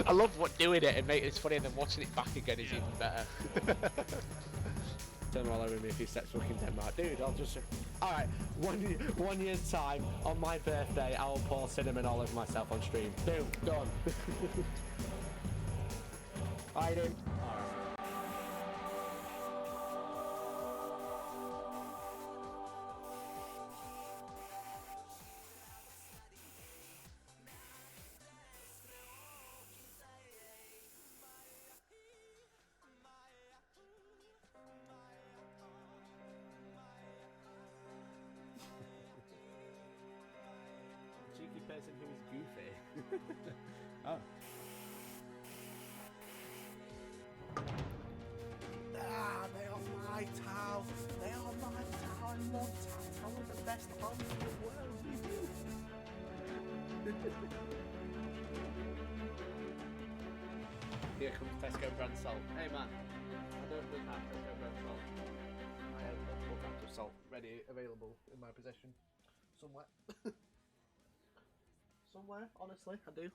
I love doing it and making it funny, and then watching it back again is even better. Turn all over me if he steps fucking Denmark. Dude, I'll just... Alright, 1 year's time, on my birthday, I will pour cinnamon all over myself on stream. Boom, done. I did. Cheeky person who is goofy. Oh. Ah, they are my towel. They are my towel. I love towels. Towels are the best arms in the world. Here comes Tesco brand salt. Hey man, I don't really have Tesco brand salt. I have multiple brands of salt ready, available in my possession. Somewhere. Somewhere, honestly, I do.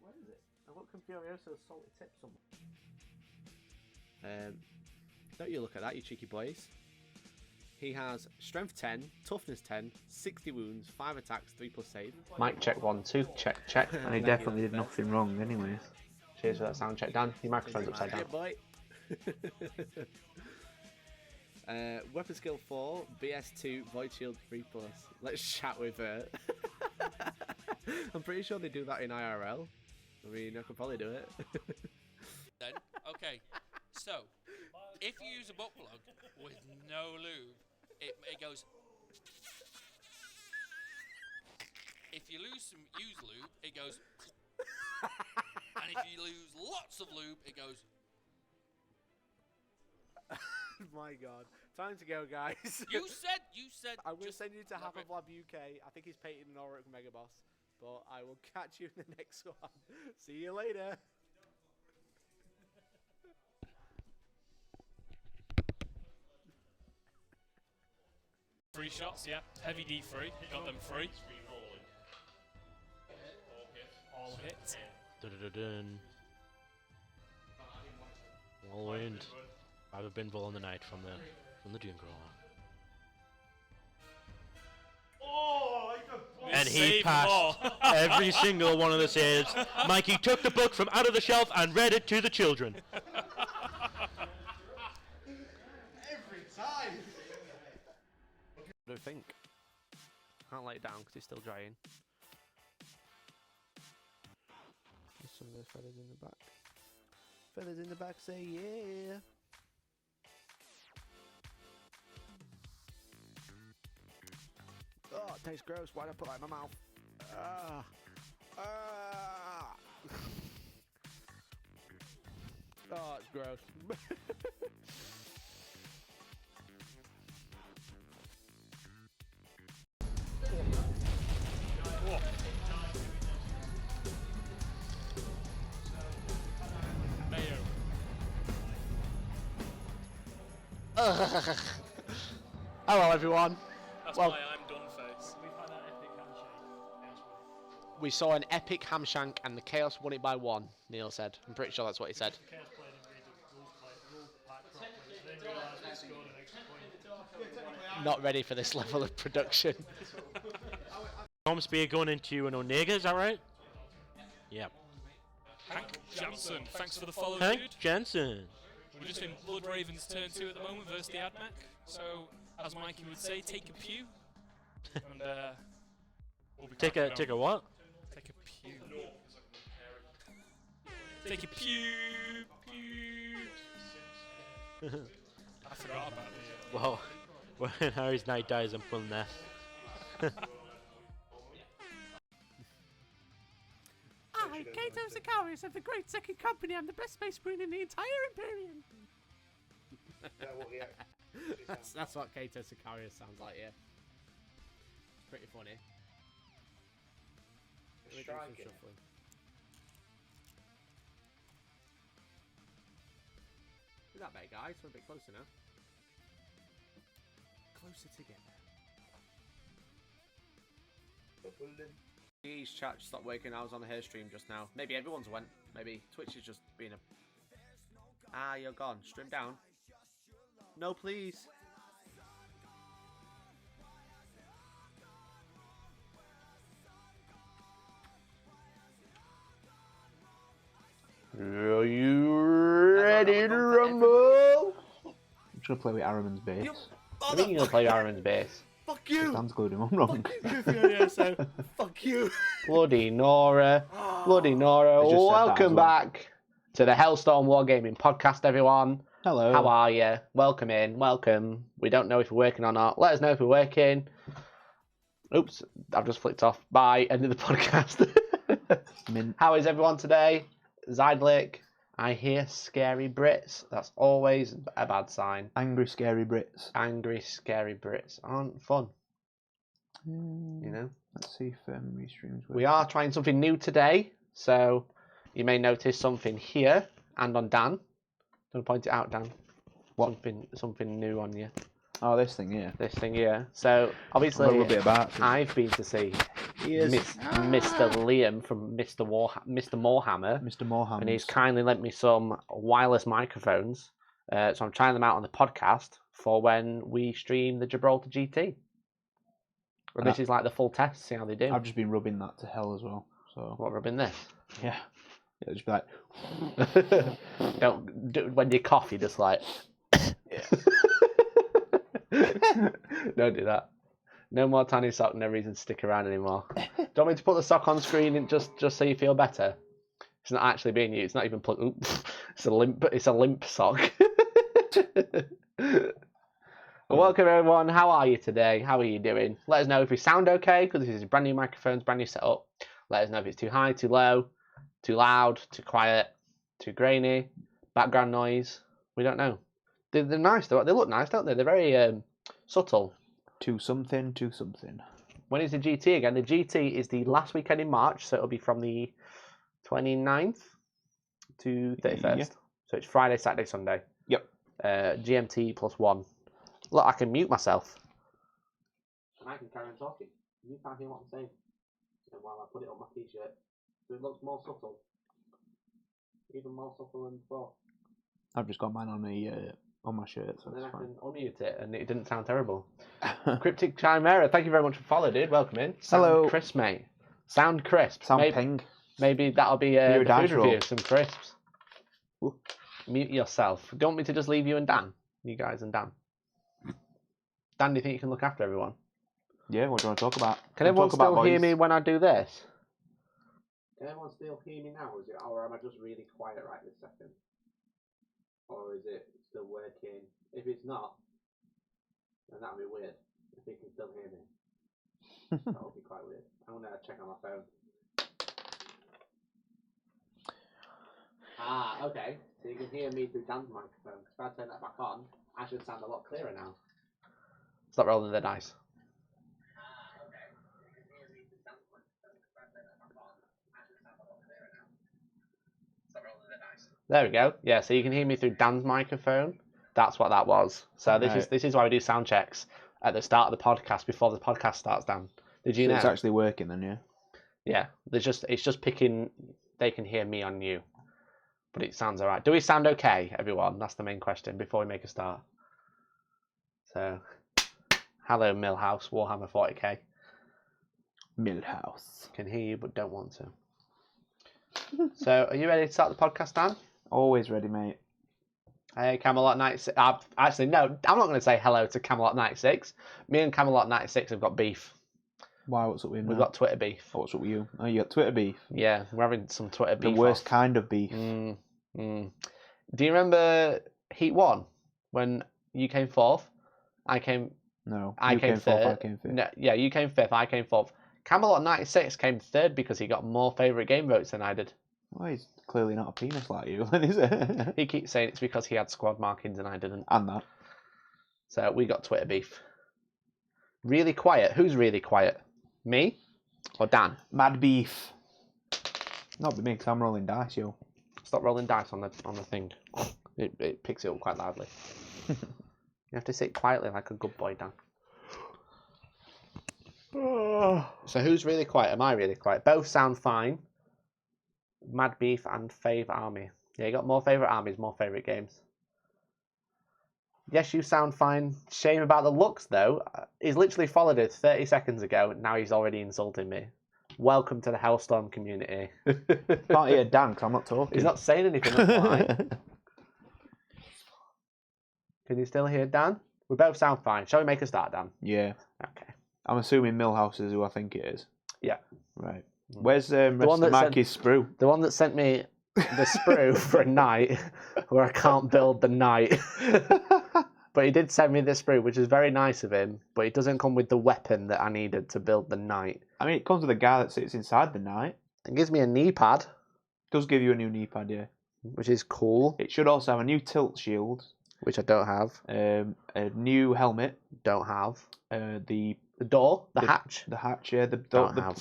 Where is it? I've got Confurioso's salty tip somewhere. Don't you look at that, you cheeky boys. He has strength 10, toughness 10, 60 wounds, 5 attacks, 3+ save. Mic check 1, 2, check. And he definitely did nothing wrong anyways. Cheers for that sound check, Dan. Your microphone's upside down. Boy. Weapon skill 4, BS2, void shield 3+. Let's chat with her. I'm pretty sure they do that in IRL. I mean, I could probably do it. Then, okay, so if you use a butt plug with no lube, it goes. If you use lube, it goes. And if you lose lots of lube, it goes. My God, time to go, guys. You said. I'm going to send you to Happavlab UK. I think he's painted an Auric Mega Boss, but I will catch you in the next one. See you later. Free shots, yeah. Heavy D3, got them free. All hit. Dun-dun-dun-dun. All wind. I have been on the night from the Dune Crawler. And he passed every single one of the saves. Mikey took the book from out of the shelf and read it to the children. Every time. What do you think? Can't let it down because it's still drying. There's some of the feathers in the back. Feathers in the back say yeah. Oh, it tastes gross. Why did I put that in my mouth? Oh, it's gross. Mayo. Hello, everyone. That's Well, why I'm done face. We find that epic handshake. we saw an epic hamshank and the Chaos won it by 1, Neil said. I'm pretty sure that's what he said. Chaos played and read the rule pack properly. They didn't realise we scored an extra point. Not ready for this level of production. Shadowspear going into an Onega, is that right? Yep. Hank Jansen, thanks for the follow, Hank dude. Jensen. We're just in Blood Raven's turn 2 at the moment versus the AdMech. So, as Mikey would say, take a pew. And we'll be Take a what? Take a pew. Take a pew. I forgot about the. Well, when Harry's knight dies, I'm pulling that. I, Kato Sicarius of the Great Second Company, I'm the best space marine in the entire Imperium. That's what Kato Sicarius sounds like, yeah. It's pretty funny. Do that better, guys. We're a bit closer now. Closer together. Please chat, stop working. I was on a hair stream just now. Maybe everyone's went. Maybe Twitch is just being a... Ah, you're gone. Stream down. No, please. Are you ready to rumble? I'm just gonna play with Araman's bass. Oh, I think you're gonna play Araman's bass. Fuck you! Dan's glued him, I'm wrong. Fuck you! Bloody Nora. Bloody Nora. I just said that Welcome as well. back to the Hellstorm Wargaming podcast, everyone. Hello. How are you? Welcome in. Welcome. We don't know if we're working or not. Let us know if we're working. Oops, I've just flicked off. Bye. End of the podcast. How is everyone today? Zydlik. I hear scary Brits. That's always a bad sign. Angry, scary Brits. Angry, scary Brits aren't fun. You know? Let's see if restreams work. We are trying something new today. So you may notice something here and on Dan. I'm going to point it out, Dan. What? Something new on you. Oh, this thing, yeah. This thing here. So obviously, A little bit about it. I've been to see Mr. Liam from Mr. Warhammer. Mr. Morehammer. And he's kindly lent me some wireless microphones. So I'm trying them out on the podcast for when we stream the Gibraltar GT. And this is like the full test, see how they do. I've just been rubbing that to hell as well. So What, rubbing this? yeah, just be like, Don't do, when you cough, you just like. Don't do that. No more tiny sock. No reason to stick around anymore. Do you want me to put the sock on screen and just so you feel better? It's not actually being used. It's not even plugged. It's a limp. It's a limp sock. Well, welcome everyone. How are you today? How are you doing? Let us know if we sound okay because this is brand new microphones, brand new setup. Let us know if it's too high, too low, too loud, too quiet, too grainy, background noise. We don't know. They're nice though. They look nice, don't they? They're very subtle. to something, to something. When is the GT again? The GT is the last weekend in March, so it'll be from the 29th to 31st. Yeah. So it's Friday, Saturday, Sunday. Yep. GMT +1. Look, I can mute myself. And I can carry on talking. You can't hear what I'm saying. And while I put it on my t-shirt, so it looks more subtle. Even more subtle than before. I've just got mine on my shirt, so And then it's I fine. can unmute it, and it didn't sound terrible. Cryptic Chimera, thank you very much for following, dude. Welcome in. Sound Hello. crisp, mate. Sound crisp. Sound maybe, ping. maybe that'll be You're a the dice food review. roll. Some crisps. Ooh. Mute yourself. Do you want me to just leave you and Dan? You guys and Dan. Dan, do you think you can look after everyone? Yeah, what do you want to talk about? Can We everyone talk about still hear boys. me when I do this? Can everyone still hear me now? Or am I just really quiet right this second? Or is it still working? If it's not, then that'll be weird. If you can still hear me. That'll be quite weird. I'm going to check on my phone. Ah, okay. So you can hear me through Dan's microphone. If I turn that back on, I should sound a lot clearer now. Stop rolling the dice. There we go. Yeah, so you can hear me through Dan's microphone. That's what that was. So this is why we do sound checks at the start of the podcast before the podcast starts, Dan. Did you So know? it's actually working then, yeah? Yeah. It's just picking. They can hear me on you, but it sounds alright. Do we sound okay, everyone? That's the main question before we make a start. So, hello, Millhouse Warhammer 40k. Millhouse. Can hear you, but don't want to. So, are you ready to start the podcast, Dan? Always ready, mate. Hey, Camelot 96. Actually, no, I'm not going to say hello to Camelot 96. Me and Camelot 96 have got beef. Why, what's up with him We've now? got Twitter beef. Oh, what's up with you? Oh, you got Twitter beef. Yeah, we're having some Twitter beef. The worst off. kind of beef. Do you remember Heat 1 when you came fourth? I came No. I you came fourth, third. I came fifth. No, yeah, you came fifth, I came fourth. Camelot 96 came third because he got more favourite game votes than I did. Well, he's clearly not a penis like you, then, is it? He keeps saying it's because he had squad markings and I didn't. And that. So we got Twitter beef. Really quiet. Who's really quiet? Me or Dan? Mad beef. Not with me, because I'm rolling dice, yo. Stop rolling dice on the thing. It picks it up quite loudly. You have to sit quietly like a good boy, Dan. So who's really quiet? Am I really quiet? Both sound fine. Mad Beef and Fave Army. Yeah, you got more favourite armies, more favourite games. Yes, you sound fine. Shame about the looks, though. He's literally followed it 30 seconds ago. Now he's already insulting me. Welcome to the Hellstorm community. Can't hear Dan 'cause I'm not talking. He's not saying anything. That's why. Can you still hear Dan? We both sound fine. Shall we make a start, Dan? Yeah. Okay. I'm assuming Millhouse is who I think it is. Yeah. Right. Where's rest one of that Mikey's sprue? The one that sent me the sprue for a night where I can't build the knight. But he did send me the sprue, which is very nice of him, but it doesn't come with the weapon that I needed to build the knight. I mean, it comes with a guy that sits inside the knight. It gives me a knee pad. Does give you a new knee pad, yeah. Which is cool. It should also have a new tilt shield. Which I don't have. A new helmet. Don't have. The door, the hatch. The hatch, yeah. The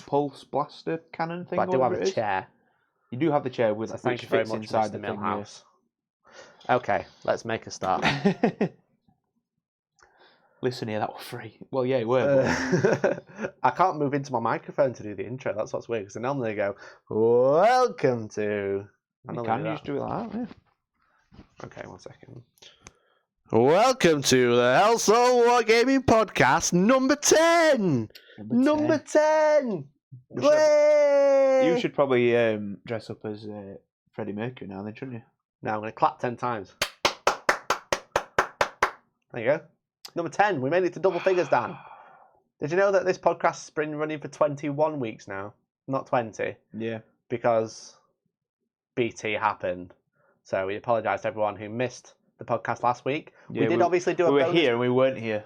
pulse blaster cannon thing. But I do have a chair. You do have the chair with thank you very much, inside Mr. the thing. Millhouse. Yeah. Okay, let's make a start. Listen here, that was free. Well, yeah, it were. I can't move into my microphone to do the intro. That's what's weird, because normally they go, welcome to... You can just do it like that, yeah. Okay, 1 second. Welcome to the Hellstorm Wargaming Podcast number 10! Number 10! You should probably dress up as Freddie Mercury now then, shouldn't you? Now I'm going to clap 10 times. There you go. Number 10. We made it to double figures, Dan. Did you know that this podcast has been running for 21 weeks now? Not 20. Yeah. Because BT happened. So we apologise to everyone who missed the podcast last week. Yeah, we did obviously do a bonus... We were here and we weren't here.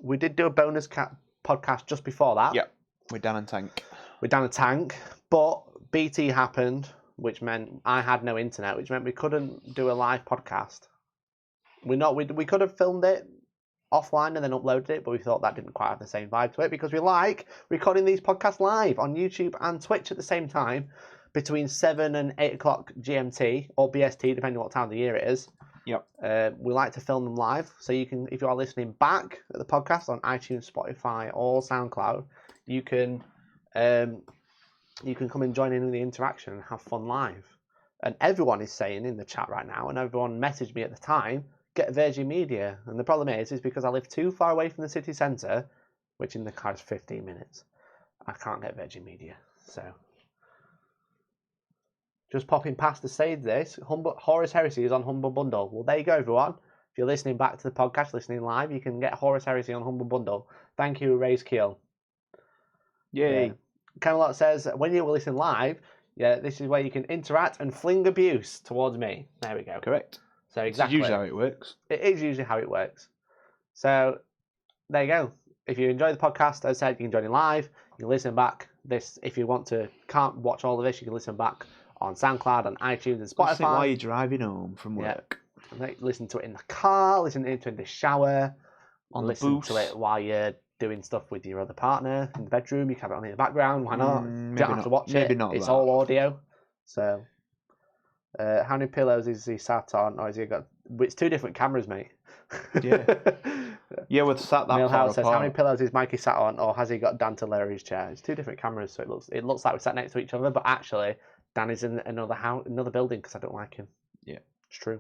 We did do a bonus podcast just before that. Yep. With Dan and Tank. With Dan and Tank. But BT happened, which meant I had no internet, which meant we couldn't do a live podcast. We could have filmed it offline and then uploaded it, but we thought that didn't quite have the same vibe to it because we like recording these podcasts live on YouTube and Twitch at the same time between 7 and 8 o'clock GMT or BST, depending on what time of the year it is. Yep. We like to film them live, so you can, if you are listening back at the podcast on iTunes, Spotify, or SoundCloud, you can come and join in the interaction and have fun live. And everyone is saying in the chat right now, and everyone messaged me at the time, get Virgin Media. And the problem is because I live too far away from the city centre, which in the car is 15 minutes. I can't get Virgin Media. So just popping past to say this, Horus Heresy is on Humble Bundle. Well, there you go, everyone. If you're listening back to the podcast, listening live, you can get Horus Heresy on Humble Bundle. Thank you, Raise Keel. Yay. Yeah. Camelot says, when you listen live, yeah, this is where you can interact and fling abuse towards me. There we go. Correct. So exactly. This is usually how it works. It is usually how it works. So there you go. If you enjoy the podcast, as I said, you can join in live. You can listen back. This, if you can't watch all of this, you can listen back on SoundCloud, on iTunes, and Spotify. Listen while you're driving home from work. Yeah. Listen to it in the car. Listen to it in the shower. Listen to it while you're doing stuff with your other partner in the bedroom. You can have it on in the background. Why not? You don't have to watch it. It's all audio. So. How many pillows is he sat on? Or has he got? It's two different cameras, mate. Yeah. Yeah, we're sat that far Millhouse says, apart. how many pillows is Mikey sat on, or has he got Dan to lower his chair? It's two different cameras, so it looks like we're sat next to each other, but actually Dan is in another another building because I don't like him. Yeah, it's true.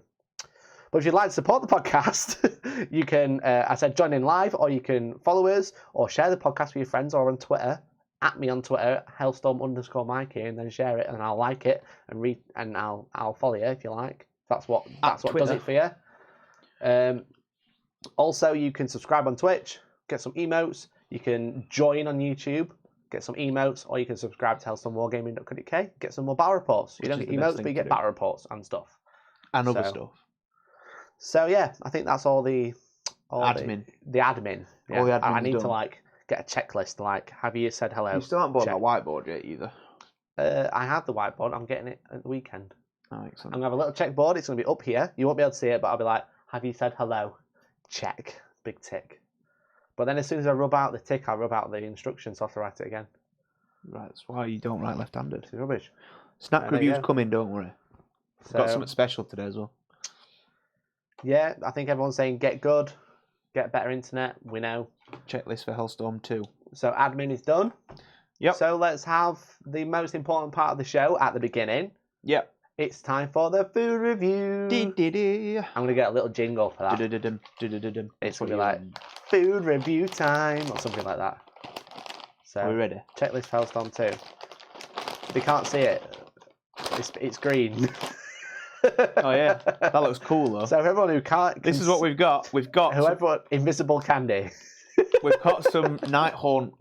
But if you'd like to support the podcast, you can, I said, join in live, or you can follow us, or share the podcast with your friends, or on Twitter. At me on Twitter, Hellstorm_Mikey, and then share it, and I'll like it and I'll follow you if you like. That's what does it for you. Also, you can subscribe on Twitch, get some emotes. You can join on YouTube, get some emotes, or you can subscribe to hellstormwargaming.co.uk, get some more battle reports. You don't get emotes, but you get battle reports and stuff. And other stuff. So yeah, I think that's all the admin. The admin. Yeah. All the admin. I need to get a checklist. Have you said hello? You still haven't bought that whiteboard yet either. I have the whiteboard. I'm getting it at the weekend. Oh, excellent. I'm gonna have a little checkboard. It's gonna be up here. You won't be able to see it, but I'll be like, "Have you said hello?" Check. Big tick. But then as soon as I rub out the tick, I rub out the instructions, so I have to write it again. Right, that's why you don't write left-handed. It's rubbish. Snack reviews coming, don't worry. So, got something special today as well. Yeah, I think everyone's saying get good, get better internet. We know. Checklist for Hellstorm 2. So admin is done. Yep. So let's have the most important part of the show at the beginning. Yep. It's time for the food review. I'm going to get a little jingle for that. It's going to be like food review time or something like that. So Are we ready? Checklist for Hellstorm 2. They can't see it. It's green. Oh yeah, that looks cool though. So for everyone who can't... This is what we've got. We've got invisible candy. we've got some Nighthaunt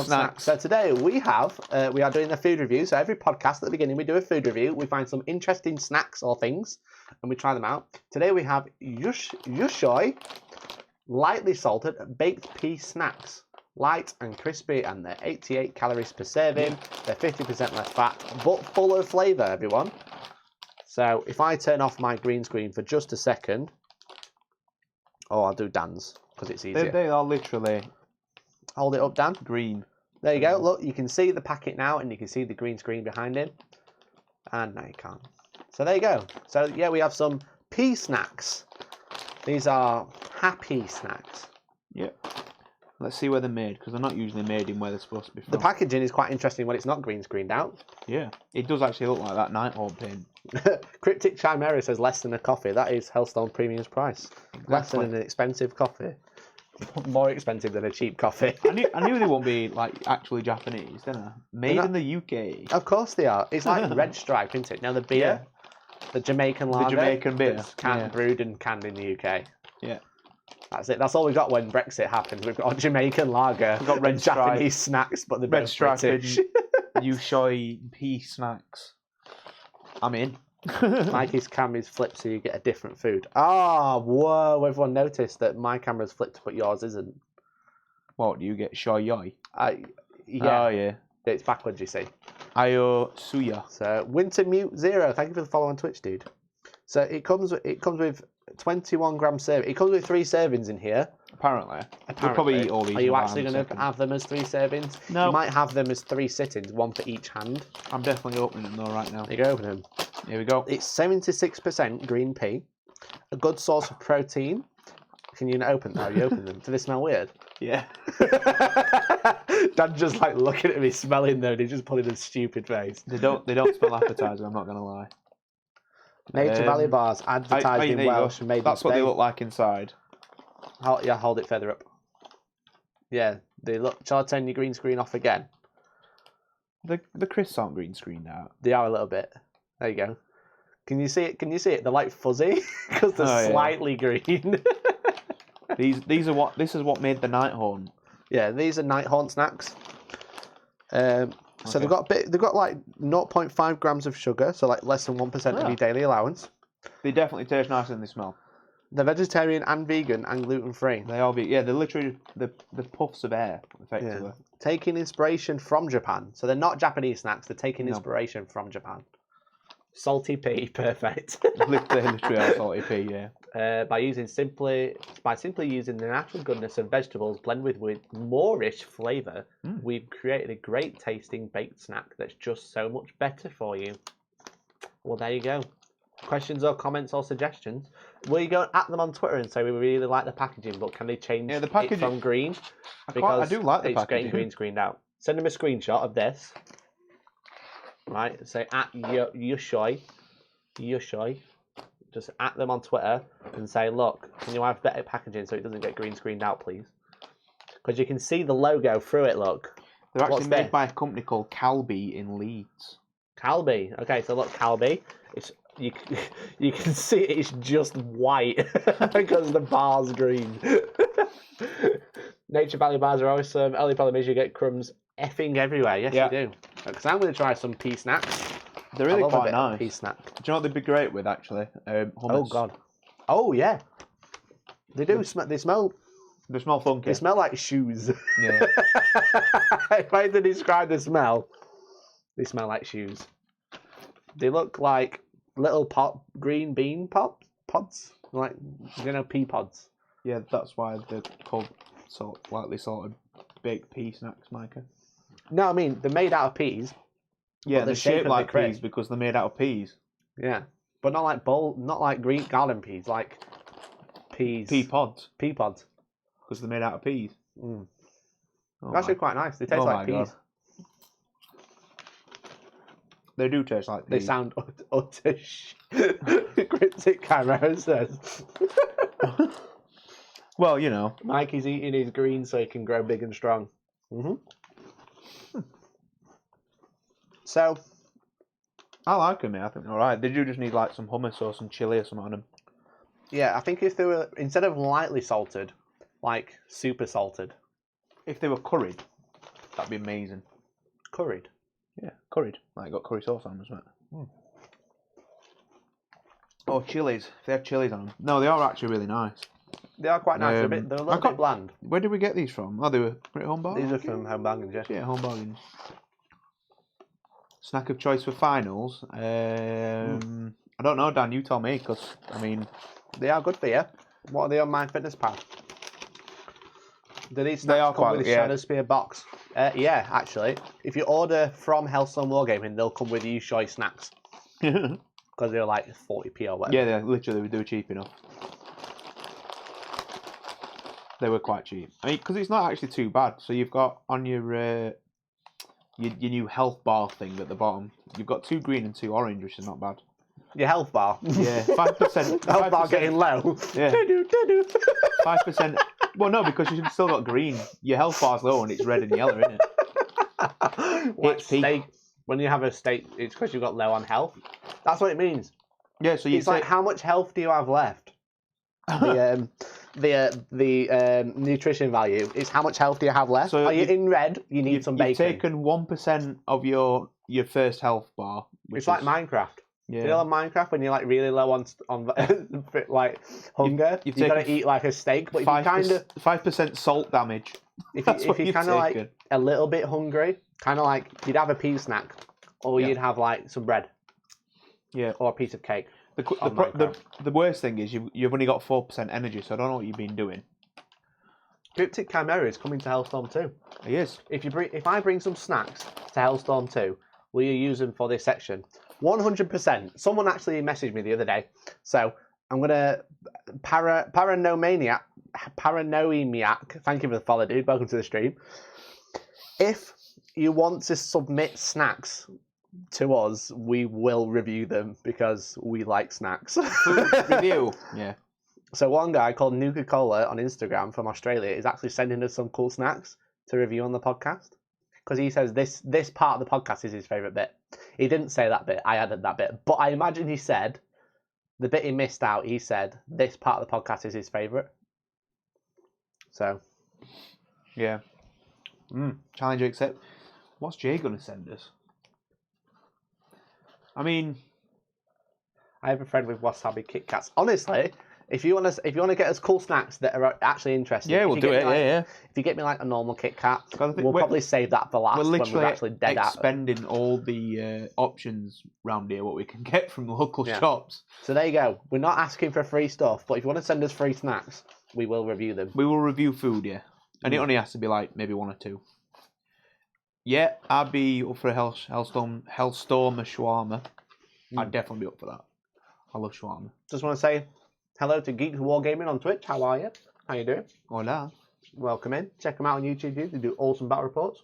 snacks. So today we are doing a food review. So every podcast at the beginning we do a food review. We find some interesting snacks or things and we try them out. Today we have Yushoi lightly salted baked pea snacks. Light and crispy and they're 88 calories per serving. They're 50% less fat but full of flavour, everyone. So if I turn off my green screen for just a second, I'll do Dan's because it's easier. They are literally... Hold it up, Dan. Green. There you go. Look, you can see the packet now and you can see the green screen behind him. And now you can't. So there you go. So yeah, we have some pea snacks. These are happy snacks. Yep. Let's see where they're made, because they're not usually made in where they're supposed to be from. The packaging is quite interesting when it's not green screened out. Yeah. It does actually look like that Nighthaunt paint. Cryptic Chimera says less than a coffee. That is Hellstorm Premium's price. Exactly. Less than an expensive coffee. More expensive than a cheap coffee. I knew they wouldn't be like actually Japanese, didn't I? Made in the UK. Of course they are. It's like Red Stripe, isn't it? Now the beer, the Jamaican lager, the Jamaican beer, brewed and canned in the UK. Yeah. That's it. That's all we got when Brexit happened. We've got a Jamaican lager. We've got Red Japanese snacks, but the Red Stripe British. Yushoi pea snacks. I'm in. Mikey's camera's flipped, so you get a different food. Ah, whoa! Everyone noticed that my camera's flipped, but yours isn't. What do you get? Shoyoi. Yeah. Oh yeah. It's backwards, you see. Ayo Suya. So Winter Mute 0, thank you for the follow on Twitch, dude. So it comes with 21 gram serving. It comes with 3 servings in here. Apparently. We'll probably eat all these. Are you actually going to have them as 3 servings? No. You might have them as 3 sittings, 1 for each hand. I'm definitely opening them though right now. You go open them. Here we go. It's 76% green pea, a good source of protein. Can you not open them? You open them. Do they smell weird? Yeah. Dad's just like looking at me, smelling them. He's just pulling a stupid face. They don't smell appetizing. I'm not gonna lie. Nature Valley bars advertised in Welsh and made. That's what they look like inside. Hold it further up. Yeah, they look. Shall I turn your green screen off again? The crisps aren't green screened out. They are a little bit. There you go. Can you see it? Can you see it? They're like fuzzy because they're slightly green. These are this is what made the Nighthaunt. Yeah, these are Nighthaunt snacks. So they've got like 0.5 grams of sugar, so like less than 1% of your daily allowance. They definitely taste nicer than they smell. They're vegetarian and vegan and gluten free. They are they're literally the puffs of air, effectively. Yeah. Taking inspiration from Japan. So they're not Japanese snacks, they're taking inspiration from Japan. Salty pea, perfect. literally are salty pea, yeah. By simply using the natural goodness of vegetables blended with Moorish flavour, we've created a great tasting baked snack that's just so much better for you. Well, there you go. Questions or comments or suggestions? Will you go at them on Twitter and say we really like the packaging, but can they change the packaging, it from green? Because I do like the packaging. It's green screened out. Send them a screenshot of this. Right, say at Yushoi. Just at them on Twitter and say, look, can you have better packaging so it doesn't get green screened out, please? Because you can see the logo through it, look. They're actually made by a company called Calbee in Leeds. Calbee. Okay, so look, Calbee. It's you can see it's just white because the bar's green. Nature Valley bars are awesome. Only problem is you get crumbs effing everywhere. Yes, you do. Because I'm going to try some pea snacks. They're really quite nice. Pea snack. Do you know what they'd be great with, actually? Hummus. Oh, God. Oh, yeah. They do. They smell... They smell funky. They smell like shoes. Yeah. If I had to describe the smell, they smell like shoes. They look like little green bean pods. Like, pea pods. Yeah, that's why they're called lightly salted baked pea snacks, Micah. No, I mean, they're made out of peas. Yeah, they're shaped like peas because they're made out of peas. Yeah, but not like green garden peas, like peas. Pea pods. Pea pods. Because they're made out of peas. Oh They're actually my- quite nice. They taste oh like my peas. God. They do taste like They peas. sound utter Cryptic Chimera says. Well, you know. Mikey's eating his greens so he can grow big and strong. So, I like them, mate. I think they're alright. They do just need like some hummus or some chili or something on them. yeah, I think if they were, instead of lightly salted, like super salted, If they were curried, that'd be amazing. curried. Yeah, curried. Like got curry sauce on them, isn't it? Oh, chilies. If they had chilies on them. No, they are actually really nice. They are quite nice. They're a little bit bland. Where did we get these from? Oh, they were pretty home bargains. These are from Home Bargains, yeah. Yeah, home bargains. Snack of choice for finals. I don't know, Dan. You tell me, because I mean, They are good for you. What are they on My Fitness Pal? Do these They are snacks come quite- with a yeah. Shadowspear box? Yeah, actually. If you order from Hellstorm Wargaming, they'll come with you choice snacks. yeah, Because they're like 40p or whatever. they literally they were cheap enough. They were quite cheap. I mean, because it's not actually too bad. So you've got on your new health bar thing at the bottom. You've got 2 green and 2 orange, which is not bad. Your health bar. Yeah, 5%. Health bar getting low. Yeah. 5%. Well, no, because you've still got green. Your health bar's low and it's red and yellow, isn't it? Like HP. steak. When you have a steak, it's because you've got low on health. That's what it means. Yeah, so you It's like, how much health do you have left? The nutrition value is how much health do you have left? So Are you you've- in red? You need some bacon. You've taken 1% of your first health bar. Which It's like is- Minecraft. Yeah. You know, on Minecraft when you're like really low on like hunger, you've you've got to taken eat like a steak. But if you kind of 5% salt damage. if That's you what if you're you've kind of like taken. a little bit hungry, kind of like you'd have a pea snack, or Yeah. you'd have like some bread Yeah. or a piece of cake. The worst thing is you've only got 4% energy, so I don't know what you've been doing. Cryptic Chimera is coming to Hellstorm 2. He is. If I bring some snacks to Hellstorm 2, will you use them for this section? 100%. Someone actually messaged me the other day, so I'm gonna Paranoiac. Thank you for the follow, dude. Welcome to the stream. If you want to submit snacks to us, we will review them because we like snacks. Food review. Yeah. So one guy called Nuka-Cola on Instagram from Australia is actually sending us some cool snacks to review on the podcast. Because he says this part of the podcast is his favourite bit. He didn't say that bit, I added that bit. But I imagine he said, the bit he missed out, he said, this part of the podcast is his favourite. So. Yeah. Challenge accept. What's Jay going to send us? I mean, I have a friend with wasabi Kit Kats. Honestly, if you want to get us cool snacks that are actually interesting, yeah, if we'll you do get it. me like- Yeah. If you get me like a normal Kit Kat, I think we'll we're- probably save that for last We're when literally we're actually dead out. expending all the options round here, what we can get from local Yeah. shops. So there you go. We're not asking for free stuff, but if you want to send us free snacks, we will review them. We will review food, yeah. And it only has to be like maybe 1 or 2. Yeah, I'd be up for a Hellstorm shawarma. I'd definitely be up for that. I love shawarma. Just want to say hello to Geeks Wargaming on Twitch. How are you? How you doing? Hola. Welcome in. Check them out on YouTube, dude. They do awesome battle reports.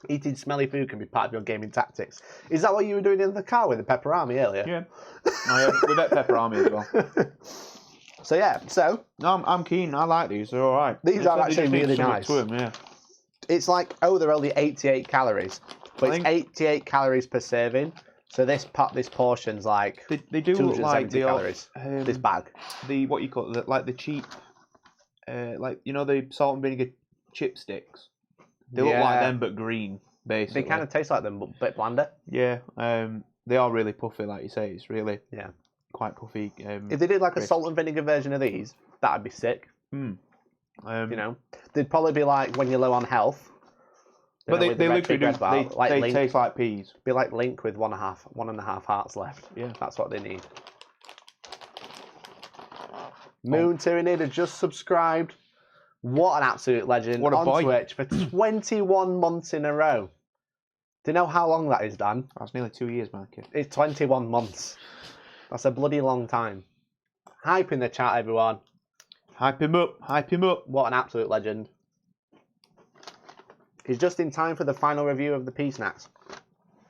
Eating smelly food can be part of your gaming tactics. Is that what you were doing in the car with the pepperami earlier? Yeah. We bet pepperami as well. So yeah, No, I'm keen. I like these. They're all right. These are They actually just need really something nice. to 'em, yeah. it's like, oh, they're only 88 calories. But I it's think- 88 calories per serving. So this portion's like They do look like 270 the calories. This bag. the what you call it, like the cheap, like you know the salt and vinegar chipsticks. They look like Yeah. them but green, basically. They kind of taste like them, but a bit blander. Yeah. They are really puffy, like you say. It's really Yeah. quite puffy. If they did like a crisp. salt and vinegar version of these, that'd be sick. You You know, they'd probably be like when you're low on health. you but know, they with the red literally big red do. bar, like They Link, taste like peas. be like Link with 1.5 hearts left. Yeah. That's what they need. Moon Tyranid just subscribed. What an absolute legend What a on boy. Twitch for 21 months in a row. Do you know how long that is, Dan? That's nearly 2 years, Mikey. It's 21 months. That's a bloody long time. Hype in the chat, everyone. Hype him up. Hype him up. What an absolute legend. He's just in time for the final review of the pea snacks.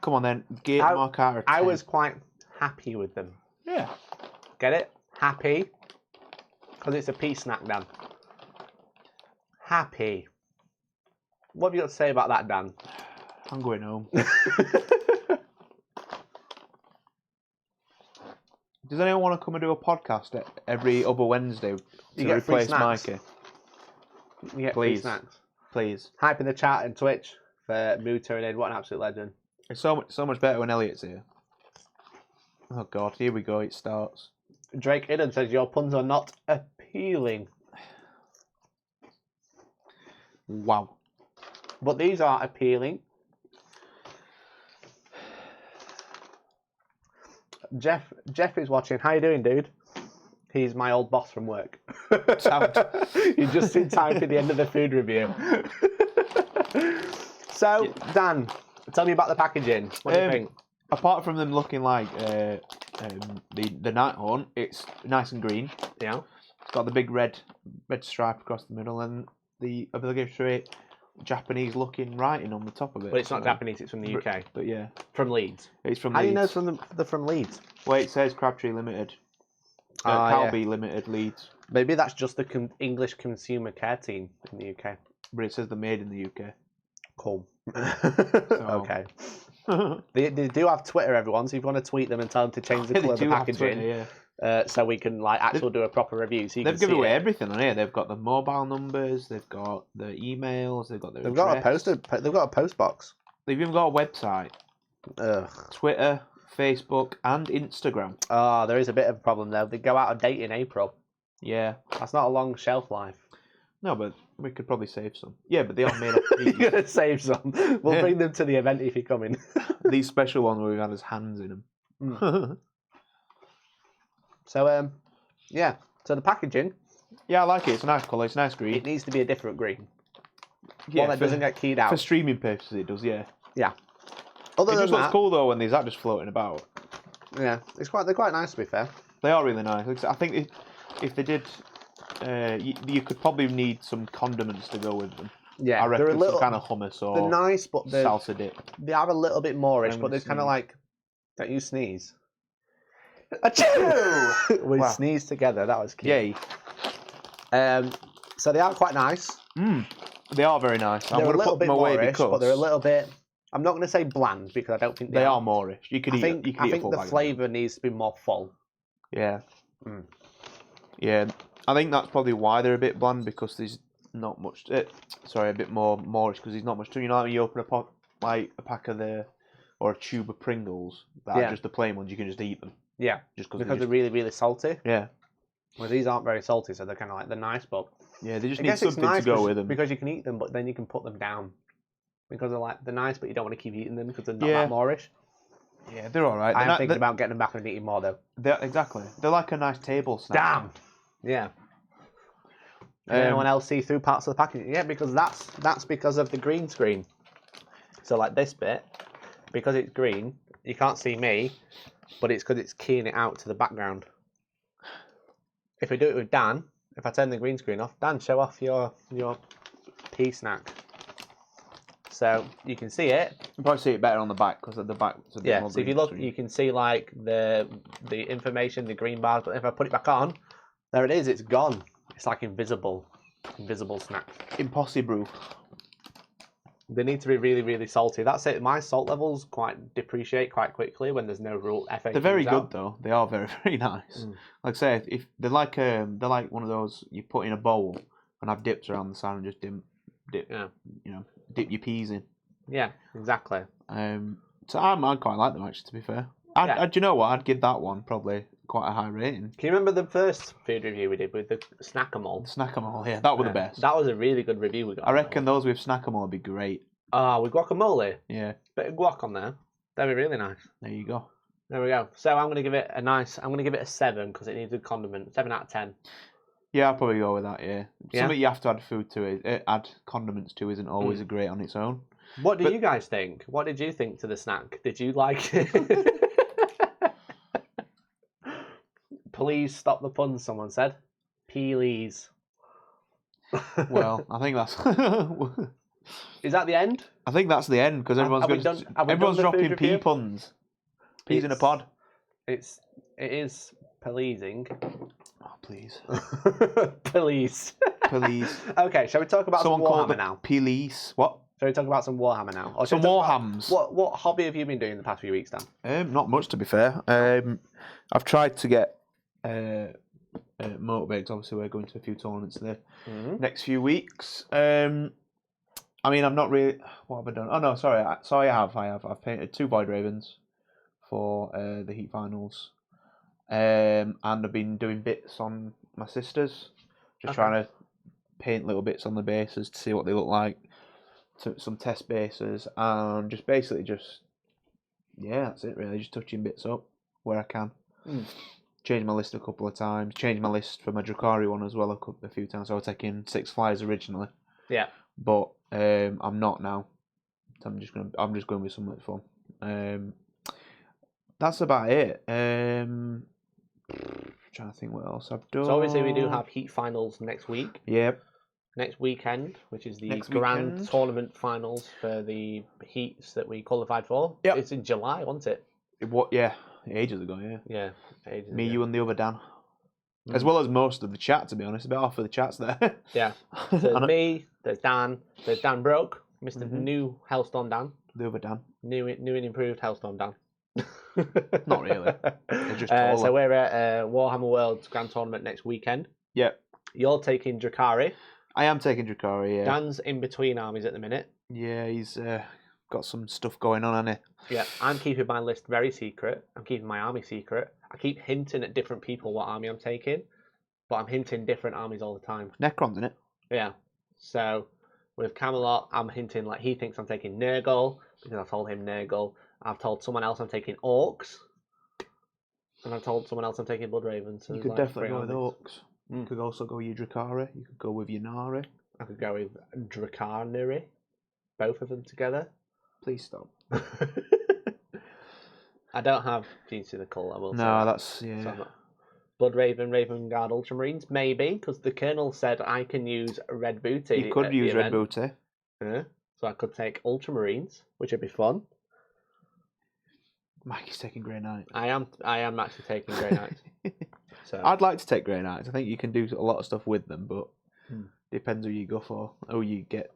Come on then, give Mark out a 10. I was quite happy with them. Yeah. Get it? Happy. Because it's a pea snack, Dan. Happy. What have you got to say about that, Dan? I'm going home. Does anyone want to come and do a podcast every other Wednesday to get free replace snacks. Mikey? You get free Please. snacks. Please. Hype in the chat and Twitch for Mood turning in. What an absolute legend. It's so much better when Elliot's here. Oh God, here we go. It starts. Drake Idden says your puns are not appealing. Wow. But these are appealing. Jeff is watching. How you doing, dude? He's my old boss from work. Sound. You're just in time for the end of the food review. So, Dan, tell me about the packaging. What do you think? Apart from them looking like the Nighthorn, it's nice and green. Yeah. It's got the big red stripe across the middle and the obligatory Japanese looking writing on the top of it. But it's not Japanese, it's from the UK. But yeah. From Leeds. It's from How Leeds. do you know they're from Leeds? Well, it says Crabtree Limited. Calby Limited, Leeds. Maybe that's just the English consumer care team in the UK. But it says they're made in the UK. Cool. Okay. They do have Twitter, everyone, so if you want to tweet them and tell them to change the colour of the packaging, Twitter, so we can actually do a proper review. So they've given away everything on here. They've got the mobile numbers, they've got the emails, they've got their They've got a post box. They've even got a website, Ugh. Twitter, Facebook, and Instagram. Ah, there is a bit of a problem there. They go out of date in April. Yeah. That's not a long shelf life. No, but we could probably save some. Yeah, but they are made of You're going to save some. We'll bring them to the event if you're coming. These special ones where we've had his hands in them. So, yeah. So the packaging. Yeah, I like it. It's a nice colour. It's a nice green. It needs to be a different green. Yeah, One that doesn't get keyed out. For streaming purposes, it does, yeah. Yeah. Other It than just looks that, cool, though, when there's that just floating about. yeah, they're quite nice, to be fair. They are really nice. I think if they did... you could probably need some condiments to go with them. Yeah, I reckon they're a little some kind of hummus or they're nice, but salsa dip. they are a little bit moreish, I'm but they're gonna kind of sneeze. like, don't you sneeze? Achoo! We Wow. sneezed together. That was cute. Yay. So they are quite nice. They are very nice. I'm They're a going to little put bit them away moreish, because but they're a little bit. I'm not going to say bland because I don't think they are moreish. You could I eat. think, You could I eat a think full the bag of them. flavour needs to be more full. Yeah. Mm. Yeah. I think that's probably why they're a bit bland because there's not much. Sorry, a bit more moreish because there's not much to. You know, like when you open a pack of or a tube of Pringles that are just the plain ones, you can just eat them. Yeah, Just because they're really, really salty. Yeah. Well, these aren't very salty, so they're kind of like they're nice, but Yeah, they just I need guess it's something nice to go with them. because you can eat them, but then you can put them down because they're nice, but you don't want to keep eating them because they're not Yeah. that moreish. Yeah, they're all right. I'm thinking about getting them back and eating more though. Exactly. They're like a nice table snack. Damn. Yeah. Can anyone else see through parts of the packaging? Yeah, because that's because of the green screen. So like this bit, because it's green, you can't see me, but it's because it's keying it out to the background. If we do it with Dan, if I turn the green screen off, Dan, show off your pea snack. So you can see it. You can probably see it better on the back because at the back. It's a bit Yeah. more So if you green look, screen. you can see like the information, the green bars. But if I put it back on, there it is. It's gone. It's like invisible snack. Impossible. They need to be really, really salty. That's it. My salt levels depreciate quite quickly when there's no rule. FAQs They're very out. good though. They are very, very nice. Like I say, if they're like one of those you put in a bowl and have dips around the side and just dip Yeah. dip your peas in. Yeah, exactly. So I quite like them actually. To be fair, do you know what? I'd give that one probably quite a high rating. Can you remember the first food review we did with the Snack-a-mall? Snack-a-mall, yeah, that were the best. That was a really good review we got. I reckon those with Snack-a-mall would be great. With guacamole. Yeah, Bit of guac on there. That'd be really nice. there you go. There we go. So I'm going to give it a 7 because it needs a condiment. 7 out of 10. Yeah, I'll probably go with that. Yeah, Yeah? something you have to add food to it. Add condiments to isn't always a great on its own. What do you guys think? What did you think to the snack? Did you like it? Please stop the puns, someone said. Please. Well, I think that's Is that the end? I think that's the end because everyone's everyone's dropping pea review? puns. Peas in a pod. It is pleasing. Oh, please. Please. Please. Okay, shall we talk about Someone some called Warhammer now? Police. What? Shall we talk about some Warhammer now? Or Some shall we talk Warhams. about- What hobby have you been doing the past few weeks, Dan? Not much, to be fair. I've tried to get motivated. Obviously, we're going to a few tournaments the next few weeks. I mean, I'm not really. What have I done? Oh no, sorry. I have. I've painted 2 Void Ravens for the Heat Finals, and I've been doing bits on my sisters, just trying to paint little bits on the bases to see what they look like. Some test bases, and just basically that's it really. Just touching bits up where I can. Changed my list a couple of times. Changed my list for my Drakari one as well a few times. So I was taking 6 flyers originally. Yeah. But I'm not now. So I'm just going with something fun. That's about it. Trying to think what else I've done. So obviously we do have Heat Finals next week. Yep. Next weekend, which is the Next grand weekend. tournament finals for the Heats that we qualified for. Yep. It's in July, wasn't it? Yeah, ages ago. Yeah. Yeah. Ages Me, ago. you, and the other Dan. As well as most of the chat, to be honest. A bit off of the chats there. Yeah. So there's me, there's Dan Broke, Mr. New Hellstorm Dan. The other Dan. New and improved Hellstorm Dan. Not really. They're just So taller. we're at Warhammer World's Grand Tournament next weekend. Yep. You're taking Drakari. I am taking Drakari, yeah. Dan's in between armies at the minute. Yeah, he's got some stuff going on, hasn't he? Yeah, I'm keeping my list very secret. I'm keeping my army secret. I keep hinting at different people what army I'm taking, but I'm hinting different armies all the time. Necrons, isn't it? Yeah. So with Camelot, I'm hinting like he thinks I'm taking Nurgle because I've told him Nurgle. I've told someone else I'm taking Orcs, and I've told someone else I'm taking Blood Ravens. So You there's could like definitely 3 go with armies. Orcs. You could also go with your Drakari. You could go with your Nari. I could go with Dracarnary, both of them together. Please stop. I don't have Gene to the Cull, I will say. No, that. that's So yeah. I'm not. Blood Raven, Raven Guard, Ultramarines, maybe, because the Colonel said I can use Red Booty. You could at the use Red event. Booty. Yeah. So I could take Ultramarines, which would be fun. Mikey's taking Grey Knight. I am actually taking Grey Knights. So I'd like to take Grey Knights. I think you can do a lot of stuff with them, but depends who you go for, who you get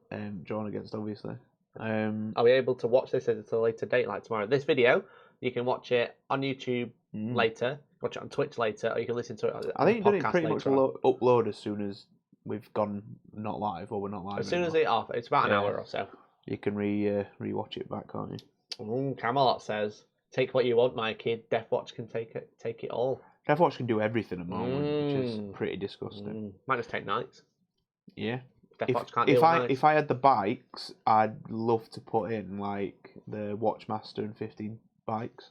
drawn against, obviously. are we able to watch this at a later date, like tomorrow? This video, you can watch it on YouTube later, watch it on Twitch later, or you can listen to it on I think the you're doing podcast pretty much later on. upload as soon as we've gone not live, or we're not live As soon as anymore. it off, it's about an Yeah. hour or so. You can rewatch it back, can't you? Camelot says, "Take what you want, my kid. Deathwatch can take it all." Deathwatch can do everything at the moment, which is pretty disgusting. Might just take Knights. Yeah. Deathwatch can't deal with Knights. If I had the bikes, I'd love to put in like the Watchmaster and 15 bikes.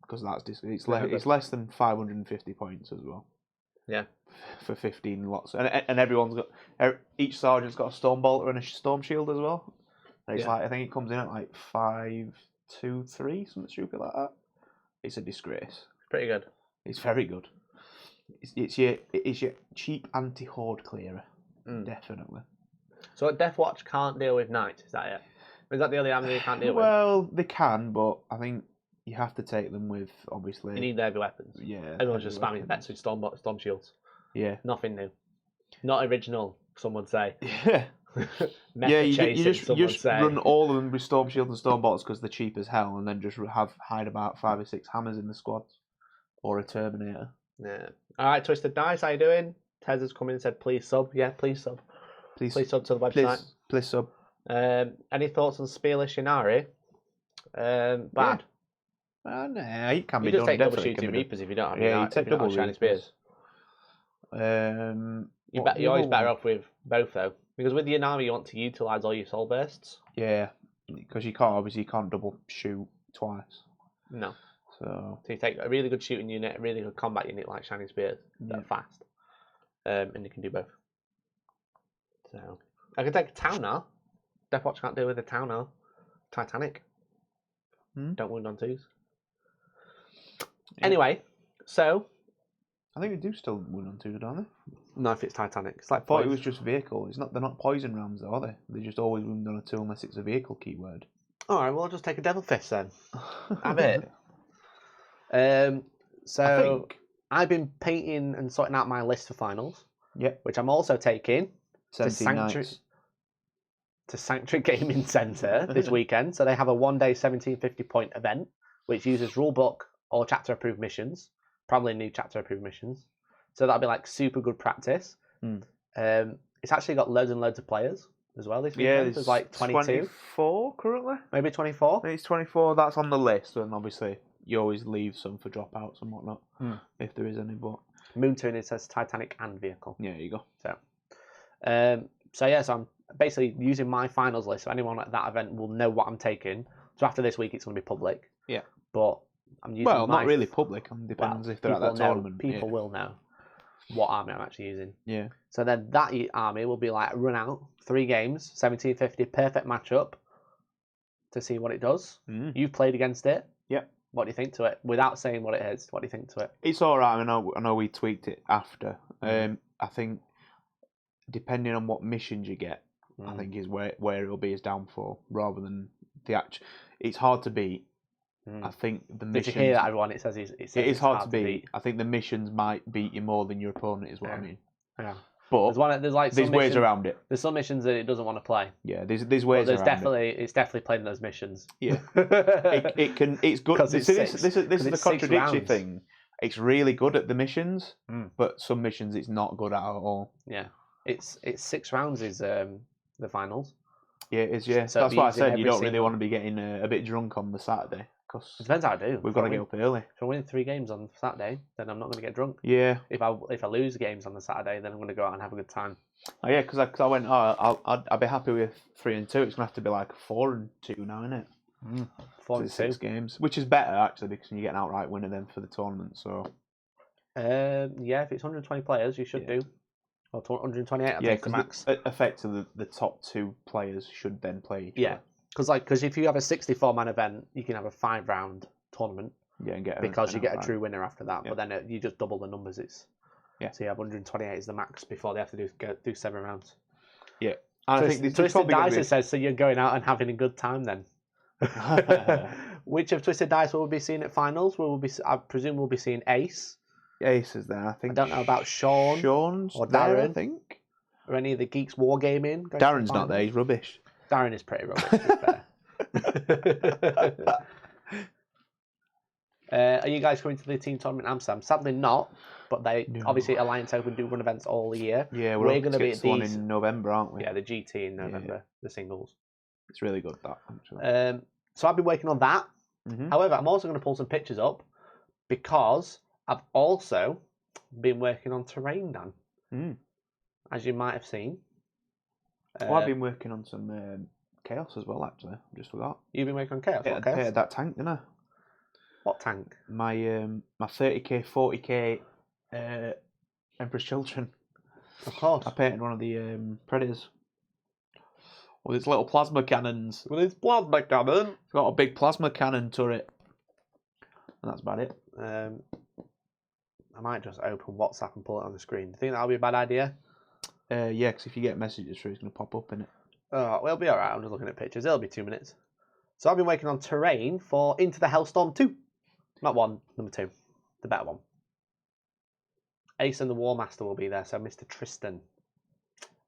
Because that's it's less than 550 points as well. Yeah. For 15 lots, and everyone's got each sergeant's got a storm bolter and a storm shield as well. And it's like I think it comes in at like 5-2-3, something stupid like that. It's a disgrace. Pretty good. It's very good. It's your cheap anti-horde clearer, definitely. So Deathwatch can't deal with Knights, is that it? Is that the only army they can't deal with? Well, they can, but I think you have to take them with obviously. You need the heavy weapons. Yeah. Everyone's just heavy spamming weapons. bets with storm shields. Yeah. Nothing new. Not original, some would say. Yeah. Meta You chasing, just some would say. run all of them with storm shields and storm bolts because they're cheap as hell, and then just hide about 5 or 6 hammers in the squads, or a Terminator. Yeah. All right, Twisted Dice, how you doing? Tez has come in and said, "Please sub." Yeah, please sub. Please sub to the website. Please sub. Any thoughts on Spearless Shinari? Bad. Nah, it can You be just done. take double Definitely shooting can be Reapers if you don't have Yeah, any you take if you don't have double shiny Reapers. spears. done. You're always better off with both though, because with the Yanami you want to utilize all your soul bursts. Yeah, because you can't double shoot twice. No. So So you take a really good shooting unit, a really good combat unit like Shining Spears that are fast, and you can do both. So I can take a town now. Deathwatch can't deal with a town now. Titanic. Don't wound on 2s. Yeah. Anyway, so I think they do still wound on 2, don't they? No, if it's Titanic. It's like I thought it poison. was just vehicle. It's not. They're not poison rounds, though, are they? They just always wound on a 2 unless it's a vehicle keyword. All right, well, I'll just take a devil fist then. Have it. So I think. I've been painting and sorting out my list for finals. Yep. Which I'm also taking 17 nights. to Sanctuary Gaming Centre this weekend. So they have a 1-day 1750 point event, which uses rulebook or chapter approved missions, probably new chapter approved missions. So that'll be like super good practice. It's actually got loads and loads of players as well this weekend. Yeah, there's like 22. 24 currently. Maybe 24. I think it's 24. That's on the list, and obviously you always leave some for dropouts and whatnot if there is any. But Moon Toon, it says Titanic and vehicle. yeah, there you go. So yeah, so I'm basically using my finals list. So anyone at that event will know what I'm taking. So after this week, it's going to be public. Yeah. But I'm using Not really public. Depends if they're at that tournament. People will know what army I'm actually using. Yeah. So then that army will be like run out 3 games, 1750, perfect matchup to see what it does. You've played against it. Yep. What do you think to it? Without saying what it is, what do you think to it? It's all right. I know we tweaked it after. I think depending on what missions you get, I think is where it'll be his downfall rather than the actual. It's hard to beat. I think the missions. Did you hear that, everyone? It says it is hard to beat. I think the missions might beat you more than your opponent. Is what I mean. Yeah. But there's ways around it. There's some missions that it doesn't want to play. Yeah, there's ways around it. It's definitely playing those missions. Yeah, it's good. This is the contradictory thing. It's really good at the missions, but some missions it's not good at all. Yeah, it's 6 rounds is the finals. Yeah, it is. Yeah, so that's why I said you don't really want to be getting a bit drunk on the Saturday. It depends how I do. We've got to get up early. If I win 3 games on Saturday, then I'm not going to get drunk. Yeah. If I lose games on the Saturday, then I'm going to go out and have a good time. Oh yeah, because I went. I'd be happy with 3 and 2. It's gonna have to be like 4 and 2 now, isn't it? 4 and 2. 6 games, which is better actually because you get an outright winner then for the tournament. So. Yeah, if it's 120 players, you should do. Or 128. I think the max. Effectively, the top 2 players should then play each other. Because if you have a 64-man event, you can have a 5-round tournament. Yeah, and get because you get a true winner after that. Yeah. But then you just double the numbers. So you have 128 is the max before they have to do 7 rounds. Yeah, and I think Twisted Dice it says so you're going out and having a good time then. Which of Twisted Dice will we be seeing at finals? I presume we'll be seeing Ace. Ace is there, I think. I don't know about Sean. Sean's or there, Darren. I think. Or any of the Geeks Wargaming. Darren's not there. He's rubbish. Darren is pretty rubbish. To be fair. Are you guys coming to the team tournament in Amsterdam? Sadly not, but obviously Alliance Open do run events all year. Yeah, we're going to be at one in November, aren't we? Yeah, the GT in November, the singles. It's really good, that, actually. So I've been working on that. However, I'm also going to pull some pictures up because I've also been working on terrain, Dan. As you might have seen. I've been working on some Chaos as well, actually. I just forgot. You've been working on Chaos? I painted that tank, didn't I? What tank? My 30k, 40k Emperor's Children. Of course. I painted one of the Predators. With its little plasma cannons. It's got a big plasma cannon turret. And that's about it. I might just open WhatsApp and pull it on the screen. Do you think that'll be a bad idea? Yeah, because if you get messages through, it's going to pop up in it. Oh, well, it'll be alright. I'm just looking at pictures. It'll be 2 minutes. So I've been working on terrain for Into the Hellstorm 2. Not 1, number 2. The better one. Ace and the War Master will be there, so Mr. Tristan.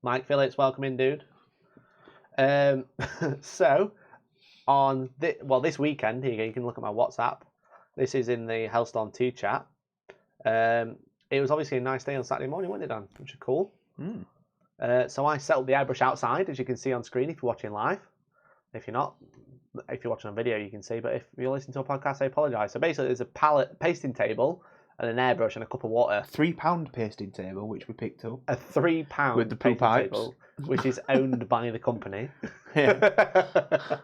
Mike Phillips, welcome in, dude. So, on this weekend, here you go, you can look at my WhatsApp. This is in the Hellstorm 2 chat. It was obviously a nice day on Saturday morning, wasn't it, Dan? Which is cool. So I set up the airbrush outside, as you can see on screen if you're watching live. If you're not, if you're watching on video, you can see. But if you're listening to a podcast, I apologise. So basically, there's a pallet pasting table and an airbrush and a cup of water. £3 pasting table, which we picked up. A £3 with the poo pipes table, which is owned by the company. Yeah.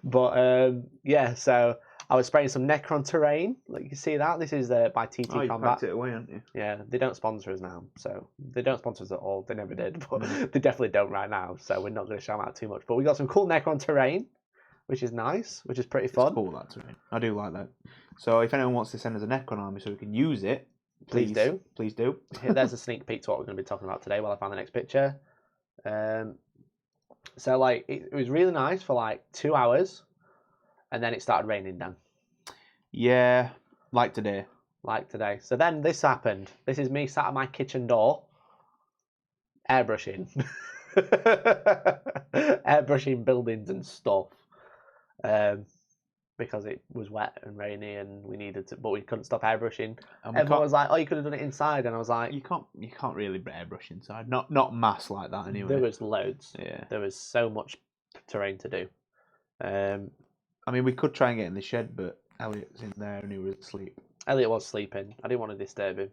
But yeah, so I was spraying some Necron terrain. Like you can see that. This is by TT Oh, you Combat. packed it away, haven't you? Yeah, they don't sponsor us now, so they don't sponsor us at all. They never did, but they definitely don't right now. So we're not going to shout out too much. But we got some cool Necron terrain, which is nice, which is pretty fun. It's cool, that terrain. I do like that. So if anyone wants to send us a Necron army so we can use it, Please do. Please do. Here, there's a sneak peek to what we're going to be talking about today while I find the next picture. So, like, it was really nice for, like, 2 hours, and then it started raining down. Yeah, like today. Like today. So then this happened. This is me sat at my kitchen door, airbrushing. Airbrushing buildings and stuff. Because it was wet and rainy and we needed to, but we couldn't stop airbrushing. And Everyone was like, "Oh, you could have done it inside," and I was like, You can't really airbrush inside. Not mass like that anyway. There was loads. Yeah. There was so much terrain to do. I mean, we could try and get in the shed, but Elliot's in there and he was asleep. Elliot was sleeping. I didn't want to disturb him.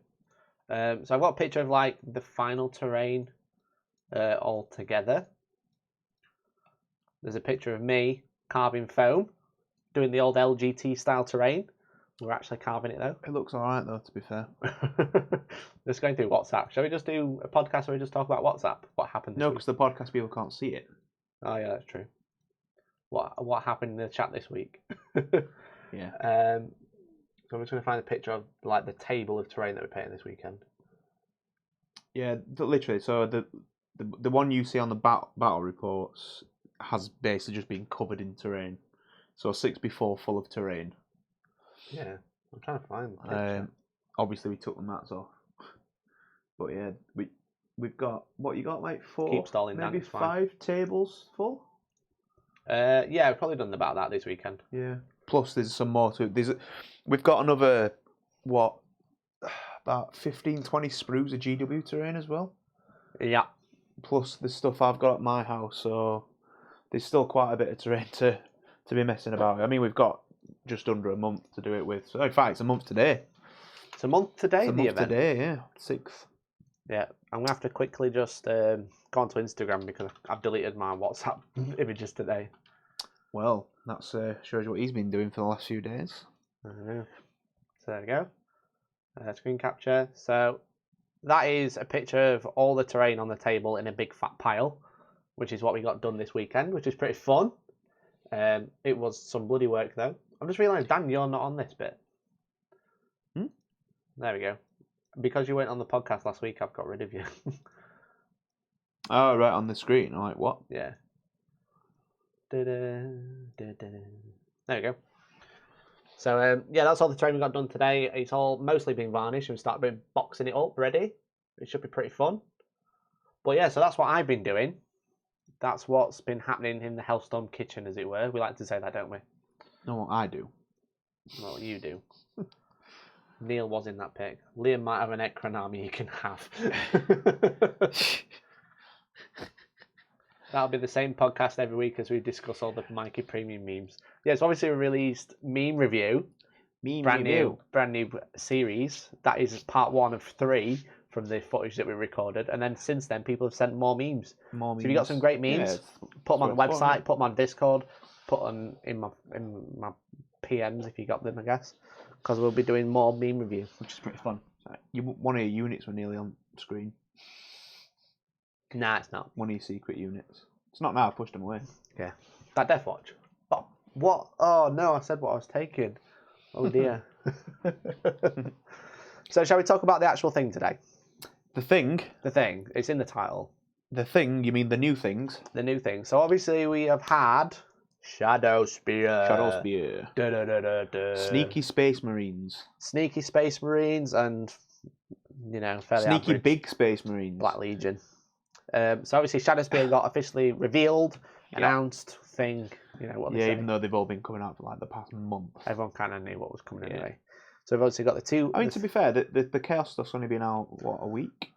So I've got a picture of like the final terrain all together. There's a picture of me carving foam, doing the old LGT style terrain. We're actually carving it though. It looks alright though, to be fair. Just going through WhatsApp. Shall we just do a podcast where we just talk about WhatsApp? What happened? No, this because the podcast people can't see it. Oh yeah, that's true. What happened in the chat this week? Yeah. So I'm just going to find a picture of like the table of terrain that we're painting this weekend. Yeah, literally. So the one you see on the battle reports has basically just been covered in terrain. So 6x4 full of terrain. Yeah, I'm trying to find the picture. Obviously we took the mats off. But yeah, we've got what you got, like 4, Keep stalling down, maybe it's fine. 5 tables full. Yeah, we've probably done about that this weekend. Yeah. Plus, there's some more to it. We've got another, about 15, 20 sprues of GW terrain as well. Yeah. Plus the stuff I've got at my house, so there's still quite a bit of terrain to be messing about. I mean, we've got just under a month to do it with. So in fact, it's a month today. It's a month today, It's a the month event. today, yeah. 6th. Yeah, I'm going to have to quickly just go onto Instagram because I've deleted my WhatsApp images today. Well, that shows you what he's been doing for the last few days. I know. So there we go. Screen capture. So that is a picture of all the terrain on the table in a big fat pile, which is what we got done this weekend, which is pretty fun. It was some bloody work though. I'm just realising, Dan, you're not on this bit. There we go. Because you weren't on the podcast last week, I've got rid of you. Oh, right, on the screen. I'm like, what? Yeah. There we go. So yeah, that's all the terrain we got done today. It's all mostly been varnished and we started boxing it up ready. It should be pretty fun. But yeah, so that's what I've been doing. That's what's been happening in the Hellstorm kitchen, as it were. We like to say that, don't we? No, I do. Well, you do. Neil was in that pic. Liam might have an Ekran army you can have. That'll be the same podcast every week as we discuss all the Mikey Premium memes. Yeah, so obviously we released meme review. Brand new series. That is part 1 of 3 from the footage that we recorded. And then since then, people have sent more memes. So if you got some great memes, put them on the website, put them on Discord, put them in my PMs if you got them, I guess. Because we'll be doing more meme review. Which is pretty fun. One of your units were nearly on screen. Nah, it's not. One of your secret units. It's not now, I pushed them away. Yeah. That Death Watch. Oh, what? Oh, no, I said what I was taking. Oh, dear. So, shall we talk about the actual thing today? The thing? The thing. It's in the title. The thing? You mean the new things? The new thing. So, obviously, we have had Shadowspear. Shadowspear. Da, da, da, da, da. Sneaky Space Marines. Sneaky Space Marines and, fairly Sneaky average Big Space Marines. Black Legion. So obviously Shadowspear got officially revealed, announced thing, what they say. Even though they've all been coming out for like the past month. Everyone kind of knew what was coming anyway. So we've obviously got the two... I mean, to be fair, the Chaos stuff's only been out, a week?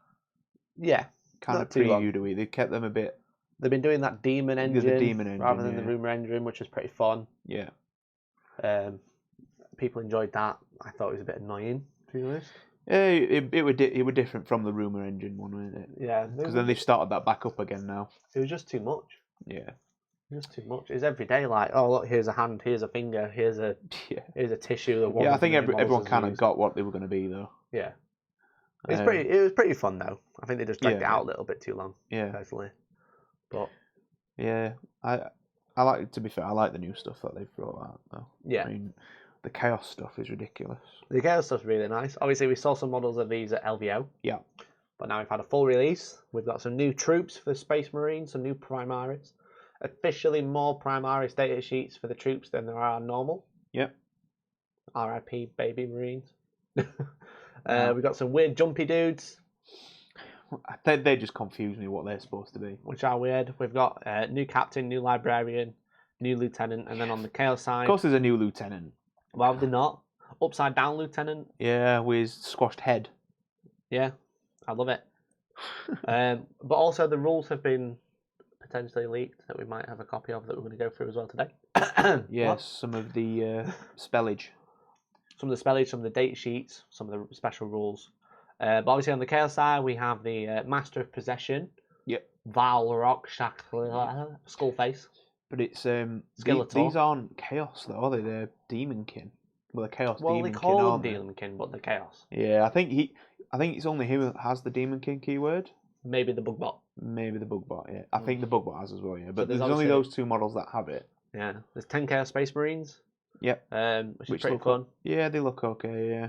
Yeah. Kind of previewed a week. They kept them a bit... They've been doing that Demon engine, rather than the the Rumour engine, which was pretty fun. Yeah. People enjoyed that. I thought it was a bit annoying, to be honest. Yeah, it were different from the Rumour engine one, wasn't it? Yeah. Because then they've started that back up again now. It was just too much. Yeah. It was too much. It's every day like, oh look, here's a hand, here's a finger, here's a tissue. I think everyone kind of got what they were going to be though. Yeah. It was pretty fun though. I think they just dragged it out a little bit too long. Yeah. Personally. But yeah, I like. To be fair, I like the new stuff that they've brought out though. Yeah. I mean, The Chaos stuff is ridiculous. The Chaos stuff's really nice. Obviously, we saw some models of these at LVO. Yeah. But now we've had a full release. We've got some new troops for Space Marines, some new Primaris. Officially more Primaris data sheets for the troops than there are normal. Yep. RIP baby Marines. We've got some weird jumpy dudes. They just confuse me what they're supposed to be. Which are weird. We've got new captain, new librarian, new lieutenant, and then on the Chaos side... Of course there's a new lieutenant. Why would they not? Upside down lieutenant. Yeah, with his squashed head. Yeah, I love it. But also the rules have been potentially leaked that we might have a copy of that we're going to go through as well today. Yes, What? some of the spellage. Some of the spellage, some of the data sheets, some of the special rules. But obviously on the Chaos side, we have the Master of Possession. Yep. Valrock Skullface. But it's Skeletor. these aren't Chaos though, are they? They're Demonkin. Well, they're Chaos Well, Demonkin, they call aren't them Demonkin, but they're Chaos. Yeah, I think it's only him that has the Demonkin keyword. Maybe the Bugbot. Maybe the Bugbot, yeah. I think the Bugbot has as well, yeah. But there's there's only obviously- those two models that have it. Yeah, there's 10 Chaos Space Marines. Yep. Which is pretty look fun. Yeah, they look okay, yeah.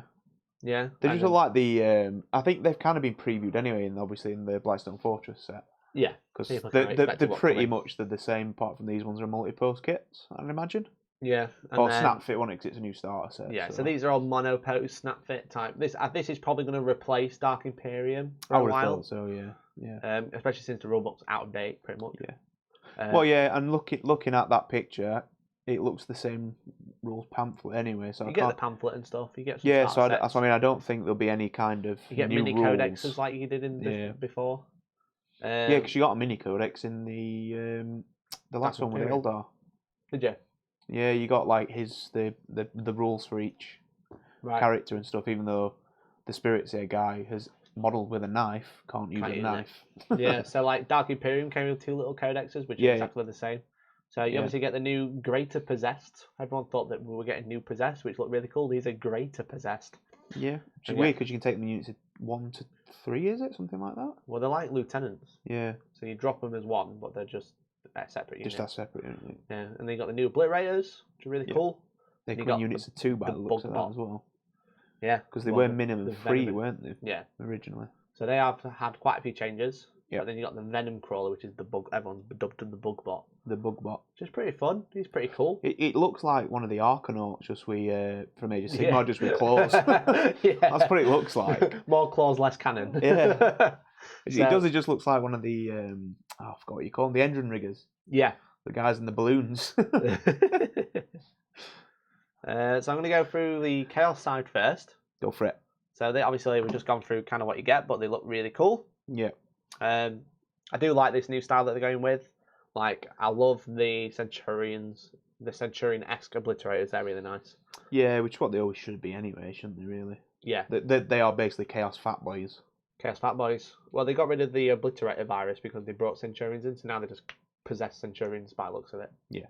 Yeah. They and just look like the I think they've kind of been previewed anyway, and obviously in the Blightstone Fortress set. Yeah. Because people can they're expect what's pretty coming. much the same, apart from these ones are multi-post kits, I'd imagine. Yeah. And Or then- snap fit one because it's a new starter set. Yeah, so these are all mono post snap fit type. This is probably going to replace Dark Imperium for I a would have while. thought so, yeah. Especially since the rulebook's out of date, pretty much. Yeah. Well, yeah, and looking at that picture, it looks the same rules pamphlet anyway. So you I get the can't... pamphlet and stuff. You get some Yeah, so starter that's what I mean. I don't think there'll be any kind of you get new mini rules. codexes like you did in before. Yeah, because you got a mini codex in the last one with Imperium. Eldar. Did you? Yeah, you got like the rules for each Right. character and stuff. Even though the Spirit Seer guy has modelled with a knife, can't use a knife. Yeah, so like Dark Imperium came with 2 little codexes, which Yeah, are exactly the same. So you obviously get the new Greater Possessed. Everyone thought that we were getting new Possessed, which looked really cool. These are Greater Possessed. Yeah, which is And weird because you can take them in units of 1 to 3, is it? Something like that? Well, they're like lieutenants. Yeah, So you drop them as 1, but they're just separate units. just that separate unit. Yeah, and then you got the new Obliterators, which are really Yeah. cool. They You come got in units of 2 by the the looks of that Bugbot. as well. Yeah. Because they well, were the- minimum the 3, Venom- weren't they? Yeah. Originally. So they have had quite a few changes. Yeah. But then you got the Venom Crawler, which is the bug. Everyone's dubbed him the Bugbot, The Bugbot. which is pretty fun. He's pretty cool. It looks like one of the Arcanauts, just with from Age of Sigmar, just with claws. Yeah. That's what it looks like. More claws, less cannon. Yeah. It So- does. It just looks like one of the I forgot what you call them. The engine riggers. Yeah. The guys in the balloons. So I'm going to go through the Chaos side first. Go for it. So they obviously we've just gone through kind of what you get, but they look really cool. Yeah. I do like this new style that they're going with. Like, I love the Centurions, the Centurion-esque obliterators. They're really nice. Yeah, which is what they always should be anyway, shouldn't they? Really. Yeah, They are basically Chaos Fat Boys. Chaos Fat Boys. Well, they got rid of the obliterator virus because they brought Centurions in, so now they just possess Centurions by the looks of it. Yeah.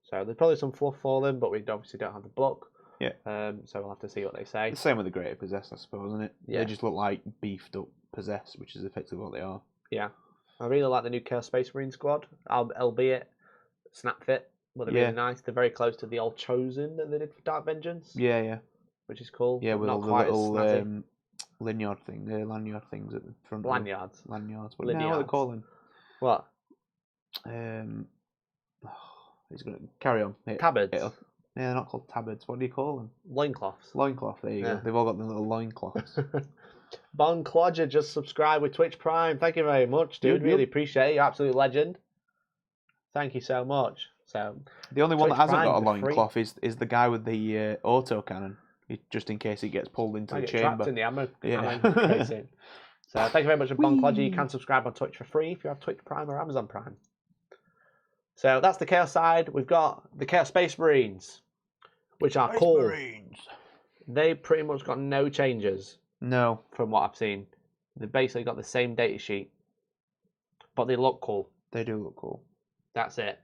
So there's probably some fluff for them, but we obviously don't have the book. Yeah. So we'll have to see what they say. The same with the Greater Possess, I suppose, isn't it? Yeah. They just look like beefed up Possess, which is effectively what they are. Yeah. I really like the new Chaos Space Marine squad, albeit snap fit, but they're Yeah. really nice. They're very close to the old Chosen that they did for Dark Vengeance, Yeah, yeah. which is cool. Yeah, but with not all the quite as little snazzy. lanyard things at the front. of them. Lanyards. Lanyards. What do they Lanyards. call them? What? He's going to carry on. Tabards. Yeah, they're not called tabards. What do you call them? Loincloths. Loincloth. There you Yeah. go. They've all got the little loincloths. Bon Clodger just subscribed with Twitch Prime. Thank you very much, dude. Yep, Really yep. appreciate it. You're an absolute legend. Thank you so much. So The only one that Twitch hasn't got a Prime for free. loincloth is the guy with the auto cannon, just in case he gets pulled into I the get chamber. trapped in the ammo. Yeah. ammo casing. So thank you very much, Bon Clodger. You Whee! can subscribe on Twitch for free if you have Twitch Prime or Amazon Prime. So that's the Chaos side. We've got the Chaos Space Marines, which are cool. Marines. They pretty much got no changes No. from what I've seen. They've basically got the same data sheet, but they look cool. They do look cool. That's it.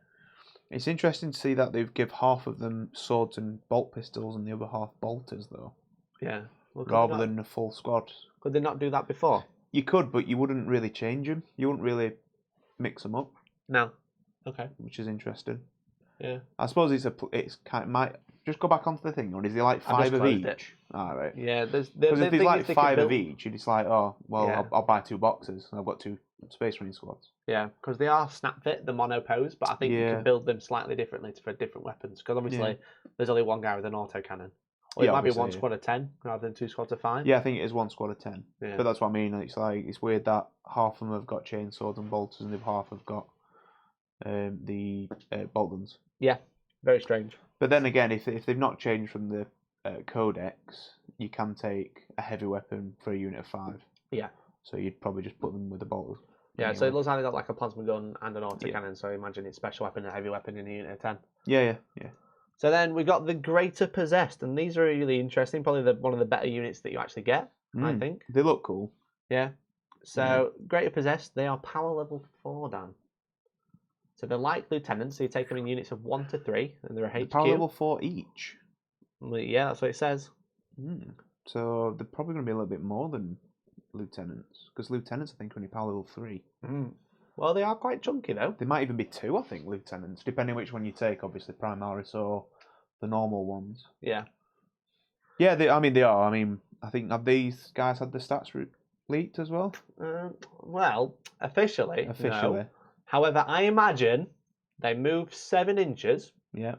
It's interesting to see that they've give half of them swords and bolt pistols and the other half bolters, though, Yeah. Well, rather than a full squad. Could they not do that before? You could, but you wouldn't really change them. You wouldn't really mix them up, No. Okay. which is interesting. Yeah. I suppose it's kind of, might just go back onto the thing, or is there like I've just 5 of closed each? it. All right. Yeah, Because if there's like 5 of each, you're just like, oh, well, Yeah. I'll buy 2 boxes, and I've got 2 Space Marine squads. Yeah, because they are snap fit, the mono pose, but I think you Yeah. can build them slightly differently for different weapons. Because obviously, there's only one guy with an autocannon. Or it Yeah, might be obviously, one yeah. squad of 10 rather than 2 squads of 5. Yeah, I think it is 1 squad of 10. Yeah. But that's what I mean. It's like it's weird that half of them have got chainswords and bolters, and the other half have got the bolt guns. Yeah, very strange. But then again, if they've not changed from the codex, you can take a heavy weapon for a unit of 5. Yeah. So you'd probably just put them with the bolters. Yeah, anyway. so it looks like they got like a plasma gun and an autocannon, so imagine it's special weapon and a heavy weapon in a unit of 10. Yeah. So then we got the Greater Possessed, and these are really interesting. Probably one of the better units that you actually get, I think. They look cool. Yeah. So Greater Possessed, they are power level 4, Dan. So they're like lieutenants, so you take them in units of 1 to 3, and they're a HQ. Power level 4 each. Well, yeah, that's what it says. So they're probably going to be a little bit more than lieutenants, because lieutenants I think are only power level 3. Well, they are quite chunky though. They might even be 2, I think, lieutenants, depending which one you take. Obviously, Primaris or the normal ones. Yeah. Yeah, they are. I mean, I think have these guys had the stats leaked as well? Well, officially. Officially. No. However, I imagine they move 7 inches. Yeah.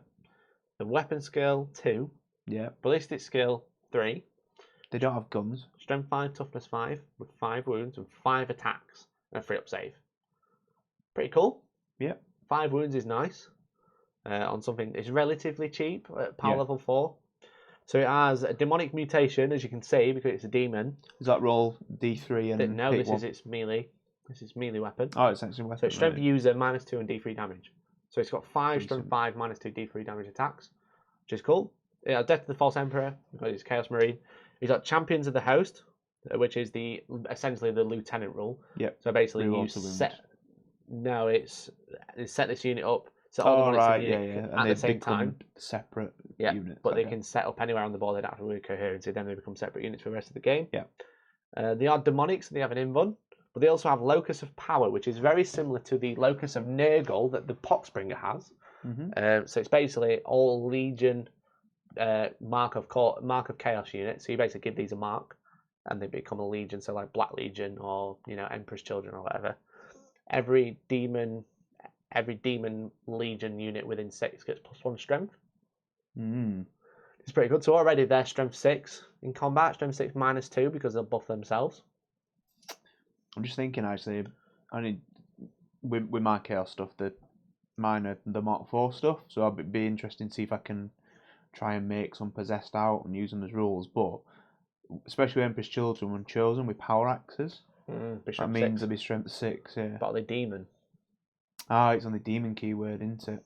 The weapon skill 2. Yeah. Ballistic skill 3. They don't have guns. Strength 5, toughness 5, with 5 wounds and 5 attacks and a 3-up save. Pretty cool. Yeah. 5 wounds is nice. On something it's relatively cheap at power level 4. So it has a demonic mutation, as you can see, because it's a demon. Does that roll D3 and No, hit this one? is its melee. This is melee weapon. Oh, it's actually weapon. So it's strength right. user -2 and D3 damage. So it's got 5 Decent. strength 5 -2 D3 damage attacks, which is cool. Yeah, Death of the False Emperor, because he's Chaos Marine. He's got Champions of the Host, which is essentially the lieutenant rule. Yep. So basically Reroll you to wounds. set this unit up. So all the right, units in the unit And at they the same become time. separate Yeah, units. but they okay. can set up anywhere on the board. They don't have to work coherency. Then they become separate units for the rest of the game. Yeah. They are demonic, so they have an invuln. But they also have Locus of Power, which is very similar to the Locus of Nurgle that the Poxbringer has. So it's basically all Legion mark of Chaos units. So you basically give these a mark, and they become a Legion. So like Black Legion or Emperor's Children or whatever. Every demon Legion unit within 6 gets +1 strength. It's pretty good. So already they're strength 6 in combat, strength 6 -2 because they'll buff themselves. I'm just thinking actually, with my chaos stuff, mine are the Mark 4 stuff, so I'd be interested to see if I can try and make some possessed out and use them as rules. But especially Emperor's Children, when chosen with power axes, that means they'll be strength 6. Yeah. But the demon. Ah, it's on the demon keyword, isn't it?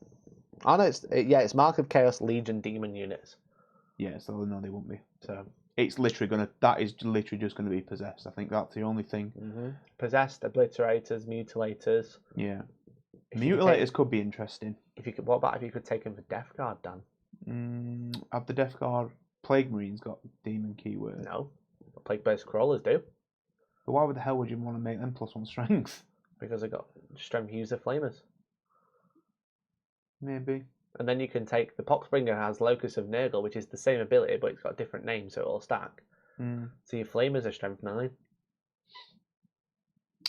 Oh no, it's Mark of Chaos Legion demon units. Yeah, so no, they won't be. So it's literally that is literally just gonna be possessed. I think that's the only thing. Possessed, obliterators, mutilators. Yeah. Mutilators could be interesting. What about if you could take them for Death Guard, Dan? Have the Death Guard Plague Marines got demon keyword? No. Plague Burst Crawlers do. But why the hell would you want to make them +1 strength? Because they got strength user flamers. Maybe. And then you can take the Poxbringer has Locus of Nurgle, which is the same ability, but it's got a different name, so it'll stack. So your flamers are strength 9.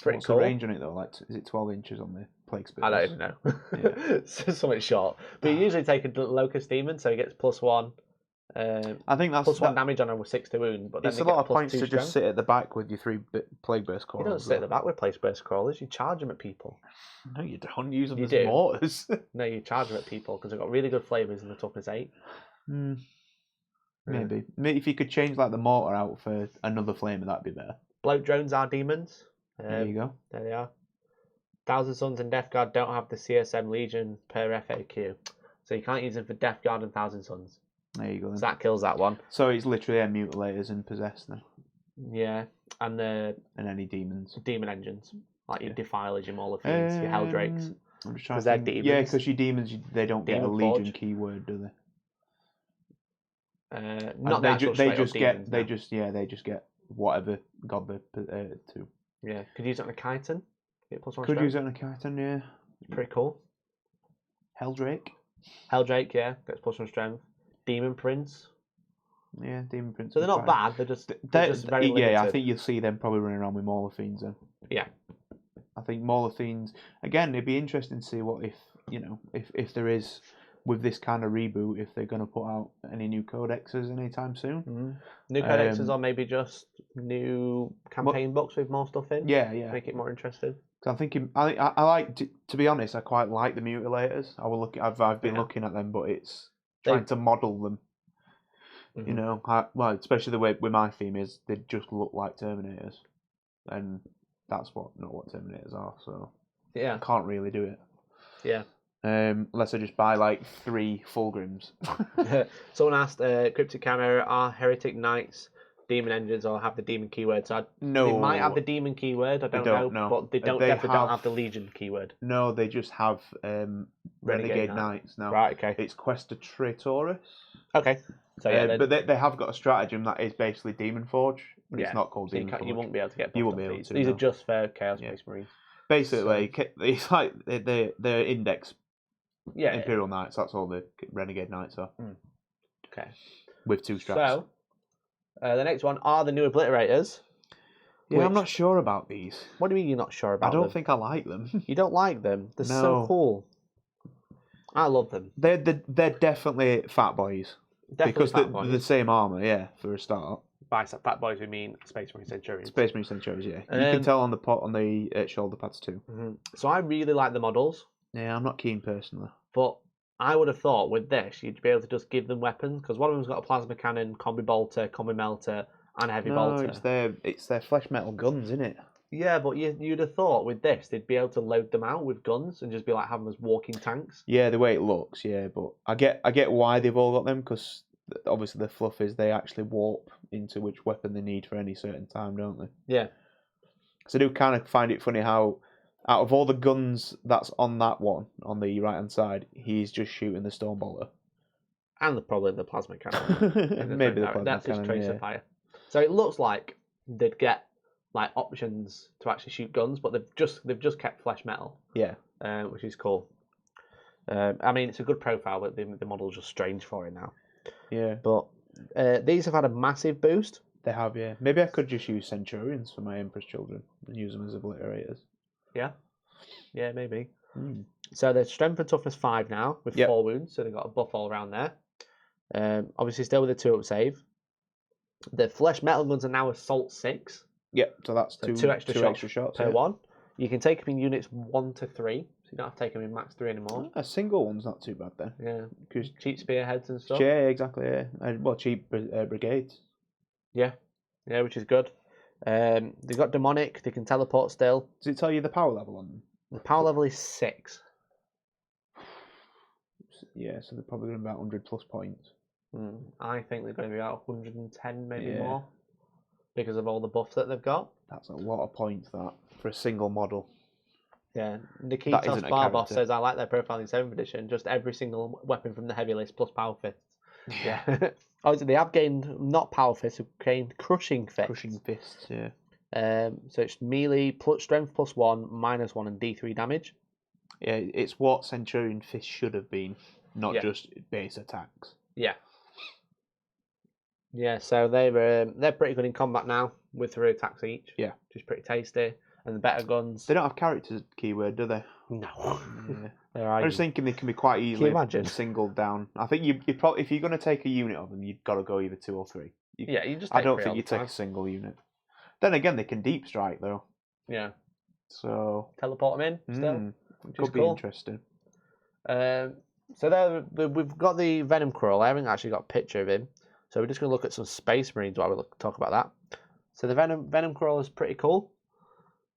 Pretty What's cool. the range on it though? Like, is it 12 inches on the Plague Spears? I don't even know. It's something short. But you usually take a Locust Demon, so he gets +1. I think that's +1 damage on him with 6 to wound. But then it's they a lot get of points +2 to strength. just sit at the back with your 3 Plague Burst You Crawlers. don't sit at the back with Plague Burst Crawlers. You charge them at people. No, you don't use them You as do. mortars. No, you charge them at people because they've got really good flavors and the toughness 8. Maybe. Maybe if you could change like the mortar out for another flamer, that'd be better. Bloat drones are demons. There you go. There they are. Thousand Sons and Death Guard don't have the CSM Legion per FAQ, so you can't use them for Death Guard and Thousand Sons. There you go. Then. So that kills that one. So it's literally mutilators and possessed then. Yeah, and the any demons. Demon engines, like your Defilers, your Maulers, your Helldrakes. I'm just trying to they're think. demons. Yeah, because your demons, they don't get a Demon Legion Forge. keyword, do they? Not they, the actual they just demons, get. They no. just get whatever god they're to. Yeah, could use it on a Chiton. Get +1 Could strength. use it on a Chiton, yeah. It's pretty cool. Helldrake. Helldrake, yeah, gets +1 strength. Demon Prince. Yeah, Demon Prince. So they're not bad. They're just very limited. Yeah, I think you'll see them probably running around with Mauler Fiends then. Yeah. I think Mauler Fiends again. It'd be interesting to see what if there is with this kind of reboot, if they're going to put out any new codexes anytime soon. Mm-hmm. New codexes or maybe just new campaign books with more stuff in. Yeah. Make it more interesting. I'm thinking. I like to be honest. I quite like the mutilators. I've been looking at them, but it's trying to model them. Mm-hmm. You know, especially the way with my theme is they just look like Terminators, and that's not what Terminators are. So I can't really do it. Yeah. Unless I just buy like 3 Fulgrims. Someone asked, Cryptic Chimera, are Heretic Knights demon engines or have the demon keyword? So they might have the demon keyword, I don't know, but they definitely don't have the Legion keyword. No, they just have Renegade Knights now. Right, okay. It's Questa Traitoris. Okay. So yeah, but they have got a stratagem that is basically Demon Forge, but it's not called Demon Forge. You won't be able to get you won't be able to. These are just for Chaos Space Marines. Basically, it's like they're index Imperial Yeah. Knights. That's all the Renegade Knights are. Okay. With 2 straps. So, the next one are the new Obliterators. Yeah, I'm not sure about these. What do you mean you're not sure about them? I don't think I like them. You don't like them? They're No. so cool. I love them. They're definitely fat boys. Because they're the same armour, for a start. By fat boys, we mean Space Marine Centurions. Space Marine Centurions, yeah. You can tell on the shoulder pads too. Mm-hmm. So I really like the models. Yeah, I'm not keen personally. But I would have thought with this, you'd be able to just give them weapons, because one of them's got a plasma cannon, combi bolter, combi melter, and a heavy bolter. It's their flesh metal guns, isn't it? Yeah, but you'd have thought with this, they'd be able to load them out with guns and just be like having them as walking tanks. Yeah, the way it looks, yeah. But I get why they've all got them, because obviously the fluff is they actually warp into which weapon they need for any certain time, don't they? Yeah. So I do kind of find it funny how out of all the guns that's on that one, on the right-hand side, he's just shooting the Stonebolter. And probably the plasma cannon. Maybe the plasma That's cannon, his tracer fire. So it looks like they'd get like options to actually shoot guns, but they've just kept flesh metal. Yeah. Which is cool. I mean, it's a good profile, but the model's just strange for it now. Yeah. But these have had a massive boost. They have, yeah. Maybe I could just use Centurions for my Emperor's Children and use them as Obliterators. Yeah. Yeah, maybe. So they're strength and toughness 5 now with 4 wounds, so they've got a buff all around there. Obviously still with a 2-up save. The flesh metal guns are now assault 6. Yep, so that's two extra shots per one. You can take them in units 1 to 3, so you don't have to take them in max 3 anymore. A single one's not too bad then. Yeah, because cheap spearheads and stuff. Yeah, exactly. Yeah, well, cheap brigades. Yeah, which is good. They've got demonic. They can teleport still. Does it tell you the power level on them? The power level is 6. Yeah, so they're probably going to be about 100 plus points. I think they're going to be about 110, maybe more, because of all the buffs that they've got. That's a lot of points, that, for a single model. Yeah, Nikitos Barboss says, I like their profile in 7th edition, just every single weapon from the heavy list plus power fists. Yeah. Oh, so they have gained, not power fists, they've gained crushing fists. Crushing fists, yeah. So it's melee, strength +1, -1, and D3 damage. Yeah, it's what Centurion Fist should have been, not just base attacks. Yeah. Yeah, so they're pretty good in combat now with 3 attacks each. Yeah, which is pretty tasty. And the better guns. They don't have character keyword, do they? No. Yeah. I'm just thinking they can be quite easily singled down. I think you probably, if you're going to take a unit of them, you've got to go either 2 or 3. You just. I don't think you take a single unit. Then again, they can deep strike though. Yeah. So teleport them in still. Which could is be cool. Interesting. So we've got the Venom Crawl. I haven't actually got a picture of him, so we're just going to look at some Space Marines while we talk about that. So the Venom Crawl is pretty cool.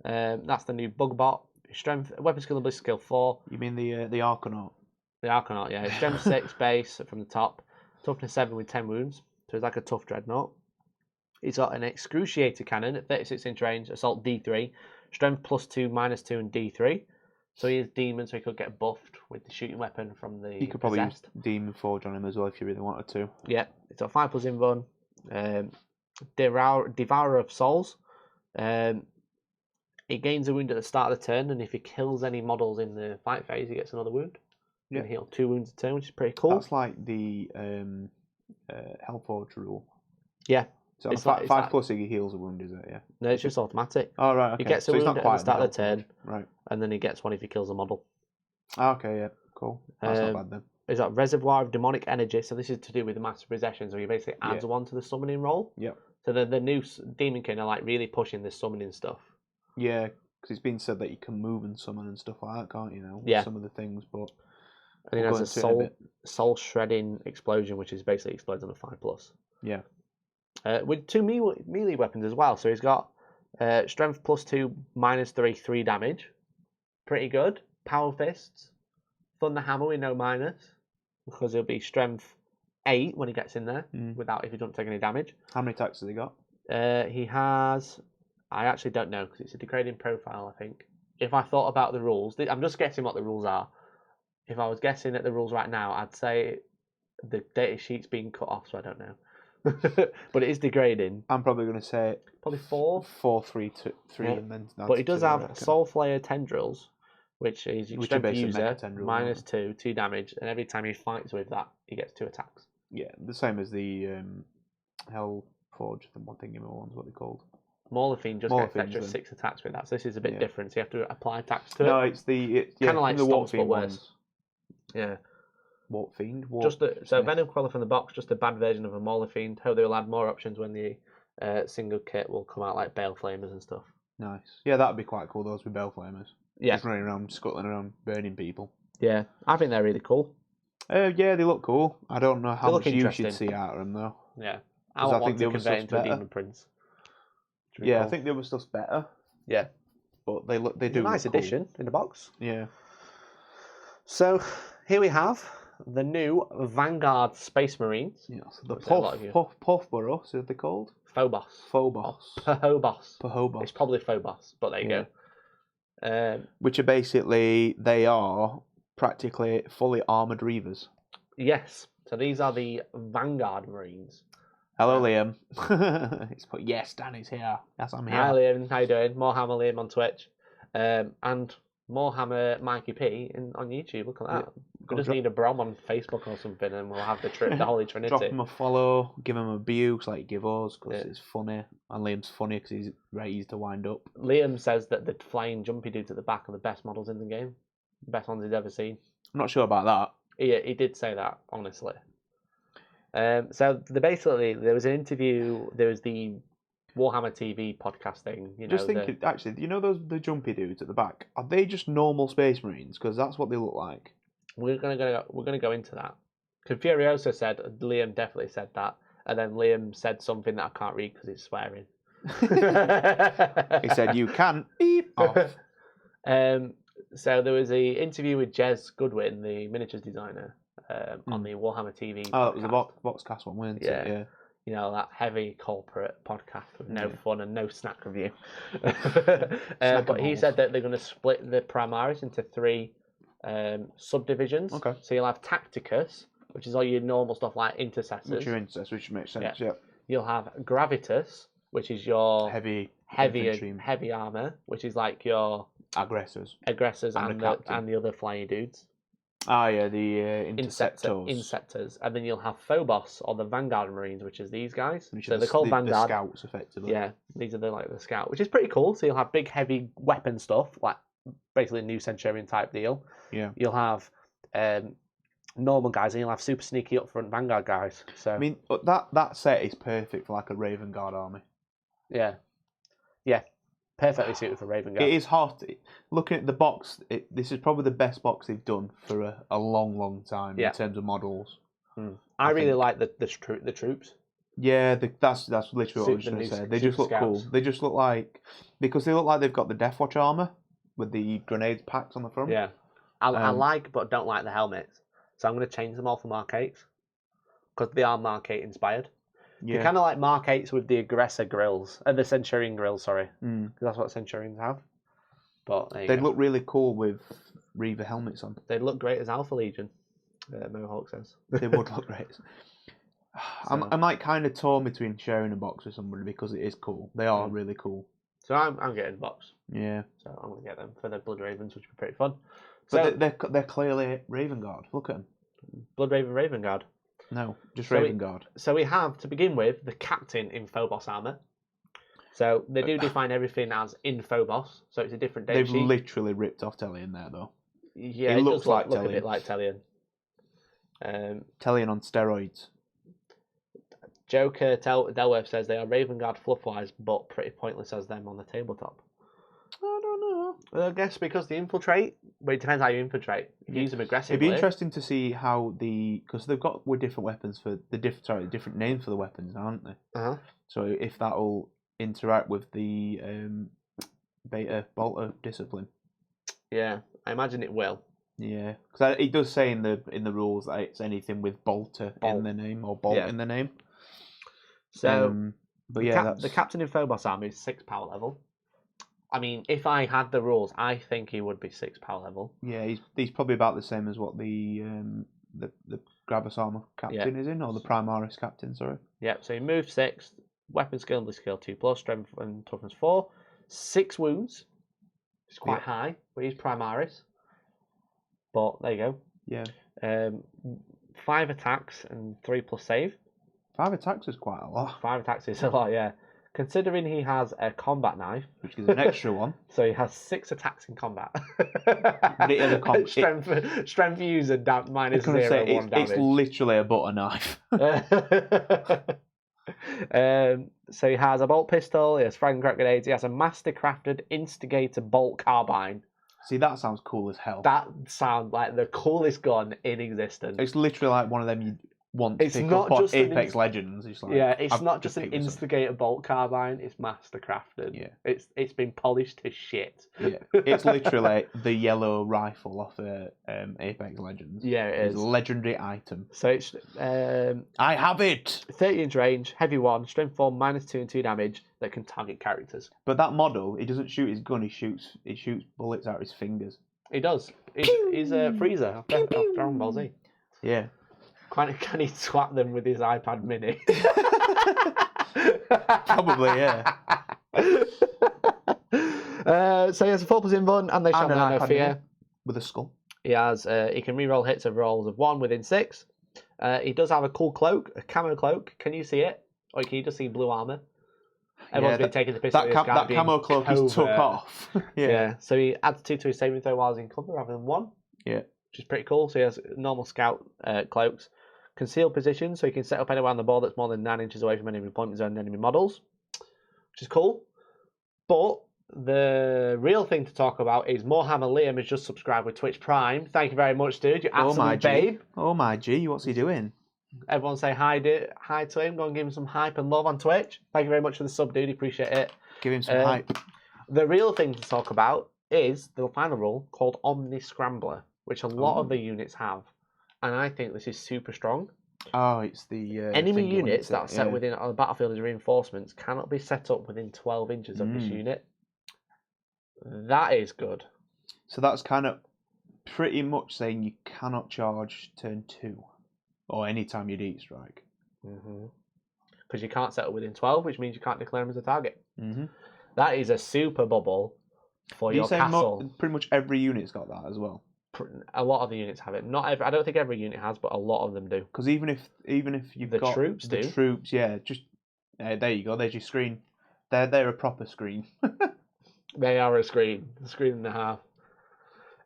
That's the new bug bot. Strength, weapon skill and ballistic skill 4. You mean the Archanaut? The Archanaut, yeah. Strength 6 base from the top. Toughness 7 with 10 wounds. So it's like a tough dreadnought. He's got an excruciator cannon at 36-inch range, assault D3, strength +2, -2, and D3. So he is demon, so he could get buffed with the shooting weapon from the. You could probably use Demon Forge on him as well if you really wanted to. Yeah, it's got 5+ invuln. Devourer of Souls. He gains a wound at the start of the turn, and if he kills any models in the fight phase, he gets another wound. You Yeah. can heal 2 wounds a turn, which is pretty cool. That's like the Hellforge rule. Yeah. So on It's a like- it's 5 like- plus he heals a wound, is it? Yeah. No, it's just automatic. Oh right. Okay. He gets a so he's wound not at quite the start of the Hellforge. turn, Right. and then he gets one if he kills a model. Okay. Yeah. Cool. That's not Um, bad then. Is that Reservoir of Demonic Energy? So this is to do with the Master Possession, so he basically adds Yeah. one to the summoning roll. Yep. So the new Demon King are like really pushing this summoning stuff. Yeah, because it's been said that you can move and summon and stuff like that, can't you? Know. Yeah. Some of the things, but And we'll he go has a into it in a soul shredding explosion, which is basically explodes on a 5+. yeah. With 2 melee weapons as well. So he's got strength +2, -3, 3 damage. Pretty good. Power fists, Thunder Hammer with no minus, because he'll be strength 8 when he gets in there, without if he doesn't take any damage. How many attacks has he got? He has. I actually don't know because it's a degrading profile. I think. If I thought about the rules, I'm just guessing what the rules are. If I was guessing at the rules right now, I'd say the data sheet's being cut off, so I don't know. But it is degrading. I'm probably going to say Probably 4. 4, 3, 2, 3, Yeah. and then. But he does I have reckon. Soul Flayer Tendrils, which is Which are strength basically user, Mega Tendrils, aren't -2, 2 damage, and every time he fights with that, he gets 2 attacks. Yeah, the same as the Hellforge. The one thing you know, one's what they called. Morphine just gets Morphine's extra then. 6 attacks with that, so this is a bit Yeah. different. So you have to apply attacks to No, it. it's the Kinda like the Stomps, but Warfiend worse. ones. Yeah. Warfiend. So Smith. Venom Queller from the box, just a bad version of a Morphine. Hope they will add more options when the single kit will come out, like Bale Flamers and stuff. Nice. Yeah, that'd be quite cool. Those with bell flamers. Yeah, Just running around, scuttling around, burning people. yeah. I think they're really cool. Yeah, they look cool. I don't know how They look much you interesting. should see out of them though. Yeah, 'Cause I I want think the to other convert stuff's into a better. Demon Prince. Which would be Yeah, cool. I think the other stuff's better, Yeah, but they look. They it's do. a nice look cool. addition in the box. Yeah. So here we have the new Vanguard Space Marines. Yeah. So the Which a lot of you- Puffborough, so they're called Phobos. Phobos. Phobos. Phobos. It's probably Phobos, but there you Yeah. go. Which are basically they are practically fully armored reavers. Yes. So these are the Vanguard Marines. Hello, Liam. He's put yes, Danny's here. Yes, I'm here. Hi Liam, how you doing? Morehammer Liam on Twitch, and Morehammer Mikey P on YouTube. Look at that. We just drop- need a Brom on Facebook or something, and we'll have the Holy Trinity. Drop him a follow, give him abuse like give us because Yeah. it's funny. And Liam's funny because he's very easy to wind up. Liam says that the flying jumpy dudes at the back are the best models in the game, the best ones he's ever seen. I'm not sure about that. He did say that, honestly. So there was an interview. There was the Warhammer TV podcast thing. You know, Just thinking, actually, you know the jumpy dudes at the back? Are they just normal Space Marines? Because that's what they look like. we're gonna go into that. Because Furioso said Liam definitely said that, and then Liam said something that I can't read because he's swearing. He said, "You can beep off." So there was a interview with Jez Goodwin, the miniatures designer, on the Warhammer TV. Oh, it was a podcast. Voxcast one, wasn't Yeah. it? Yeah. You know, that heavy corporate podcast with no Yeah. fun and no snack review. But he Snackables. said that they're going to split the Primaris into 3 subdivisions. Okay. So you'll have Tacticus, which is all your normal stuff like intercessors. Which are incest, which makes sense. Yeah. You'll have Gravitus, which is your Heavy heavy infantry armor, which is like your aggressors. aggressors And and the captain. the other flying dudes. Ah, yeah, the Interceptors. Insectors. And then you'll have Phobos, or the Vanguard Marines, which is these guys. Which So are they're called the Vanguard. scouts, effectively. Yeah, these are the scout, which is pretty cool. So you'll have big, heavy weapon stuff, like basically a new Centurion type deal. Yeah. You'll have normal guys, and you'll have super sneaky up front Vanguard guys. So I mean, that set is perfect for like a Raven Guard army. yeah, perfectly suited for Raven Guard. It is hot. Looking at the box, this is probably the best box they've done for a long, long time Yeah. in terms of models. I really think- like the troops. Yeah, that's literally what I was The going new to say. They Super just look cool. Scouts. They just look like because they look like they've got the Death Watch armor with the grenades packs on the front. Yeah, I Um, like but don't like the helmets. So I'm going to change them all for Mark 8s because they are Mark 8 inspired. yeah. They're kind of like Mark 8s with the aggressor grills, the Centurion grills. Sorry, Mm. because that's what Centurions have. But there you They'd go. look really cool with Reaver helmets on. They'd look great as Alpha Legion. Mohawk says. They would look great. I'm like kind of torn between sharing a box with somebody because it is cool. They are really cool. So I'm getting the box. Yeah. So I'm going to get them for the Blood Ravens, which would be pretty fun. So they're clearly Raven Guard. Look at them. Blood Raven Guard. No, just So Raven Guard. So we have, to begin with, the captain in Phobos armor. So they do define everything as in Phobos, so it's a different date They've sheet. literally ripped off Tellian there, though. Yeah, it it looks does look like a bit Tellian. like Tellian. Tellian on steroids. Joker Delworth says they are Raven Guard fluff-wise, but pretty pointless as them on the tabletop. I don't know. I guess because they infiltrate, but it depends how you infiltrate. If you use them aggressively. It'd be interesting to see how because they've got different weapons for the different names for the weapons, aren't they? Uh-huh. So if that'll interact with the Beta Bolter discipline. Yeah, I imagine it will. Yeah, because it does say in the rules that it's anything with Bolter in the name or Bolt in the name. So, but yeah, the captain in Phobos army is 6 power level. I mean, if I had the rules, I think he would be 6 power level. Yeah, he's probably about the same as what the Gravis armor captain is in, or the Primaris captain. Sorry. Yep. So he moves 6, weapon skill and skill 2+, strength and toughness 4, 6 wounds. It's quite high, but he's Primaris. But there you go. Yeah. 5 attacks and 3+ save. 5 attacks is quite a lot. 5 attacks is a lot, yeah. Considering he has a combat knife, which is an extra one. So he has 6 attacks in combat. But it is a strength user minus 0 1 damage. It's literally a butter knife. So he has a bolt pistol, he has frag and crack grenades, he has a master-crafted instigator bolt carbine. See, that sounds cool as hell. That sounds like the coolest gun in existence. It's literally like one of them you want to pick up on Apex Legends. It's like, it's not just an instigator bolt carbine, it's master crafted. Yeah. It's been polished to shit. Yeah. It's literally the yellow rifle off Apex Legends. Yeah, it is. It's a legendary item. So it's I have it! 30-inch range, heavy 1, strength 4, -2 and 2 damage that can target characters. But that model, he doesn't shoot his gun, he shoots bullets out of his fingers. He does. He's a freezer off Dragon Ball Z. Yeah. Can he swap them with his iPad mini? Probably, yeah. So he has a 4+ button and they shall know no fear. With a skull. He has. He can reroll hits of rolls of 1 within 6. He does have a cool cloak, a camo cloak. Can you see it? Or can you just see blue armor? Everyone's been taking the piss out of this guy. That camo cloak is took off. Yeah. So he adds 2 to his saving throw while he's in cover rather than 1. Yeah. Which is pretty cool. So he has normal scout cloaks. Concealed position, so you can set up anywhere on the board that's more than 9 inches away from enemy appointment zone and enemy models, which is cool. But the real thing to talk about is Morehammer Liam has just subscribed with Twitch Prime. Thank you very much, dude. You're absolute babe. Oh my G, what's he doing? Everyone say hi to him. Go and give him some hype and love on Twitch. Thank you very much for the sub, dude. Appreciate it. Give him some hype. The real thing to talk about is the final rule called Omni Scrambler, which a lot of the units have. And I think this is super strong. Oh, it's the enemy units that are set within on the battlefield as reinforcements cannot be set up within 12 inches of this unit. That is good. So that's kind of pretty much saying you cannot charge turn 2 or any time you deep strike. Because you can't set up within 12, which means you can't declare him as a target. That is a super bubble for your castle. Pretty much every unit's got that as well. A lot of the units have it. Not every. I don't think every unit has, but a lot of them do. Because even if you've got troops, the troops, yeah, just there you go. There's your screen. They're a proper screen. They are a screen and a half.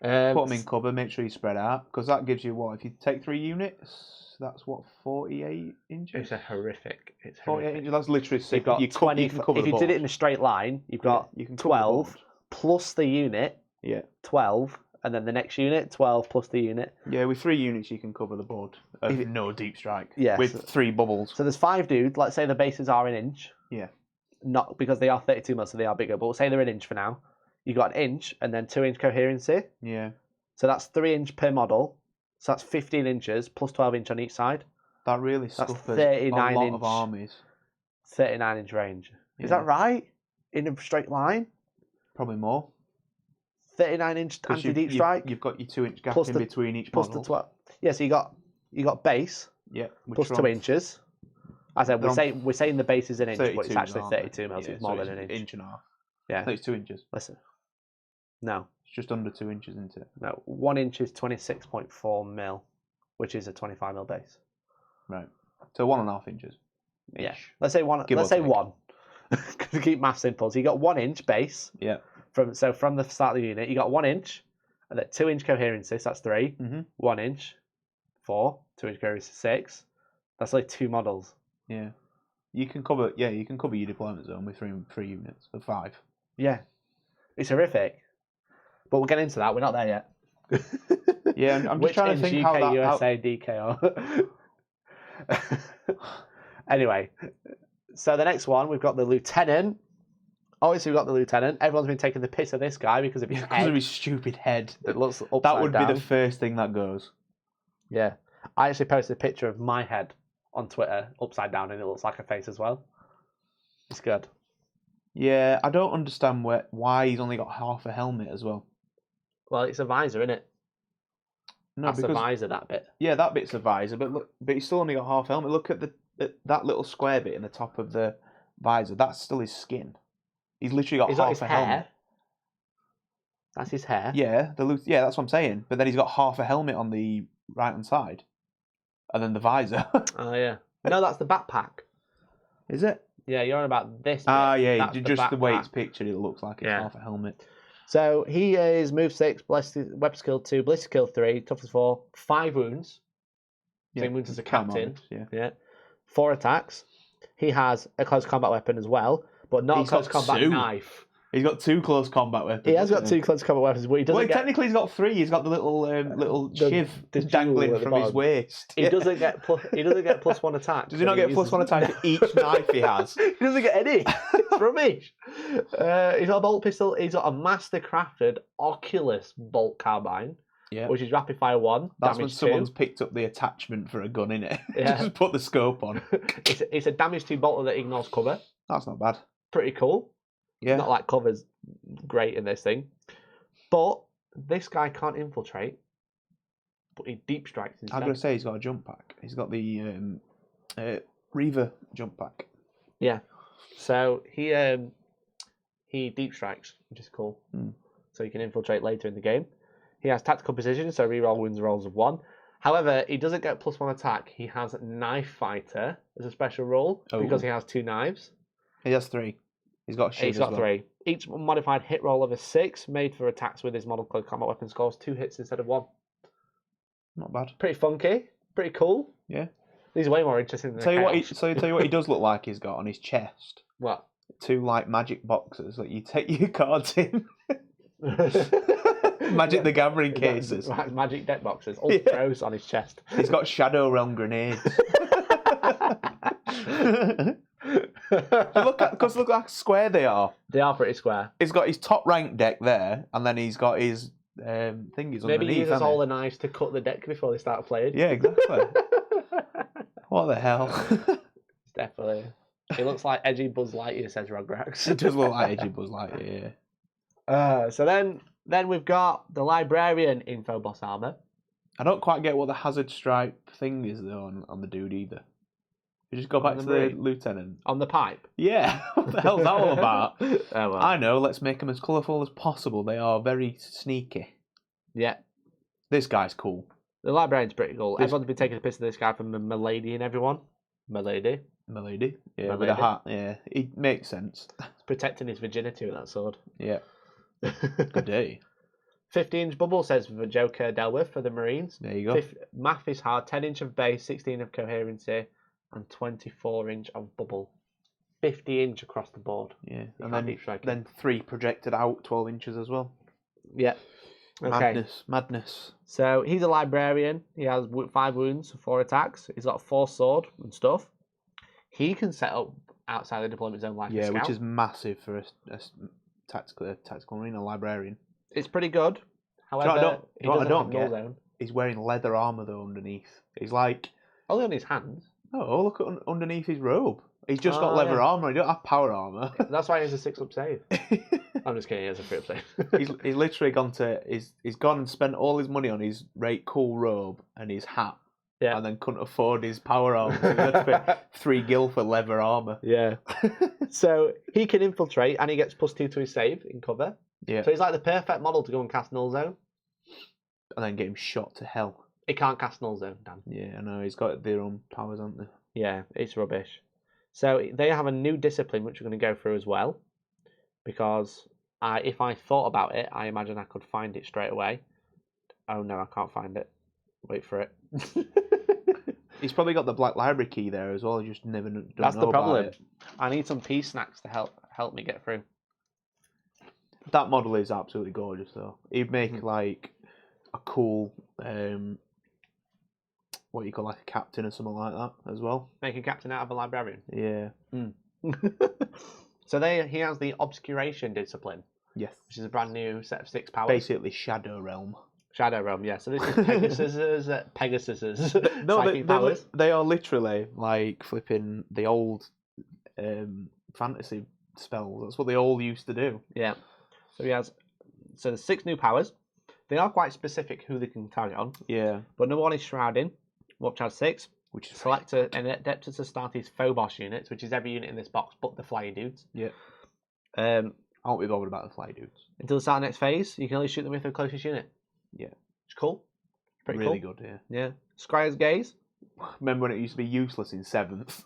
Put them in cover. Make sure you spread out because that gives you what? If you take 3 units, that's what 48 inches. It's horrific. It's 48 inches. That's literally sick. You've got 20. If you did it in a straight line, you've got 12 plus the unit. Yeah. 12. And then the next unit, 12 plus the unit. Yeah, with 3 units you can cover the board. No deep strike. Yeah. With 3 bubbles. So there's 5 dudes. Let's say the bases are an inch. Yeah. Not because they are 32 mil, so they are bigger. But we'll say they're an inch for now. You got an inch and then 2-inch coherency. Yeah. So that's 3 inch per model. So that's 15 inches plus 12 inch on each side. That really that's scuppers 39 a lot inch, of armies. 39 inch range. Yeah. Is that right? In a straight line? Probably more. 39-inch anti-deep strike. You've got your 2-inch gap plus in between each plus model. The 12. Yeah, so you got base. Yeah. Plus 2 inches. As I said, we're saying the base is an inch, but it's actually 32 mils. So it's more than an inch. Inch and a half. Yeah. 32 inches. Listen. No. It's just under 2 inches, isn't it? No, 1 inch is 26.4 mil, which is a 25 mil base. Right. So 1.5 inches. Yeah. Let's say one. Give Let's or say take. one. To keep math simple. So you got 1 inch base. Yeah. From the start of the unit, you got 1 inch, and then 2 inch coherency. So that's 3. Mhm. 1 inch, 4. 2 inch coherency, 6. That's like 2 models. Yeah. You can cover your deployment zone with three units of 5. Yeah. It's horrific. But we'll get into that. We're not there yet. Yeah, I'm just trying to think UK, how that. USA, DK. Anyway, so the next one, we've got the lieutenant. Obviously, we've got the lieutenant. Everyone's been taking the piss of this guy because of his Because head. of his stupid head. That looks upside That would down. be the first thing that goes. Yeah. I actually posted a picture of my head on Twitter, upside down, and it looks like a face as well. It's good. Yeah, I don't understand why he's only got half a helmet as well. Well, it's a visor, isn't it? No, That's because a visor, that bit. yeah, that bit's a visor, but he's still only got half helmet. Look at that little square bit in the top of the visor. That's still his skin. He's literally got He's got half his a hair. helmet. That's his hair. Yeah, yeah, that's what I'm saying. But then he's got half a helmet on the right hand side, and then the visor. Oh, yeah. No, that's the backpack. Is it? Yeah, you're on about this bit. Ah, yeah, That's just the way backpack. it's pictured, it looks like it's Yeah. half a helmet. So he is move 6, weapon skill 2, ballistic skill 3, toughness 4, 5 wounds. Same wounds as a captain. Yeah. 4 attacks. He has a close combat weapon as well, but not He's a close got combat 2. knife. He's got 2 close combat weapons. He has got hasn't 2 close combat weapons, but he doesn't Well, get... technically he's got 3. He's got the little shiv the dangling jewel at the from his bottom. waist. He doesn't get plus 1 attack. Does he not get plus 1 attack to each knife he has? He doesn't get any. It's rubbish. He's got a bolt pistol. He's got a master crafted Oculus bolt carbine, Yeah. which is rapid fire 1. That's when damage someone's 2. picked up the attachment for a gun, innit? Yeah. Just put the scope on. It's a damage 2 bolter that ignores cover. That's not bad. Pretty cool. Yeah. Not like cover's great in this thing. But this guy can't infiltrate. But he deep strikes instead. I'm going to say he's got a jump pack. He's got the Reaver jump pack. Yeah. So he deep strikes, which is cool. So he can infiltrate later in the game. He has tactical precision, so reroll wounds rolls of 1. However, he doesn't get plus 1 attack. He has knife fighter as a special rule because he has 2 knives. He has 3. He's got a shield He's got as well. 3. Each modified hit roll of a 6 made for attacks with his model close combat weapon scores 2 hits instead of 1. Not bad. Pretty funky. Pretty cool. Yeah. These are way more interesting than Tell you what Chaos. he does look like he's got on his chest. What? 2 like magic boxes that you take your cards in. Magic the Gathering cases. Magic deck boxes. All pros on his chest. He's got Shadow Realm grenades. Look how square they are. They are pretty square. He's got his top rank deck there, and then he's got his thingies Maybe underneath. he uses hasn't all he? the knives to cut the deck before they start playing. Yeah, exactly. What the hell? Definitely. He looks like edgy Buzz Lightyear, says Rograx. It does look like Edgy Buzz Lightyear. Yeah. So then we've got the Librarian info boss armor. I don't quite get what the hazard stripe thing is though on the dude either. You just go back On to the the Marine? lieutenant. On the pipe. Yeah, what the hell's that all about? Oh, well. I know. Let's make them as colourful as possible. They are very sneaky. Yeah. This guy's cool. The Librarian's pretty cool. Everyone's been taking a piss of this guy from the Milady and everyone. Milady. Milady. Yeah, with Milady. a hat. Yeah, it makes sense. He's protecting his virginity with that sword. Yeah. Good day. 50-inch bubble says for Joker Delworth for the Marines. There you go. Math is hard. 10-inch of base, 16 of coherency, and 24-inch of bubble. 50-inch across the board. Yeah, You and can't deep strike then 3 projected out 12 inches as well. Yeah. Okay. Madness. So he's a Librarian. He has 5 wounds, 4 attacks. He's got a 4 sword and stuff. He can set up outside the deployment zone like a Yeah, scout. which is massive for a tactical marine, a librarian. It's pretty good. However, you know what I don't have null get? zone. He's wearing leather armour though underneath. He's like, Only on his hands. oh look at underneath his robe. He's just got Oh, leather yeah. armour. He don't have power armour. That's why he has a 6-up save. I'm just kidding. He has a 3-up save. he's literally gone to he's gone and spent all his money on his right cool robe and his hat. Yeah. And then couldn't afford his power armour. So he had to pay 3 gil for leather armour. Yeah. So he can infiltrate and he gets +2 to his save in cover. Yeah. So he's like the perfect model to go and cast Null Zone. And then get him shot to hell. He can't cast Null Zone, Dan. Yeah, I know. He's got their own powers, haven't they? Yeah, it's rubbish. So they have a new discipline which we're going to go through as well, because if I thought about it, I imagine I could find it straight away. Oh no, I can't find it. Wait for it. He's probably got the Black Library key there as well. Just never don't That's know the about problem. it. I need some pea snacks to help me get through. That model is absolutely gorgeous, though. He'd make like a cool, what you call like a captain or something like that as well. Make a captain out of a librarian. Yeah. So he has the Obscuration discipline, Yes. which is a brand new set of 6 powers. Basically, Shadow Realm. Shadow Realm, yeah. So this is Pegasus's No, psychic powers. they are literally like flipping the old fantasy spells. That's what they all used to do. Yeah. So there's 6 new powers. They are quite specific who they can target on. Yeah. But number 1 is Shrouding, which has 6. Which is Select an Adeptus Astartes Phobos unit, which is every unit in this box but the flyer dudes. Yeah. I won't be bothered about the fly dudes. Until the start of the next phase, you can only shoot them with the closest unit. Yeah. It's cool. Pretty really cool. good, yeah. Yeah. Scryer's Gaze. Remember when it used to be useless in 7th?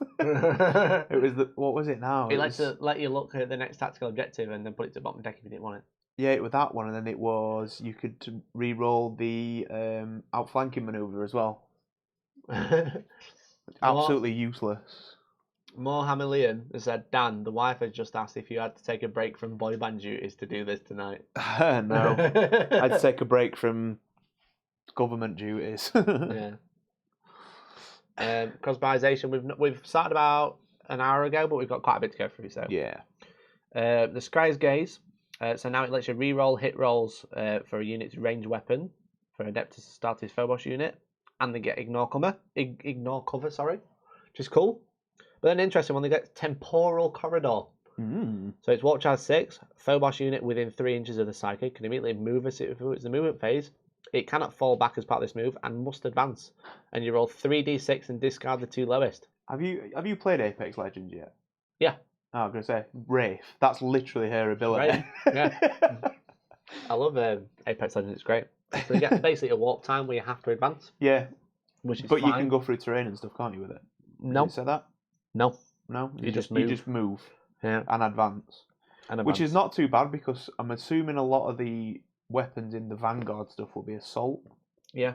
It was what was it now? It lets let you look at the next tactical objective and then put it to the bottom deck if you didn't want it. Yeah, it was that one, and then it was you could re-roll the outflanking maneuver as well. Absolutely useless. Mohammed Leon has said, Dan, the wife has just asked if you had to take a break from boy band duties to do this tonight. No, I'd take a break from government duties. Yeah. Cosmization, we've started about an hour ago, but we've got quite a bit to go through. So yeah. The Scryer's Gaze. So now it lets you re-roll hit rolls for a unit's ranged weapon for Adeptus Astartes Phobos unit, and they get ignore cover, which is cool. But then interesting when they get Temporal Corridor. So it's Watch as 6, Phobos unit within 3 inches of the psychic can immediately move as if it's the movement phase. It cannot fall back as part of this move and must advance. And you roll 3d6 and discard the 2 lowest. Have you played Apex Legends yet? Yeah. Oh, I was going to say, Wraith. That's literally her ability. Right. Yeah. I love Apex Legends, it's great. So you get basically a warp time where you have to advance. Yeah. Which is but fine. you can go through terrain and stuff, can't you, with it? No. You said that? No. No? You just move. You just move. Yeah. And advance. Which is not too bad because I'm assuming a lot of the weapons in the Vanguard stuff will be assault. Yeah.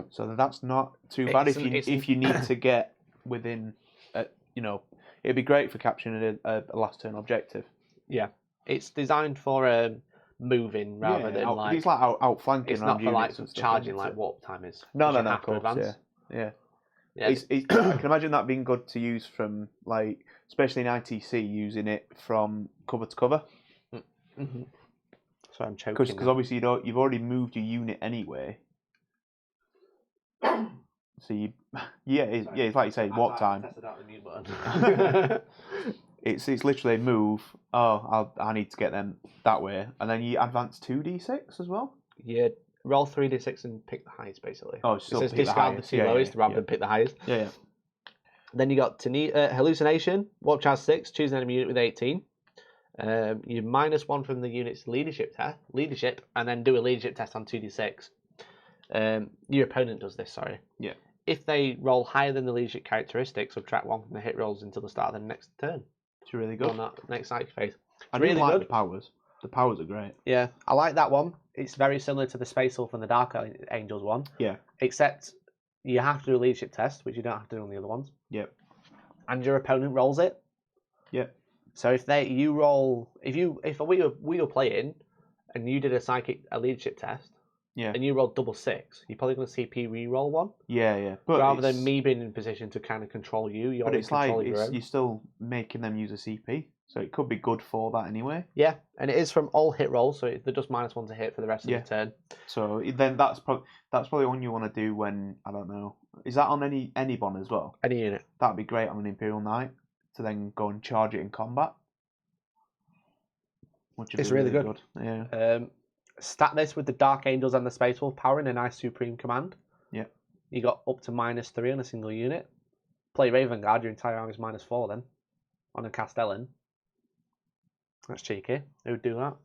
So that's not too bad if you need to get within, it'd be great for capturing a last turn objective. Yeah. It's designed for moving rather than like... It's like outflanking. It's not for like charging like warp time is. No, of course, yeah. I can imagine that being good to use from like, especially in ITC, using it from cover to cover. Mm-hmm. So I'm choking. Because obviously you've already moved your unit anyway. So it's like you say, warp time. Out the mute button. It's literally move. Oh, I need to get them that way, and then you advance 2d6 as well. Yeah, roll 3d6 and pick the highest basically. Oh, so it says discard the 2 lowest rather than pick the highest. Yeah. Then you got hallucination. Watch as 6. Choose an enemy unit with 18. You -1 from the unit's leadership, and then do a leadership test on 2d6. Your opponent does this. Sorry. Yeah. If they roll higher than the leadership characteristic, subtract 1 from the hit rolls until the start of the next turn. It's really good. On that next psychic phase. I really like the powers. The powers are great. Yeah, I like that one. It's very similar to the Space Wolf and the Dark Angels one. Yeah. Except you have to do a leadership test, which you don't have to do on the other ones. Yep. And your opponent rolls it. Yep. So if we were playing and you did a leadership test, yeah, and you rolled double 6, you're probably going to CP re-roll 1. Yeah. But rather than me being in position to kind of control you, you're in control of your own. You're still making them use a CP, so it could be good for that anyway. Yeah, and it is from all hit rolls, so they're just -1 to hit for the rest of the turn. So then that's probably one you want to do when, I don't know, is that on any bond as well? Any unit. That'd be great on an Imperial Knight to then go and charge it in combat. It's really good. Yeah. Stat this with the Dark Angels and the Space Wolf power in a nice Supreme Command. Yeah. You got up to -3 on a single unit. Play Raven Guard, your entire army's -4 then. On a Castellan. That's cheeky. Who'd do that?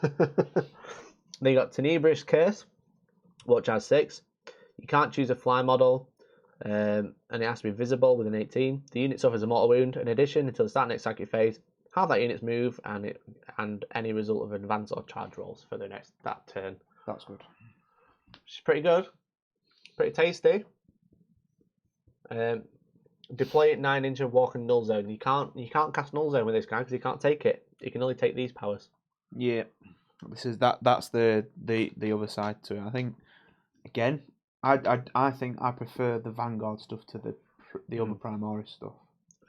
Then you got Tenebrous Curse, which has 6. You can't choose a fly model, and it has to be visible within 18. The unit suffers a mortal wound. In addition, until the start of next psychic phase, half that unit's move and any result of advance or charge rolls for that turn. That's good. Which is pretty good. Pretty tasty. Deploy at 9 inch of walk and null zone. You can't cast null zone with this guy because you can't take it. You can only take these powers. Yeah, that's the other side to it. I think again, I think I prefer the Vanguard stuff to the other Primaris stuff.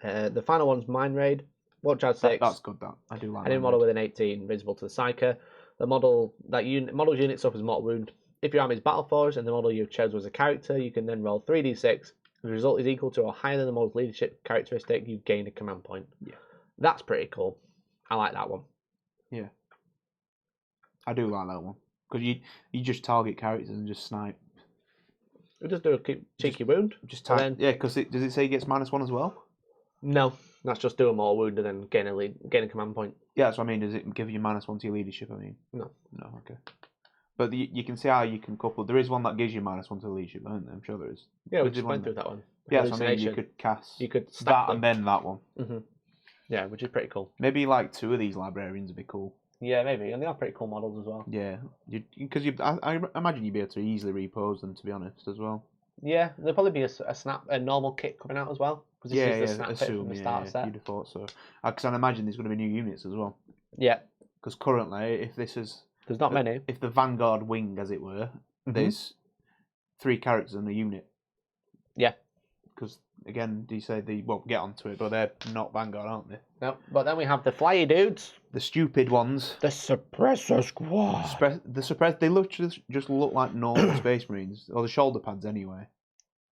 The final one's Mind Raid. Watch out 6. That's good. That I do like. Any model with an 18 visible to the Psyker. The model's unit suffers mortal wound. If your army is battle forged and the model you've chosen was a character, you can then roll 3d6. If the result is equal to or higher than the model's leadership characteristic, you gain a command point. Yeah, that's pretty cool. I like that one. Yeah, I do like that one because you just target characters and just snipe. We just do a cheeky wound. Yeah, because does it say he gets -1 as well? No, that's just do a mortal wound and then gain a command point. Yeah, that's what I mean. Does it give you -1 to your leadership? I mean, no, okay. But you can see how you can couple. There is one that gives you -1 to leadership, isn't there? I'm sure there is. Yeah, we just went through that one. Yeah, so I mean, you could cast. You could that and then that one. Mm-hmm. Yeah, which is pretty cool. Maybe like 2 of these librarians would be cool. Yeah, maybe, and they are pretty cool models as well. Yeah, because I imagine you'd be able to easily repose them, to be honest, as well. Yeah, there'll probably be a normal kit coming out as well. Because this is the snap kit from the starter set. You'd have thought so. Because I imagine there's going to be new units as well. Yeah. Because currently, if this is... There's not many. If the Vanguard wing, as it were, there's 3 characters in the unit. Yeah. Because, again, do you say they won't get onto it, but they're not Vanguard, aren't they? No, but then we have the flyy dudes. The stupid ones. The Suppressor Squad. They just look like normal Space Marines, or the shoulder pads anyway.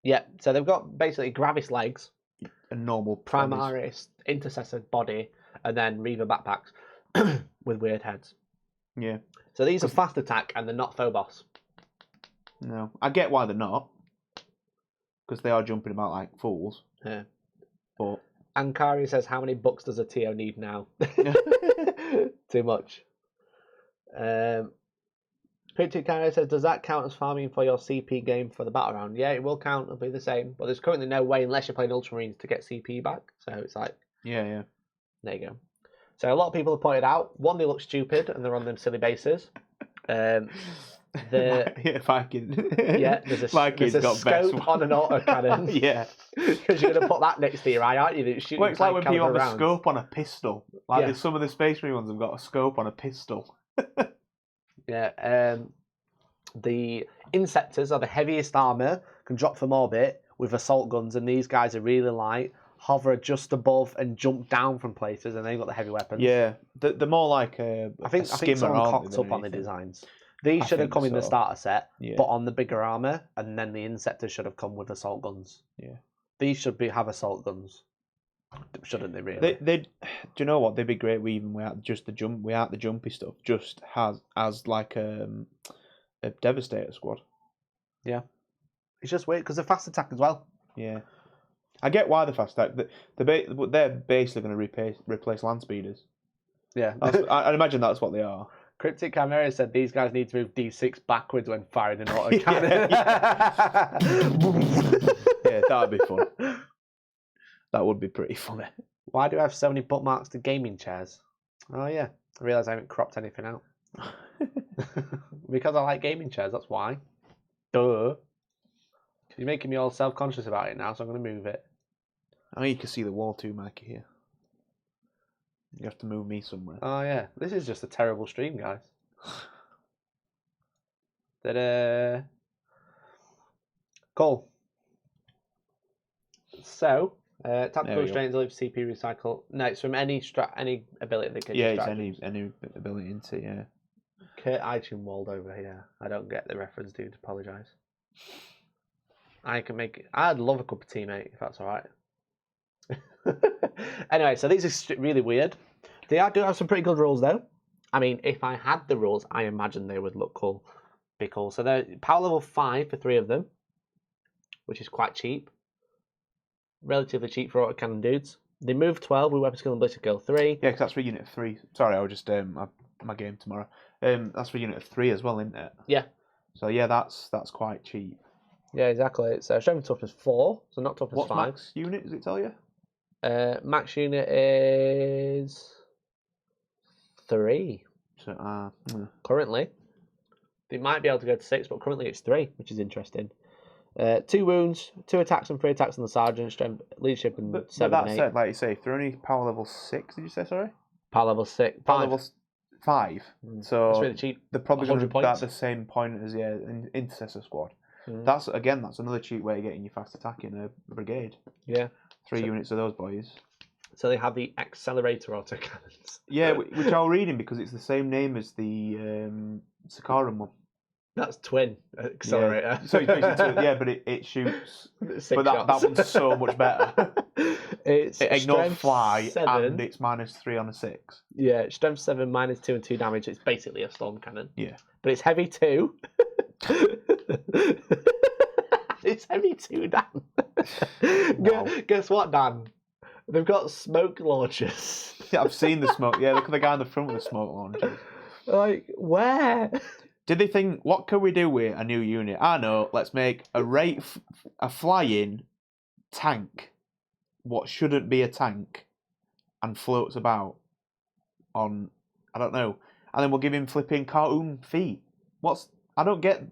Yeah, so they've got basically Gravis legs, a normal Primaris Intercessor body, and then Reaver backpacks with weird heads. Yeah. So these are fast attack, and they're not Phobos. No, I get why they're not, because they are jumping about like fools. Yeah. But Ankari says, how many books does a TO need now? Too much. Cryptic Carrier says, does that count as farming for your CP game for the battle round? Yeah, it will count. It'll be the same. But there's currently no way, unless you're playing Ultramarines, to get CP back. So it's like... Yeah. There you go. So a lot of people have pointed out, one, they look stupid and they're on them silly bases. Viking. Yeah, there's a scope on an autocannon. Yeah. Because you're going to put that next to your eye, aren't you? It's like when people have a scope on a pistol. Like some of the Space Marine ones have got a scope on a pistol. Yeah. The Inceptors are the heaviest armour, can drop from orbit with assault guns, and these guys are really light, hover just above and jump down from places, and they've got the heavy weapons. Yeah. They're more like a I think someone cocked up on the designs. These should have come in the starter set, but on the bigger armour, and then the Inceptors should have come with assault guns. Yeah. These should have assault guns. Shouldn't they really? Do you know what? They'd be great without just the jumpy stuff. Just as like a Devastator squad. Yeah. It's just weird because they're fast attack as well. Yeah. I get why they're fast attack. They're basically going to replace land speeders. Yeah. I imagine that's what they are. Cryptic Chimera said these guys need to move D6 backwards when firing an autocannon. Yeah, that'd be fun. That would be pretty funny. Why do I have so many bookmarks to gaming chairs? Oh yeah, I realise I haven't cropped anything out. Because I like gaming chairs, that's why. Duh. You're making me all self-conscious about it now, so I'm going to move it. I mean, you can see the wall too, Mikey, here. You have to move me somewhere. Oh yeah, this is just a terrible stream, guys. Ta-da! Cool. So, tactical restraint is for CP recycle. No, it's from any ability that can. Yeah, it's any ability into yeah. Kurt Eichenwald over here. I don't get the reference, dude. Apologise. I'd love a cup of tea, mate, if that's all right. Anyway, so these are really weird. They do have some pretty good rules, though. I mean, if I had the rules, I imagine they would look cool. Be cool. So they're power level 5 for 3 of them, which is quite cheap. Relatively cheap for autocannon dudes. They move 12 with weapon skill and ballistic skill 3. Yeah, because that's for unit 3. Sorry, I was just I my game tomorrow. That's for unit of 3 as well, isn't it? Yeah. So yeah, that's quite cheap. Yeah, exactly. It's strength and toughness 4, so not toughness What's 5. max unit? Does it tell you? Max unit is 3 So, currently. They might be able to go to 6, but currently it's 3, which is interesting. 2 wounds, 2 attacks and 3 attacks on the sergeant, strength, leadership, and but 7 that and 8. said, like you say, if they're only power level 6, did you say? Sorry. Power level 6. Power 5. level 5. So That's really cheap. they're probably going to 100 be at points. the same point as an intercessor squad. Mm. That's another cheap way of getting your fast attack in a brigade. Yeah. 3 units of those boys. So they have the accelerator autocannons. Yeah, which I was reading because it's the same name as the Sakaran one. That's twin accelerator. Yeah. So it's basically but it shoots. 6 But that shots. one's so much better. It's It ignores strength fly 7. and it's -3 on a 6. Yeah, strength 7, -2 and 2 damage. It's basically a storm cannon. Yeah. But it's heavy 2. It's heavy 2, Dan. Wow. Guess what, Dan? They've got smoke launchers. Yeah, I've seen the smoke. Yeah, look at the guy in the front with the smoke launchers. Like, where? Did they think, what can we do with a new unit? I know, let's make a flying tank, what shouldn't be a tank, and floats about on, I don't know, and then we'll give him flipping cartoon feet. I don't get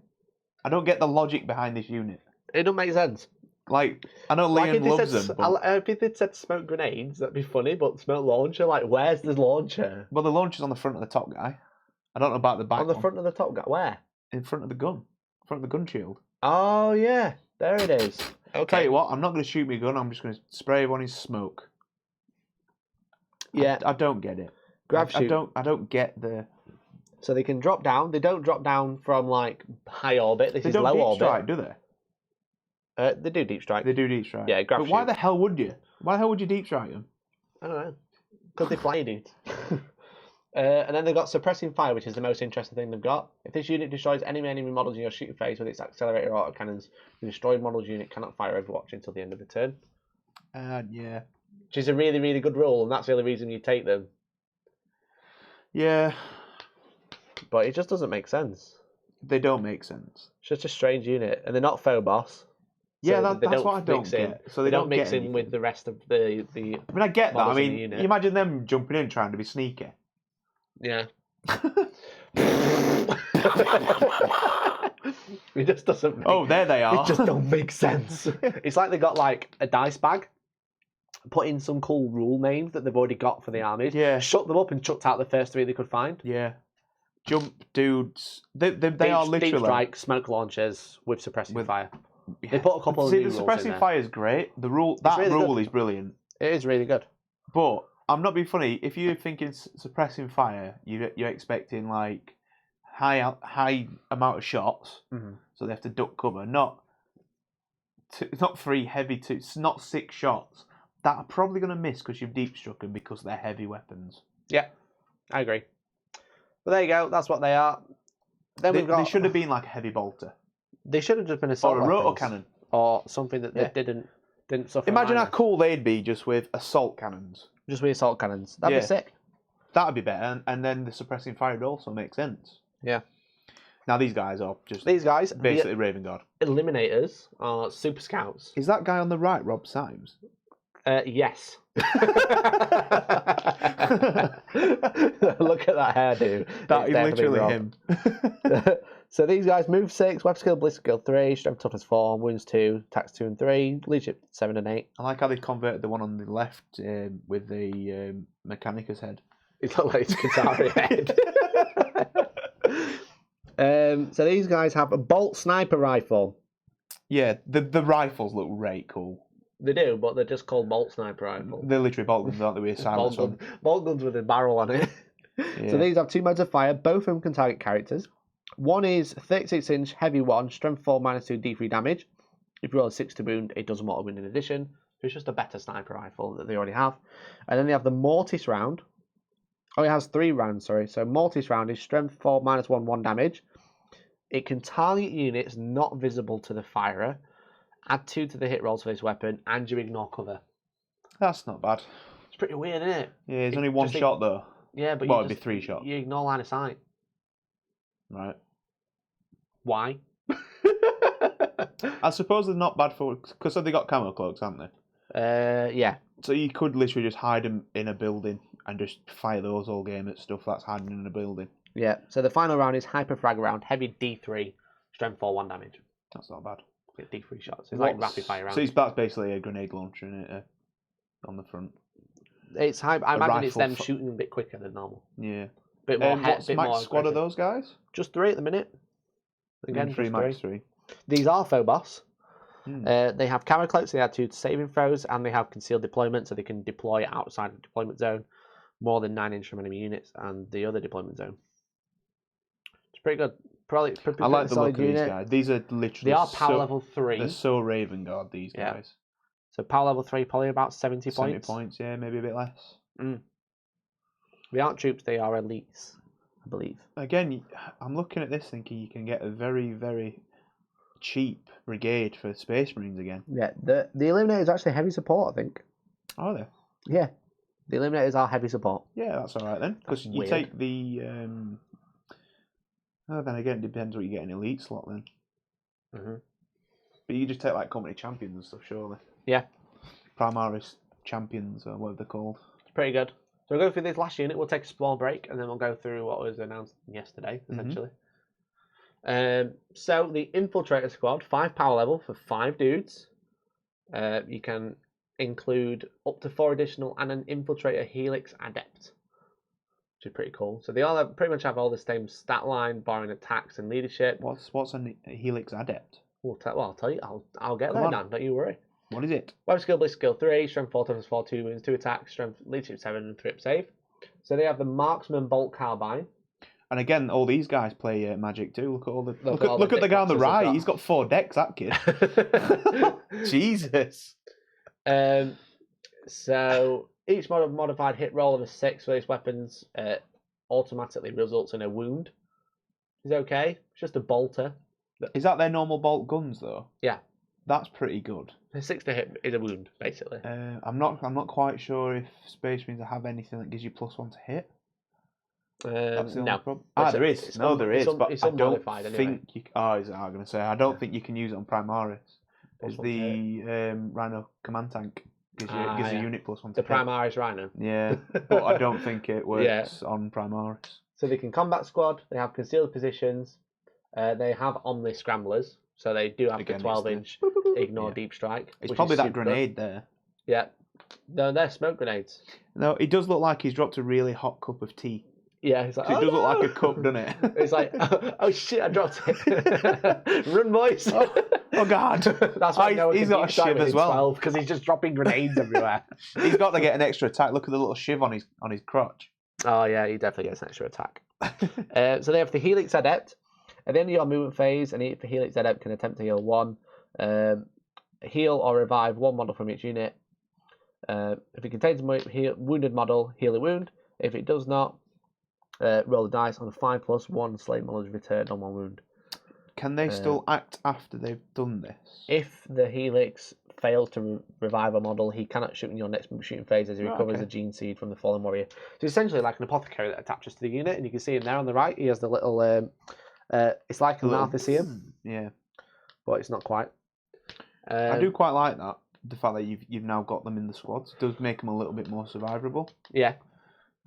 the logic behind this unit. It don't make sense. Like, I know Like Liam loves them, but... if they said smoke grenades, that'd be funny, but smoke launcher, like, where's the launcher? Well, the launcher's on the front of the top guy. I don't know about the back On the one. front of the top guy, where? In front of the gun. In front of the gun shield. Oh, yeah, there it is. I'll tell you what, I'm not going to shoot my gun, I'm just going to spray everyone in smoke. Yeah. I don't get it. Grab shoot. I don't get the... So they can drop down. They don't drop down from, like, high orbit. This They is don't low deep orbit. strike, do they? They do deep strike. They do deep strike. Yeah, grab But why shoot. the hell would you? Why the hell would you deep strike them? I don't know. Because they fly dudes. And then they've got suppressing fire, which is the most interesting thing they've got. If this unit destroys any enemy models in your shooting phase with its accelerator autocannons, the destroyed models unit cannot fire Overwatch until the end of the turn. Yeah. Which is a really, really good rule, and that's the only reason you take them. Yeah. But it just doesn't make sense. They don't make sense. It's just a strange unit, and they're not Phobos. Yeah, so that's what I don't mix in. get. So they don't mix get in with the rest of the I mean, I get that. I models in mean, the unit. you imagine them jumping in trying to be sneaky. Yeah. It just doesn't make, Oh, there they are. it just don't make sense. It's like they got like a dice bag, put in some cool rule names that they've already got for the armies, Yeah. shut them up and chucked out the first 3 they could find. Yeah. Jump dudes. They Deep- are literally... deep strike, smoke launchers with suppressing With- fire. Yeah. They put a couple of See, new the rules in suppressing there. fire is great. The rule really rule good. is brilliant. It is really good. But I'm not being funny. If you're thinking suppressing fire, you're expecting like high amount of shots, so they have to duck cover. Not 3 heavy, not 6 shots. That are probably going to miss because you've deep struck them because they're heavy weapons. Yeah, I agree. But there you go. That's what they are. Then we've got. They should have been like a heavy bolter They should have just been assault or a rotor weapons. cannon. Or something that they Yeah. didn't suffer. Imagine how minor. cool they'd be just with assault cannons. Just with assault cannons. That'd be Yeah. sick. That'd be better, and then the suppressing fire would also make sense. Yeah. Now these guys are just These guys, basically Raven Guard. the Eliminators, are super scouts. Is that guy on the right Rob Symes? Yes. Look at that hairdo. That It's is literally Rob. him. So these guys move 6, weapon skill, ballistic skill 3, strength toughness 4, wounds 2, attacks 2 and 3, leadership 7 and 8. I like how they converted the one on the left with the Mechanicus head. It's not like it's Qatari head. So these guys have a bolt sniper rifle. Yeah, the rifles look right cool. They do, but they're just called bolt sniper rifle. They're literally bolt guns, aren't they? With a silence on. Bolt guns with a barrel on it. Yeah. So these have 2 modes of fire. Both of them can target characters. One is 36-inch heavy one, strength 4 -2 D3 damage. If you roll a 6 to wound, it doesn't auto wound in addition. So it's just a better sniper rifle that they already have. And then they have the Mortis round. Oh, it has 3 rounds, sorry. So Mortis round is strength 4 -1 damage. It can target units not visible to the firer. Add 2 to the hit rolls for this weapon, and you ignore cover. That's not bad. It's pretty weird, isn't it? Yeah, it's only one Just shot though. Yeah, but Well, you it'd be just, 3 shots. You ignore line of sight. Right. Why? I suppose they're not bad for... Because they got camo cloaks, haven't they? Yeah. So you could literally just hide them in a building and just fire those all game at stuff that's hiding in a building. Yeah. So the final round is hyper frag round, heavy D3, strength 4, 1 damage. That's not bad. Get D3 shots. It's like rapid fire round. So that's basically a grenade launcher in it on the front. It's I imagine it's them rifle shooting a bit quicker than normal. Yeah. Bit more What's bit max more squad of aggressive. those guys? Just 3 at the minute. Again, Three just max 3. 3. These are Phobos. Hmm. They have camo cloaks, they add 2 to saving throws, and they have concealed deployment, so they can deploy outside the deployment zone more than 9 inch from enemy units and the other deployment zone. It's pretty good. Probably I like the solid look of these unit. guys. These are literally They are power level 3. They're so Raven Guard, these Yeah. guys. So power level 3, probably about 70 points. 70 points, yeah, maybe a bit less. They aren't troops, they are elites, I believe. Again, I'm looking at this thinking you can get a very, very cheap brigade for Space Marines again. Yeah, the Eliminators are actually heavy support, I think. Are they? Yeah, the Eliminators are heavy support. Yeah, that's alright then. Because That's you weird. take the... Oh, then again, it depends what you get in Elite slot then. But you just take like company champions and stuff, surely. Yeah. Primaris champions, or whatever they're called. It's pretty good. So we'll go through this last unit, we'll take a small break, and then we'll go through what was announced yesterday, essentially. So the Infiltrator Squad, 5 power level for 5 dudes. You can include up to 4 additional and an Infiltrator Helix Adept, which is pretty cool. So they all pretty much have all the same stat line, barring attacks and leadership. What's a Helix Adept? I'll tell you, I'll get Come there, on. Dan, don't you worry. What is it? Weapon skill, bliss skill 3, strength 4 toughness 4, 2 wounds, 2 attacks, strength leadership 7, and 3 up save. So they have the Marksman Bolt Carbine. And again, all these guys play Magic too. Look at all the Look at the guy on the dick boxes right. they've He's got 4 decks. That kid. Jesus. So each modified hit roll of a 6 for these weapons automatically results in a wound. Is okay. It's just a bolter. Is that their normal bolt guns though? Yeah. That's pretty good. A 6 to hit is a wound, basically. I'm not quite sure if Space Marines have anything that gives you +1 to hit. That's the only No. problem. It's There is. There is. But it's I don't unmodified anyway. think you. Oh, is it? I'm going to say I don't think you can use it on Primaris. It's +1 to the Rhino Command Tank gives you a unit +1 to The hit. Primaris Rhino. Yeah, but I don't think it works on Primaris. So they can combat squad. They have concealed positions. They have Omni Scramblers. So they do have Again, the 12-inch ignore deep strike. It's which probably is that super grenade good. there. Yeah. No, they're smoke grenades. No, it does look like he's dropped a really hot cup of tea. Yeah, it's like, It does look like a cup, doesn't it? It's like, oh shit, I dropped it. Run, boys. Oh God. That's why no one he's can got a deep strike shiv with as his well. 12, because he's just dropping grenades everywhere. He's got to get an extra attack. Look at the little shiv on his crotch. Oh yeah, he definitely gets an extra attack. So they have the Helix Adept. At the end of your movement phase, the Helix Adept can attempt to heal 1. Heal or revive 1 model from each unit. If it contains a wounded model, heal a wound. If it does not, roll a dice on a 5+1 slave model is returned on 1 wound. Can they still act after they've done this? If the Helix fails to revive a model, he cannot shoot in your next shooting phase as he recovers a gene seed from the fallen warrior. So essentially like an apothecary that attaches to the unit, and you can see him there on the right. He has the little, it's like a Malthusium, Yeah. but it's not quite. I do quite like that. The fact that you've now got them in the squads does make them a little bit more survivable. Yeah.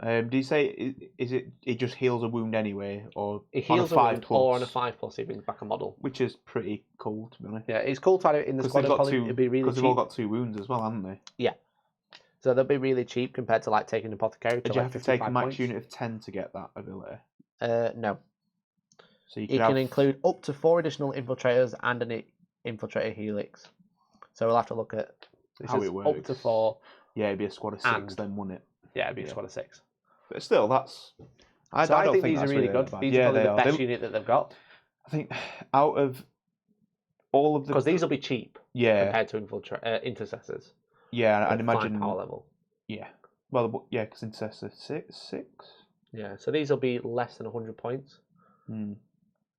Do you say it just heals a wound anyway, or It heals on a 5+, wound, or on a 5+, he brings back a model. which is pretty cool to be honest. Yeah, it's cool to have it in the squad. It'd be really cheap. They've all got 2 wounds as well, haven't they? Yeah. So they'll be really cheap compared to like taking an apothecary. Do you have to take a max unit of 10 to get that ability? No. So you It can include up to 4 additional infiltrators and an infiltrator helix. So we'll have to look at how it works. Up to 4. Yeah, it'd be a squad of 6 then, wouldn't it? Yeah, it'd be a squad of 6. But still, that's. I don't think think these are that's really good. bad. These are probably the best unit that they've got. I think out of all of the. Because these will be cheap compared to intercessors. Yeah, I'd imagine. 5 power level. Yeah. Well, yeah, because intercessor 6. Yeah, so these will be less than 100 points. Hmm.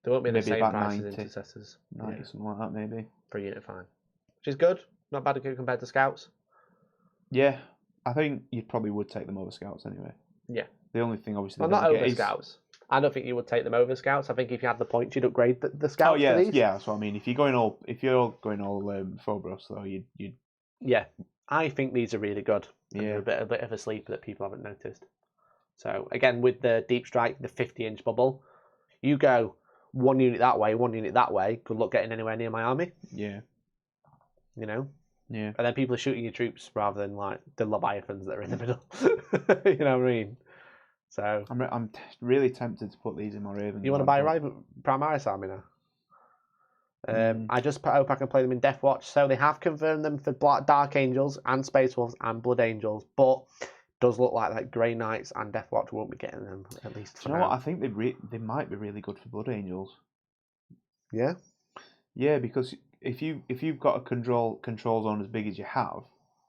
They won't be the Maybe same about price 90. as intercessors. 90, something like that, maybe. For unit 5. Which is good. Not bad compared to scouts. Yeah, I think you probably would take them over scouts anyway. Yeah. The only thing, obviously, Well, they not never over get is... scouts. I don't think you would take them over scouts. I think if you had the points, you'd upgrade the scouts. Oh yeah, to these. yeah. That's what I mean. If you're going all Phobos, though, you'd Yeah, I think these are really good. And Yeah. they're a bit of a sleeper that people haven't noticed. So again, with the deep strike, the 50-inch bubble, you go one unit that way, one unit that way. Good luck getting anywhere near my army. Yeah. You know. Yeah. And then people are shooting your troops rather than like the Leviathans that are in the middle. You know what I mean? So I'm really tempted to put these in my Ravens. you want to buy a Primaris army now? I just hope I can play them in Death Watch. So they have confirmed them for Dark Angels and Space Wolves and Blood Angels, but does look like that Grey Knights and Death Watch won't be getting them at least. Do you know what? I think they might be really good for Blood Angels. Yeah. Yeah, because if you've got a control zone as big as you have,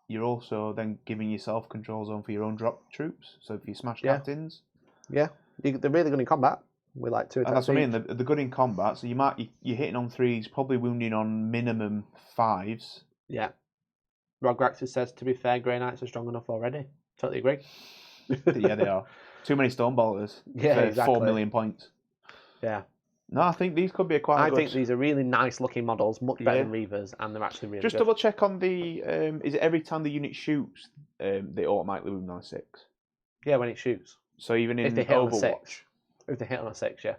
you're also then giving yourself control zone for your own drop troops. So if you smash captains, they're really good in combat. With like 2 attacks. And that's what I mean. They're good in combat, so you're hitting on 3s, probably wounding on minimum 5s. Yeah. Rograxis says, to be fair, Grey Knights are strong enough already. Totally agree. Yeah, they are. Too many Stormbolters. Yeah, for exactly. 4 million points. Yeah. No, I think these could be I think these are really nice looking models, much better than Reavers, and they're actually really Just good. double check on the. Is it every time the unit shoots, they automatically wound on 6? Yeah, when it shoots. So even in if they hit Overwatch. on a 6. If they hit on a 6, yeah.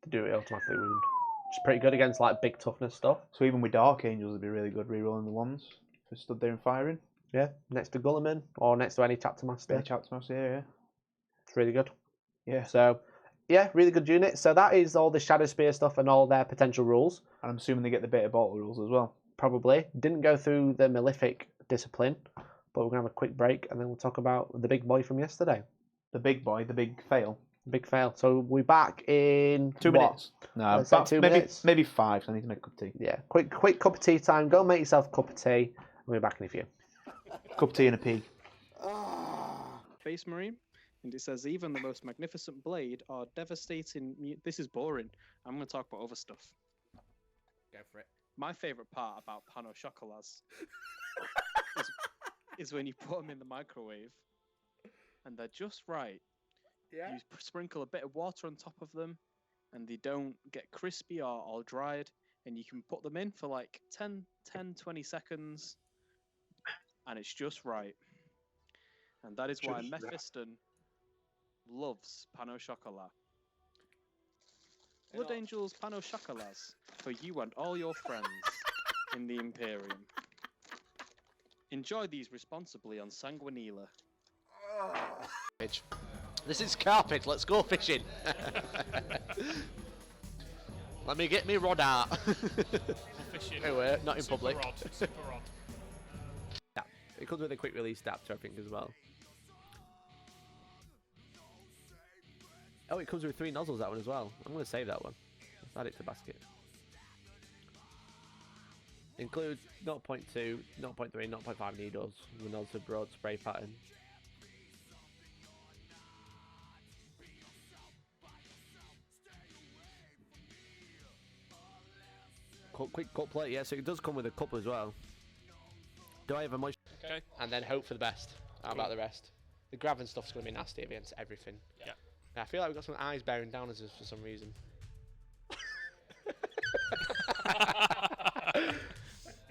They do it automatically wound. Which is pretty good against like big toughness stuff. So even with Dark Angels, it'd be really good rerolling the ones for stood there and firing. Yeah, next to Gulliman or next to any chapter master. Yeah, chapter master, yeah. It's really good. Yeah. So, yeah, really good unit. So that is all the Shadowspear stuff and all their potential rules. And I'm assuming they get the Beta Bolter rules as well. Probably. Didn't go through the Malefic discipline, but we're going to have a quick break and then we'll talk about the big boy from yesterday. The big boy, the big fail. Big fail. So we're back in 2 minutes. No, Let's say 2 minutes. Maybe 5. So I need to make a cup of tea. Yeah, quick cup of tea time. Go make yourself a cup of tea. We'll be back in a few. Cup of tea and a pea. Space Marine, and it says even the most magnificent blade are devastating. This is boring. I'm going to talk about other stuff. Go for it. My favorite part about Pano Chocolats is when you put them in the microwave, and they're just right. Yeah. You sprinkle a bit of water on top of them, and they don't get crispy or all dried, and you can put them in for like 10, 20 seconds, and it's just right. And that is why Mephiston loves Pano Chocolat. Blood Angels Pano Chocolats for you and all your friends in the Imperium. Enjoy these responsibly on Sanguinila. This is carpet. Let's go fishing. Let me get me rod out. Fishing. Anyway, not in Super public. Rod. Super rod. Yeah. It comes with a quick release adapter, I think, as well. Oh, it comes with 3 nozzles, that one as well. I'm going to save that one. Let's add it to the basket. Includes 0.2, 0.3, 0.5 needles with nods of broad spray pattern. Quick cut plate, yeah, so it does come with a cup as well. Do I have a moisture? Okay. And then hope for the best. How about the rest? The grav and stuff's going to be nasty against everything. Yeah. I feel like we've got some eyes bearing down on us for some reason.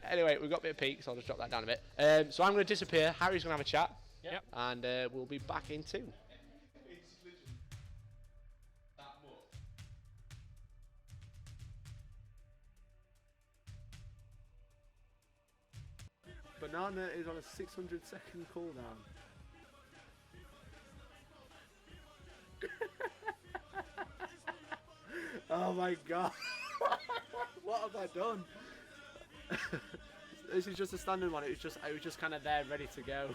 Anyway, we've got a bit of peak, so I'll just drop that down a bit. So I'm going to disappear. Harry's going to have a chat. Yep. And we'll be back in 2. Banana is on a 600-second cooldown. Oh my god. What have I done? This is just a standard one. It was just kind of there, ready to go.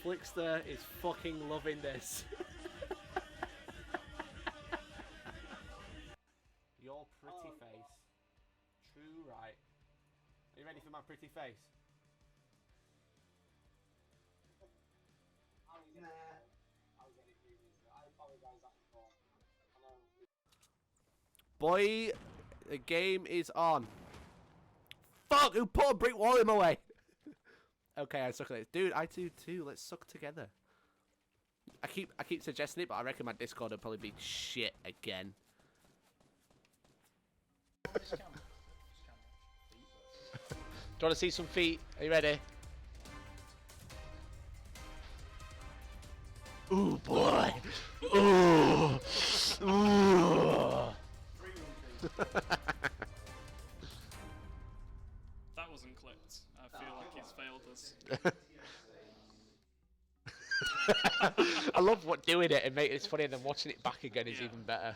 Flickster is fucking loving this. Your pretty face. True right. Are you ready for my pretty face? Boy, the game is on. Fuck, who put a brick wall in my way? Okay, I suck at this. Dude, I do too. Let's suck together. I keep suggesting it, but I reckon my Discord will probably be shit again. Do you want to see some feet? Are you ready? Ooh, boy. Ooh. Ooh. That wasn't clipped. I feel like he's failed us. I love doing it and making it funny, and then watching it back again is even better.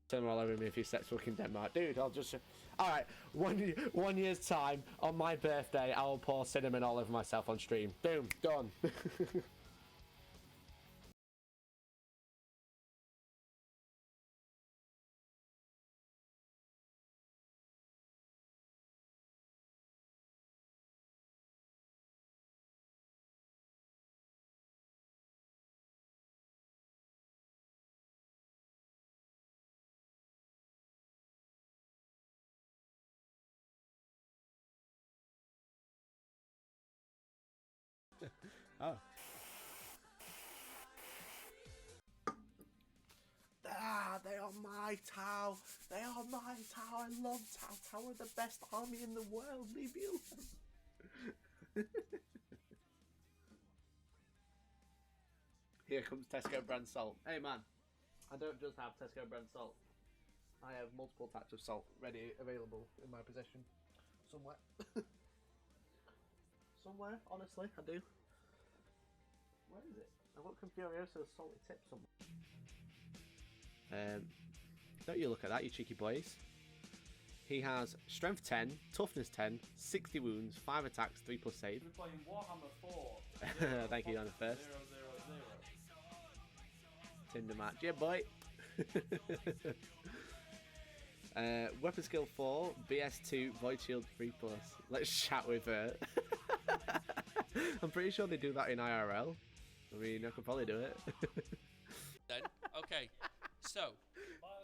Turn all over me if you set fucking Denmark, dude. I'll just. All right, 1 year's time on my birthday, I will pour cinnamon all over myself on stream. Boom, done. Oh. Ah, they are my Tau. They are my Tau. I love Tau. Tau are the best army in the world. Leave me alone. Here comes Tesco brand salt. Hey man, I don't just have Tesco brand salt. I have multiple types of salt ready, available in my possession. Somewhere. Somewhere, honestly, I do. Where is it? I've got Furioso's salty tip somewhere. Don't you look at that, you cheeky boys. He has strength 10, toughness 10, 60 wounds, 5 attacks, 3+ save. We're playing Warhammer 4. Thank you on the first. 000. Tinder match, yeah boy. Weapon skill 4, BS2, void shield 3+. Let's chat with her. I'm pretty sure they do that in IRL. I mean, I could probably do it. Then, okay. So,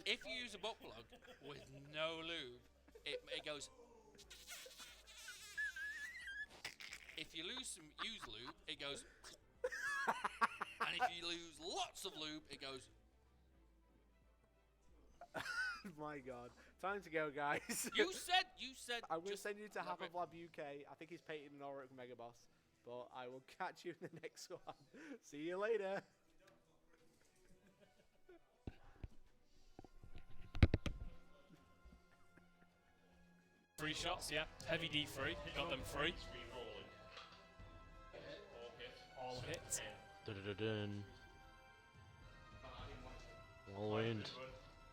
if you use a butt plug with no lube, it goes. If you use lube, it goes. And if you lose lots of lube, it goes. My God, time to go, guys. You said. I'm going to send you to love it. Happavlab UK. I think he's painting an Auric Mega Boss, but I will catch you in the next one. See you later. Free shots, yeah. Heavy D3, got them free. All hit. Dun-dun-dun-dun. All wind.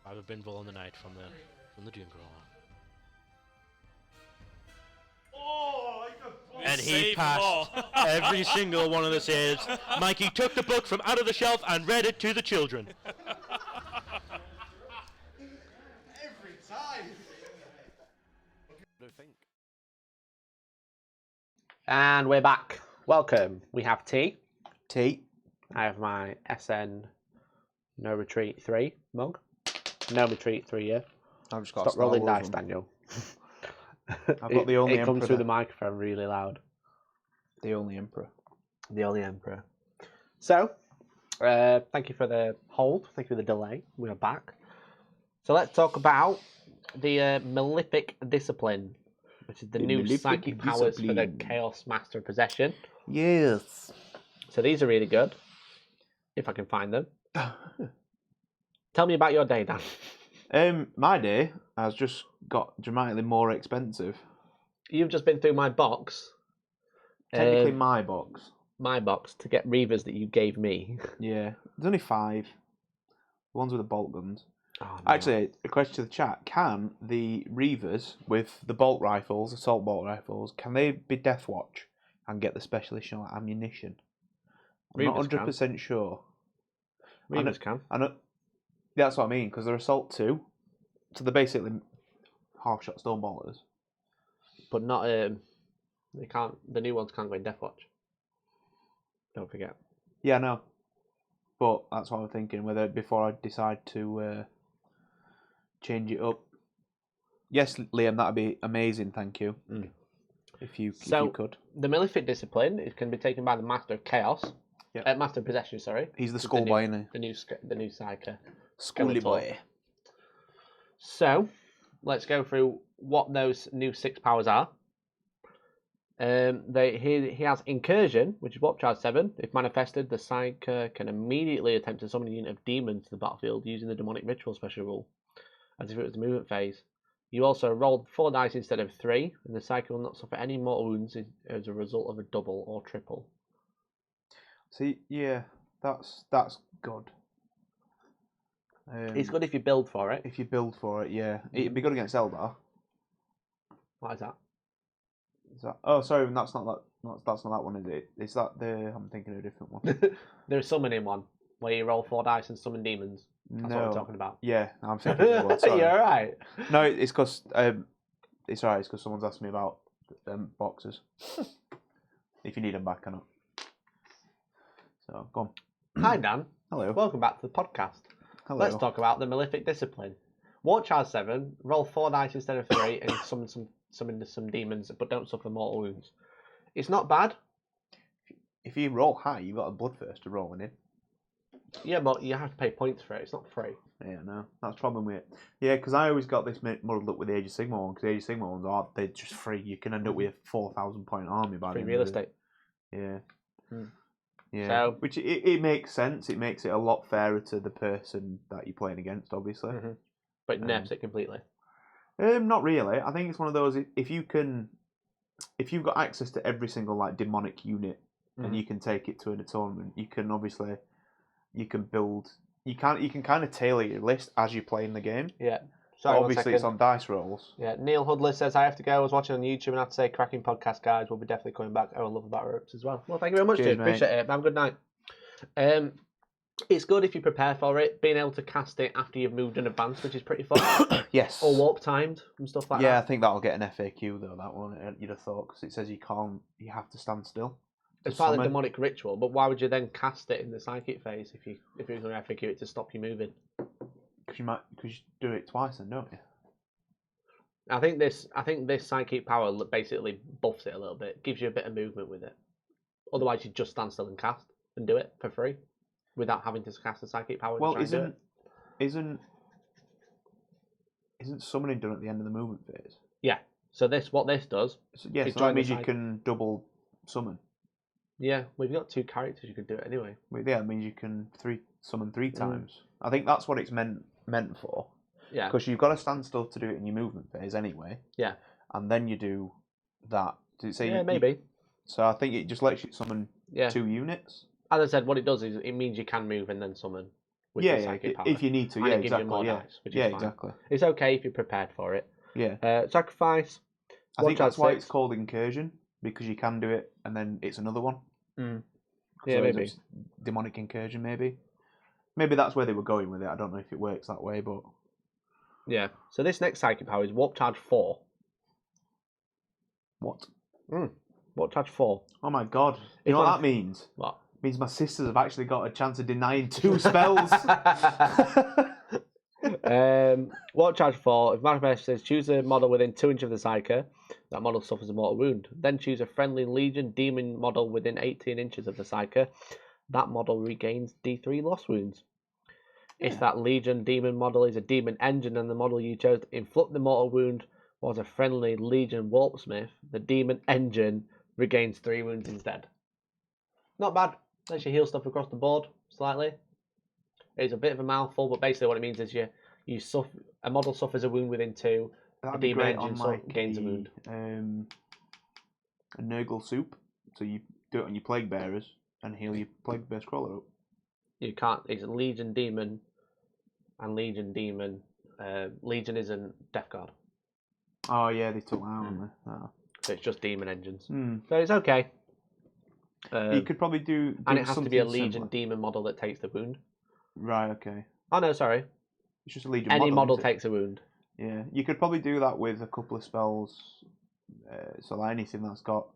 I have a binful on the night from the Dunecrawler. And he Save passed more. every single one of the saves. Mikey took the book from out of the shelf and read it to the children. Every time. What do you think? And we're back. Welcome. We have tea. Tea. I have my SN No Retreat 3 mug. No Retreat 3, yeah. I've just got Stop a Star rolling Wars dice, one. Daniel. I've got the only It comes Emperor through there. the microphone really loud. The only Emperor. The only Emperor. So, thank you for the hold. Thank you for the delay. We are back. So let's talk about the Malefic Discipline, which is the new Malefic psychic powers for the Discipline. Chaos Master Possession. Yes. So these are really good, if I can find them. Tell me about your day, Dan. My day has just got dramatically more expensive. You've just been through my box. Technically, my box. My box to get Reavers that you gave me. Yeah, there's only 5. The ones with the bolt guns. Oh, no. Actually, a question to the chat: can the Reavers with the bolt rifles, assault bolt rifles, can they be Death Watch and get the special issue ammunition? I'm not Reavers can. 100% sure. Reavers can. I know. That's what I mean, because they're assault 2, so they're basically half-shot stone bolters. But not they can't. The new ones can't go in Death Watch. Don't forget. Yeah, no. But that's what I'm thinking. Whether before I decide to change it up. Yes, Liam, that'd be amazing. Thank you. Mm. If you So could. the Malefic Discipline, it can be taken by the Master of Chaos. Master of Possession, sorry. He's the schoolboy, isn't he? The new Psyker. Schooly boy. So, let's go through what those new 6 powers are. He has Incursion, which is Warp Charge 7. If manifested, the Psyker can immediately attempt to summon a unit of demons to the battlefield using the Demonic Ritual special rule, as if it was the movement phase. You also rolled 4 dice instead of 3, and the Psyker will not suffer any mortal wounds as a result of a double or triple. See, yeah, that's good. It's good if you build for it. If you build for it, yeah. It'd be good against Eldar. What is that? Oh, sorry, that's not that one, is it? Is that I'm thinking of a different one. There's a summoning one, where you roll 4 dice and summon demons. That's what we're talking about. Yeah, I'm thinking of the one, sorry. You're alright. No, it's because it's alright. It's because someone's asked me about boxes. If you need them back or not. So, go on. Hi, Dan. Hello. Welcome back to the podcast. Hello. Let's talk about the Malefic Discipline. Warp Charge 7, roll 4 dice instead of 3, and summon some demons, but don't suffer mortal wounds. It's not bad. If you roll high, you've got a Bloodthirst to roll in. Yeah, but you have to pay points for it. It's not free. Yeah, no, that's the problem with it. Yeah, because I always got this muddled up with the Age of Sigmar one, because the Age of Sigmar ones they're just free. You can end up with a 4,000 point army by Free the real end of estate. it. Yeah. Yeah. So, which it makes sense. It makes it a lot fairer to the person that you're playing against, obviously. but it nerfs it completely. Not really. I think it's one of those. If you've got access to every single like demonic unit, and you can take it to a tournament, you can build. You can kind of tailor your list as you play in the game. Yeah. So obviously it's on dice rolls. Yeah. Neil Hudley says I have to go. I was watching on YouTube and I have to say, cracking podcast, guys. We'll be definitely coming back. I love about ropes as well. Well, thank you very much, dude. Appreciate it. Have a good night. It's good if you prepare for it, being able to cast it after you've moved in advance, which is pretty fun. Yes. Or warp timed and stuff like that. Yeah, I think that'll get an FAQ though. That one, you'd have thought, because it says you have to stand still. It's part of the demonic ritual, but why would you then cast it in the psychic phase if you were going to FAQ it to stop you moving? Because you do it twice, then, don't you? I think this psychic power basically buffs it a little bit, gives you a bit of movement with it. Otherwise, you just stand still and cast and do it for free without having to cast the psychic power. Well, isn't summoning done at the end of the movement phase? Yeah. So what this does? So that means you can double summon. Yeah, we've got 2 characters. You could do it anyway. Well, yeah, it means you can summon 3 times. I think that's what it's meant for. Yeah. Because you've got to stand still to do it in your movement phase anyway. Yeah. And then you do that. Did it say maybe. So I think it just lets you summon 2 units. As I said, what it does is it means you can move and then summon with the psychic power. If you need to, and yeah, it gives you more exactly. dice, which is fine. Exactly. It's okay if you're prepared for it. Yeah. Sacrifice. I think that's why it's called Incursion, because you can do it and then it's another one. Yeah, maybe. Demonic Incursion, maybe. Maybe that's where they were going with it. I don't know if it works that way, but... Yeah. So this next psychic power is Warp Charge 4. What? Warp Charge 4. Oh my god. You know what that means? What? It means my sisters have actually got a chance of denying 2 spells. Warp Charge 4. If manifest says choose a model within 2 inches of the Psyker, that model suffers a mortal wound. Then choose a friendly Legion demon model within 18 inches of the Psyker. That model regains D3 loss wounds. Yeah. If that Legion demon model is a demon engine and the model you chose to inflict the mortal wound was a friendly Legion Warpsmith, the demon engine regains 3 wounds instead. Not bad. Lets you heal stuff across the board slightly. It's a bit of a mouthful, but basically what it means is a model suffers a wound within 2. That'd the demon engine gains a wound. A Nurgle soup. So you do it on your Plague Bearers and heal your Plague Bear Scroller up. You can't. It's a Legion Demon and Legion Demon. Legion isn't Death Guard. Oh yeah, they took that out, haven't they? Oh. So it's just demon engines. So it's okay. You could probably do and it has to be a Legion similar. Demon model that takes the wound. Right, okay. Oh no, sorry. It's just a Legion Any model isn't it? takes a wound. Yeah, you could probably do that with a couple of spells. So like anything that's got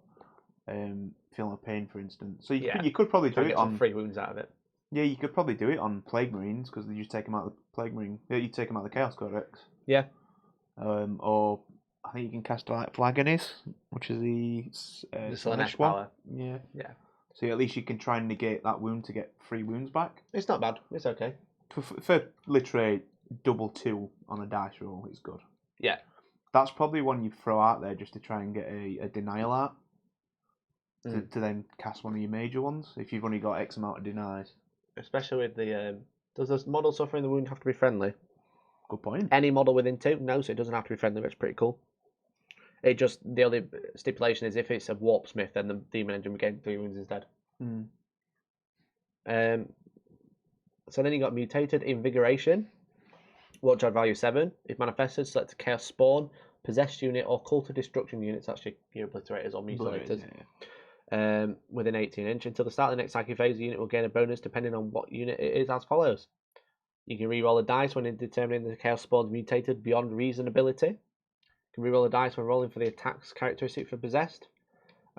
Feeling of Pain, for instance. So you could probably do it on 3 wounds out of it. Yeah, you could probably do it on Plague Marines because you just take them out of the Plague Marine. Yeah, you take them out of the Chaos Codex. Yeah. Or I think you can cast like Flagonis, which is the Slanesh power. Yeah. Yeah. So at least you can try and negate that wound to get 3 wounds back. It's not bad. It's okay. For literally double 2 on a dice roll, it's good. Yeah. That's probably one you throw out there just to try and get a denial out. To then cast one of your major ones if you've only got X amount of denies. Especially with the... does this model suffering the wound have to be friendly? Good point. Any model within 2? No, so it doesn't have to be friendly, which is pretty cool. It just... The only stipulation is if it's a warp smith, then the demon engine will gain 3 wounds instead. So then you got mutated invigoration. Watchguard value 7. If manifested, select a chaos spawn, possessed unit, or cult of destruction units. That's your obliterators or mutilators. Within 18 inch. Until the start of the next psychic phase, the unit will gain a bonus depending on what unit it is as follows. You can reroll a dice when determining the chaos spawn's mutated beyond reasonability. You can reroll a dice when rolling for the attack's characteristic for possessed.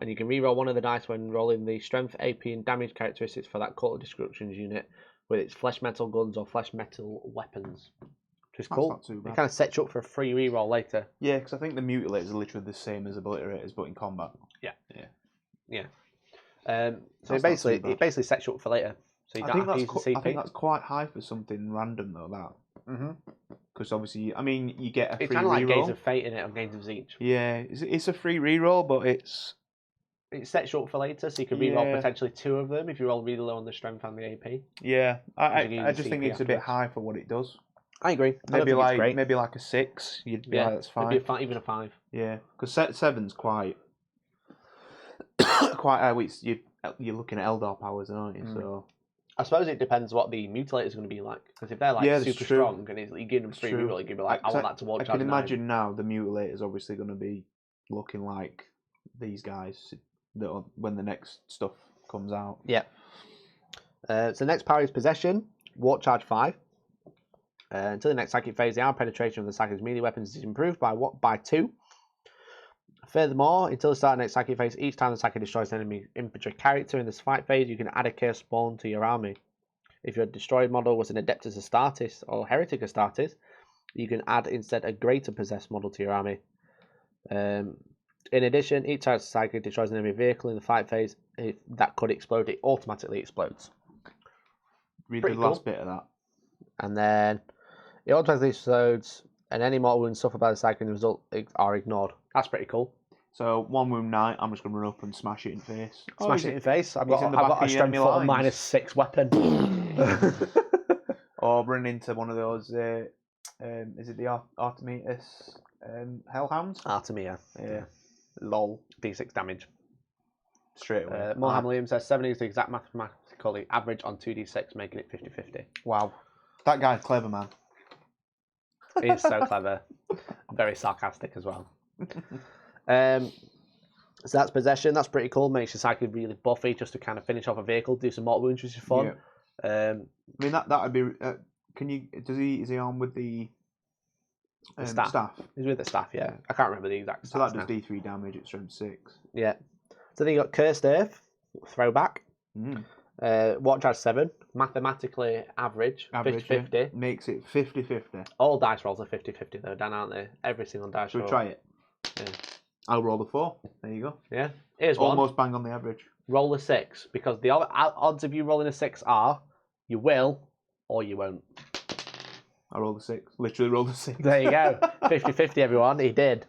And you can reroll one of the dice when rolling the strength, AP, and damage characteristics for that cult of destruction unit with its flesh metal guns or flesh metal weapons. Which is cool. Not too bad. It kind of sets you up for a free reroll later. Yeah, because I think the mutilators are literally the same as obliterators, but in combat. Yeah. So it basically sets you up for later. So you don't have to use the CP. I think that's quite high for something random though. That. Because obviously, I mean, you get a free it's kind of like reroll. Gaze of Fate in it, or Gaze of Zeech. Yeah, it's a free reroll, but it sets you up for later, so you can reroll potentially 2 of them if you roll really low on the strength and the AP. Yeah, I just think it's a bit high for what it does. I agree. Maybe like a 6. You'd be like, that's fine. Maybe even a 5. Yeah, because 7's quite high. You're looking at Eldar powers, aren't you? So I suppose it depends what the mutilator is going to be like. Because if they're like super strong and you give them free reroll, you can be like, I want that to watch. I can imagine now the mutilator is obviously going to be looking like these guys when the next stuff comes out. Yeah. So next power is possession. Warp charge 5. Until the next psychic phase, the armor penetration of the psychic's melee weapons is improved by 2. Furthermore, until the start of the next psychic phase, each time the psychic destroys an enemy infantry character in this fight phase, you can add a chaos spawn to your army. If your destroyed model was an Adeptus Astartes or Heretic Astartes, you can add instead a greater possessed model to your army. In addition, each time the psychic destroys an enemy vehicle in the fight phase, if that could explode, it automatically explodes. Read the last bit of that. And then it automatically explodes, and any mortal wounds suffered by the psychic result are ignored. That's pretty cool. So 1 wound knight, I'm just going to run up and smash it in face. Smash it in face. I've got a strength of -6 weapon. Or run into one of those. Is it the Artemis Hellhounds? Artemia. Yeah. Lol. D6 damage. Straight away. Morham Liam says 7 is the exact mathematically average on 2d6, making it 50-50. Wow. That guy's clever, man. He's so clever. Very sarcastic as well. So that's possession. That's pretty cool. Makes your psychic really buffy just to kind of finish off a vehicle, do some mortal wounds, which is fun. Yeah. I mean that would be. Is he armed with the staff? He's with the staff. Yeah. I can't remember the exact. So that does D3 damage at strength 6. Yeah. So then you got Cursed Earth, throwback. Watch has 7, mathematically average 50-50. Yeah. Makes it 50-50. All dice rolls are 50-50 though, Dan, aren't they? Every single dice roll. Should we try it? Yeah. I'll roll the 4. There you go. Yeah. Here's almost bang on the average. Roll a 6, because the odds of you rolling a 6 are you will or you won't. I rolled a 6. Literally rolled a 6. There you go. 50-50, everyone. He did.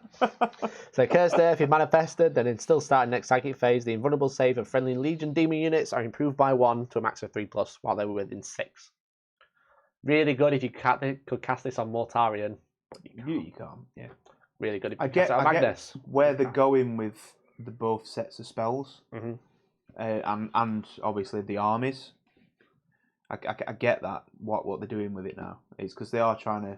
So Cursed Earth, if manifested, then it's still starting next psychic phase. The invulnerable save of friendly Legion demon units are improved by 1 to a max of 3+, while they were within 6. Really good if you could cast this on Mortarion. You can't. Yeah. Really good if you I cast it on Magnus. Get where they're going with the both sets of spells. And obviously the armies. I get that what they're doing with it now. It's because they are trying to.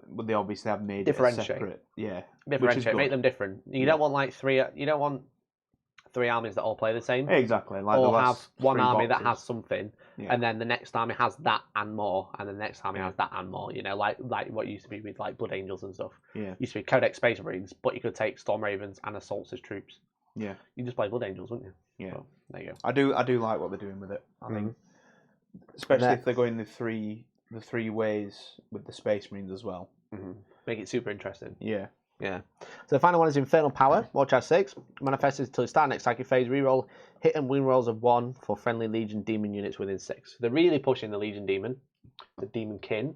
But they obviously have made differentiate. It separate. Yeah, differentiate. Make them different. You don't want like 3. You don't want 3 armies that all play the same. Exactly. Like or have one army boxes. that has something, and then the next army has that and more, and the next army has that and more. You know, like what used to be with like Blood Angels and stuff. Yeah. Used to be Codex Space Marines, but you could take Storm Ravens and Assaults as troops. Yeah. You just play Blood Angels, wouldn't you? Yeah. So, there you go. I do like what they're doing with it. I think, especially if they're going the three ways with the Space Marines as well. Make it super interesting. Yeah. Yeah. So the final one is Infernal Power. War Charge 6. Manifests until its start next psychic phase. Reroll hit and win rolls of 1 for friendly Legion Demon units within 6. They're really pushing the Legion Demon, the Demon Kin.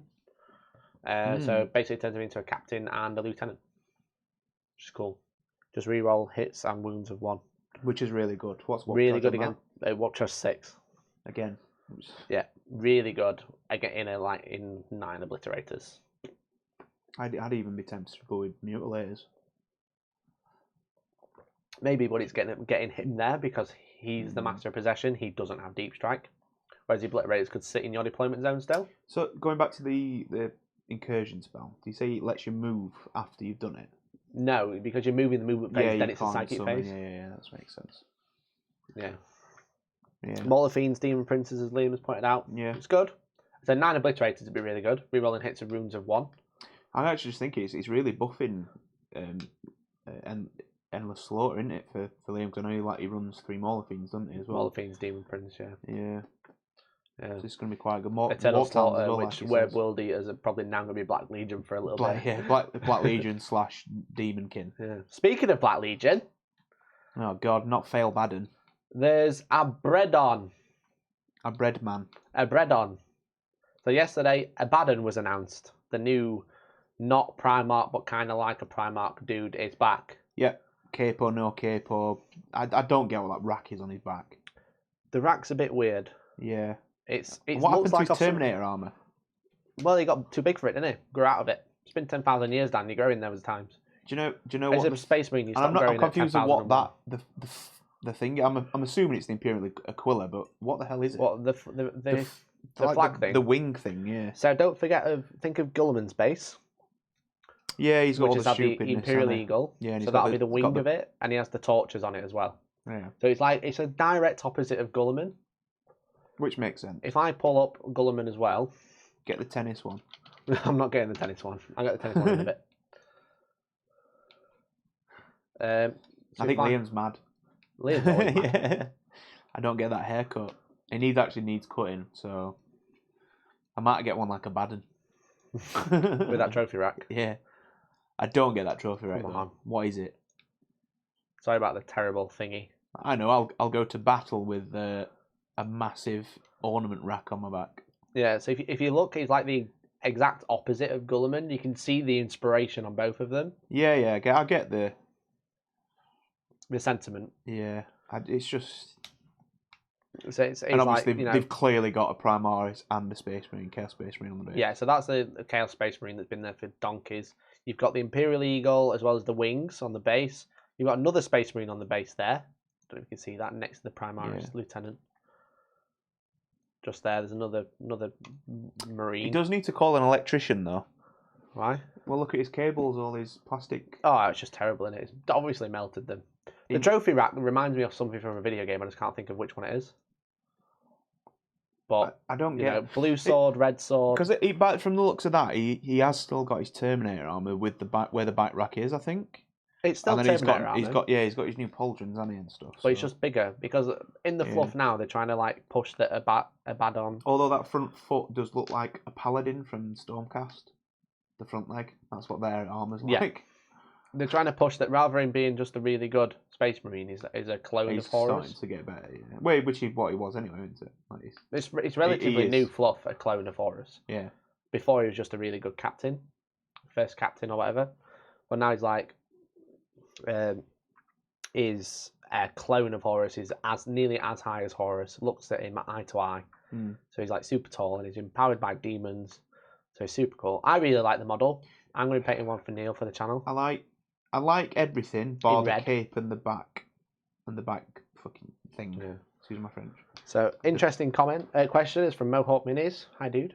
So basically turns him into a captain and a lieutenant. Which is cool. Just reroll hits and wounds of 1. Which is really good. What's really good again? War Charge 6. Again. Yeah, really good. Again, in 9 obliterators. I'd even be tempted to go with mutilators. Maybe, but it's getting him there because he's the master of possession. He doesn't have deep strike, whereas the obliterators could sit in your deployment zone still. So going back to the incursion spell, do you say it lets you move after you've done it? No, because you're moving the movement phase, then it's a psychic phase. Yeah, that makes sense. Yeah. Yeah. Maul of Fiends, Demon Princes, as Liam has pointed out. Yeah. It's good. So 9 obliterators would be really good. Rerolling hits of runes of 1. I actually just think it's really buffing and Endless Slaughter, isn't it, for Liam? Because I know he runs 3 Maul of Fiends, doesn't he, as well? Maul of Fiends, Demon Prince, yeah. Yeah. Yeah. So it's going to be quite good. Eternal Slaughter, which where World Eaters are probably now going to be Black Legion for a little bit. Yeah, Black Legion / Demon Kin. Yeah. Speaking of Black Legion. Oh, God, not fail Abaddon. There's Abaddon. Abaddon. So yesterday, Abaddon was announced. The new, not Primarch, but kind of like a Primarch dude is back. Yeah. Capo, no capo. I don't get what that rack is on his back. The rack's a bit weird. Yeah. It's what happened to his Terminator armour? Well, he got too big for it, didn't he? Grew out of it. It's been 10,000 years, Dan. You grow in those times. Do you know what? As a Space Marine, you stop I'm growing confused at 10,000. with what the thing. I'm assuming it's the Imperial Aquila, but what the hell is it? What the flag thing? The wing thing, yeah. So don't forget think of Gulliman's base. Yeah, he's got all the stupidness. The Imperial Eagle. Yeah, so that'll be the wing of it, and he has the torches on it as well. Yeah. So it's a direct opposite of Gulliman. Which makes sense. If I pull up Gulliman as well, get the tennis one. I'm not getting the tennis one. I'll get the tennis one in a bit. I think Liam's mad. Liam's always mad. Yeah. I don't get that haircut. It actually needs cutting, so I might get one like Abaddon. With that trophy rack. Yeah. I don't get that trophy rack. Come on. What is it? Sorry about the terrible thingy. I know. I'll go to battle with a massive ornament rack on my back. Yeah. So if you look, he's like the exact opposite of Gulliman. You can see the inspiration on both of them. Yeah. I get the sentiment. Yeah. It's just. So it's and obviously like, they've clearly got a Primaris and a Space Marine, Chaos Space Marine on the base. Yeah, so that's the Chaos Space Marine that's been there for donkeys. You've got the Imperial Eagle as well as the wings on the base. You've got another Space Marine on the base there. I don't know if you can see that next to the Primaris Lieutenant. Just there's another Marine. He does need to call an electrician though. Why? Well, look at his cables, all his plastic. Oh, it's just terrible, isn't it? It's obviously melted them. The trophy rack reminds me of something from a video game. I just can't think of which one it is. But I don't get blue sword, red sword. Because from the looks of that, he has still got his Terminator armor with the back where the back rack is. I think it's still Terminator armor. He's got his new pauldrons and stuff. But it's just bigger because in the fluff now they're trying to like push the Abaddon. Although that front foot does look like a paladin from Stormcast. The front leg. That's what their armor's like. They're trying to push that rather than being just a really good Space Marine, is a clone of Horus. He's starting to get better, yeah. Wait, which is what he was anyway, isn't it? Like it's relatively new fluff, a clone of Horus. Yeah. Before he was just a really good captain, first captain or whatever. But now he's like, is a clone of Horus, is nearly as high as Horus, looks at him eye to eye. Mm. So he's like super tall and he's empowered by demons. So he's super cool. I really like the model. I'm going to be painting one for Neil for the channel. I like everything, bar the cape and the back fucking thing. Yeah. Excuse my French. So, interesting question is from Mohawk Minis. Hi, dude.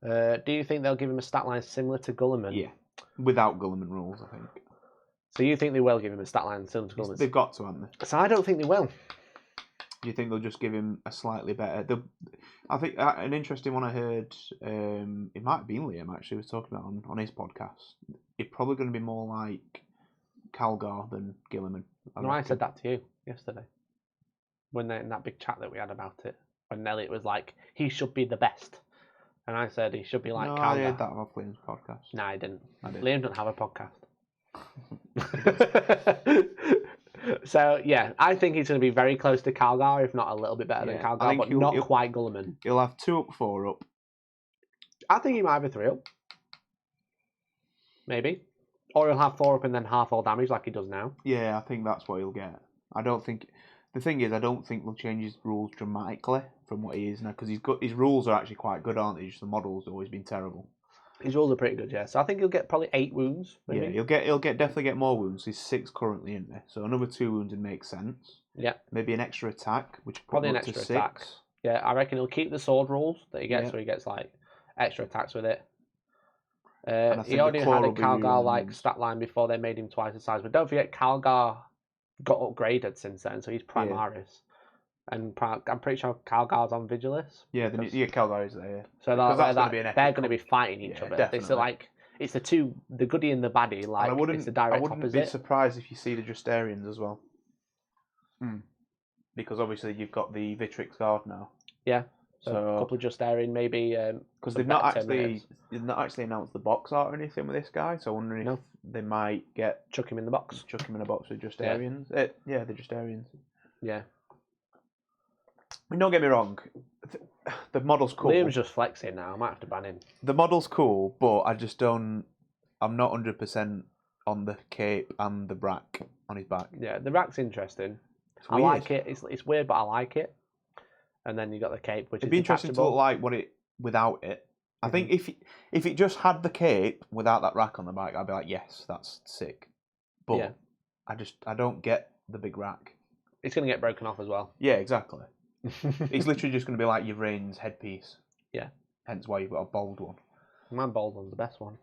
Do you think they'll give him a stat line similar to Gulliman? Yeah, without Gulliman rules, I think. So you think they will give him a stat line similar to Gulliman? They've got to, haven't they? So I don't think they will. Do you think they'll just give him a slightly better? I think an interesting one I heard, it might have been Liam actually was talking about on his podcast. It's probably going to be more like Calgar than Gilliman. I said that to you yesterday. When in that big chat that we had about it. When Elliot was like, he should be the best. And I said he should be like Calgar. I heard that off Liam's podcast. No, I didn't. Liam doesn't have a podcast. So yeah, I think he's going to be very close to Calgar, if not a little bit better than Yeah, I Calgar, think but he'll- not he'll- quite Gulliman. He'll have 2 up, 4 up. I think he might have a 3 up. Maybe. Or he'll have 4 up and then half all damage like he does now. Yeah, I think that's what he'll get. I don't think. The thing is, I don't think they'll change his rules dramatically from what he is now, because his rules are actually quite good, aren't they? Just the model's always been terrible. His rules are pretty good, yeah. So I think he'll get probably 8 wounds. Maybe. Yeah, he'll definitely get more wounds. He's 6 currently, isn't he? So another 2 wounds would make sense. Yeah. Maybe an extra attack, which Probably an up to extra 6. attack. Yeah, I reckon he'll keep the sword rules that he gets, Yeah. so he gets like extra attacks with it. I He think the already claw had a will be Calgar really like nice. stat line before they made him twice the size, but don't forget Calgar got upgraded since then, so he's Primaris, and I'm pretty sure Calgar's on Vigilis. Yeah, because- Calgar is there. So Because that's gonna be an they're epic going to be fighting each Yeah, other. It's definitely. like it's the goodie and the baddie. Like And it's the direct I wouldn't opposite. be surprised if you see the Justarians as well. Because obviously you've got the Vitrix Guard now. Yeah. So a So couple of just airing maybe. because some they've not better Terminators. actually announced the box art or anything with this guy, so I'm wondering No. if they might Chuck him in the box. chuck him in a box with Yeah. Justarians. Yeah, the Justarians. Yeah. I mean, don't get me wrong, the model's cool. Liam's just flexing now. I might have to ban him. The model's cool, but I just don't. I'm not 100% on the cape and the brack on his back. Yeah, the rack's interesting. It's I weird. like it. It's weird, but I like it. And then you got the cape, which It'd is be interesting to detachable. look like what it without it. I think if it just had the cape without that rack on the back, I'd be like, yes, that's sick. But Yeah. I don't get the big rack. It's going to get broken off as well. Yeah, exactly. It's literally just going to be like your Rain's headpiece. Yeah. Hence why you've got a bold one. My bold one's the best one.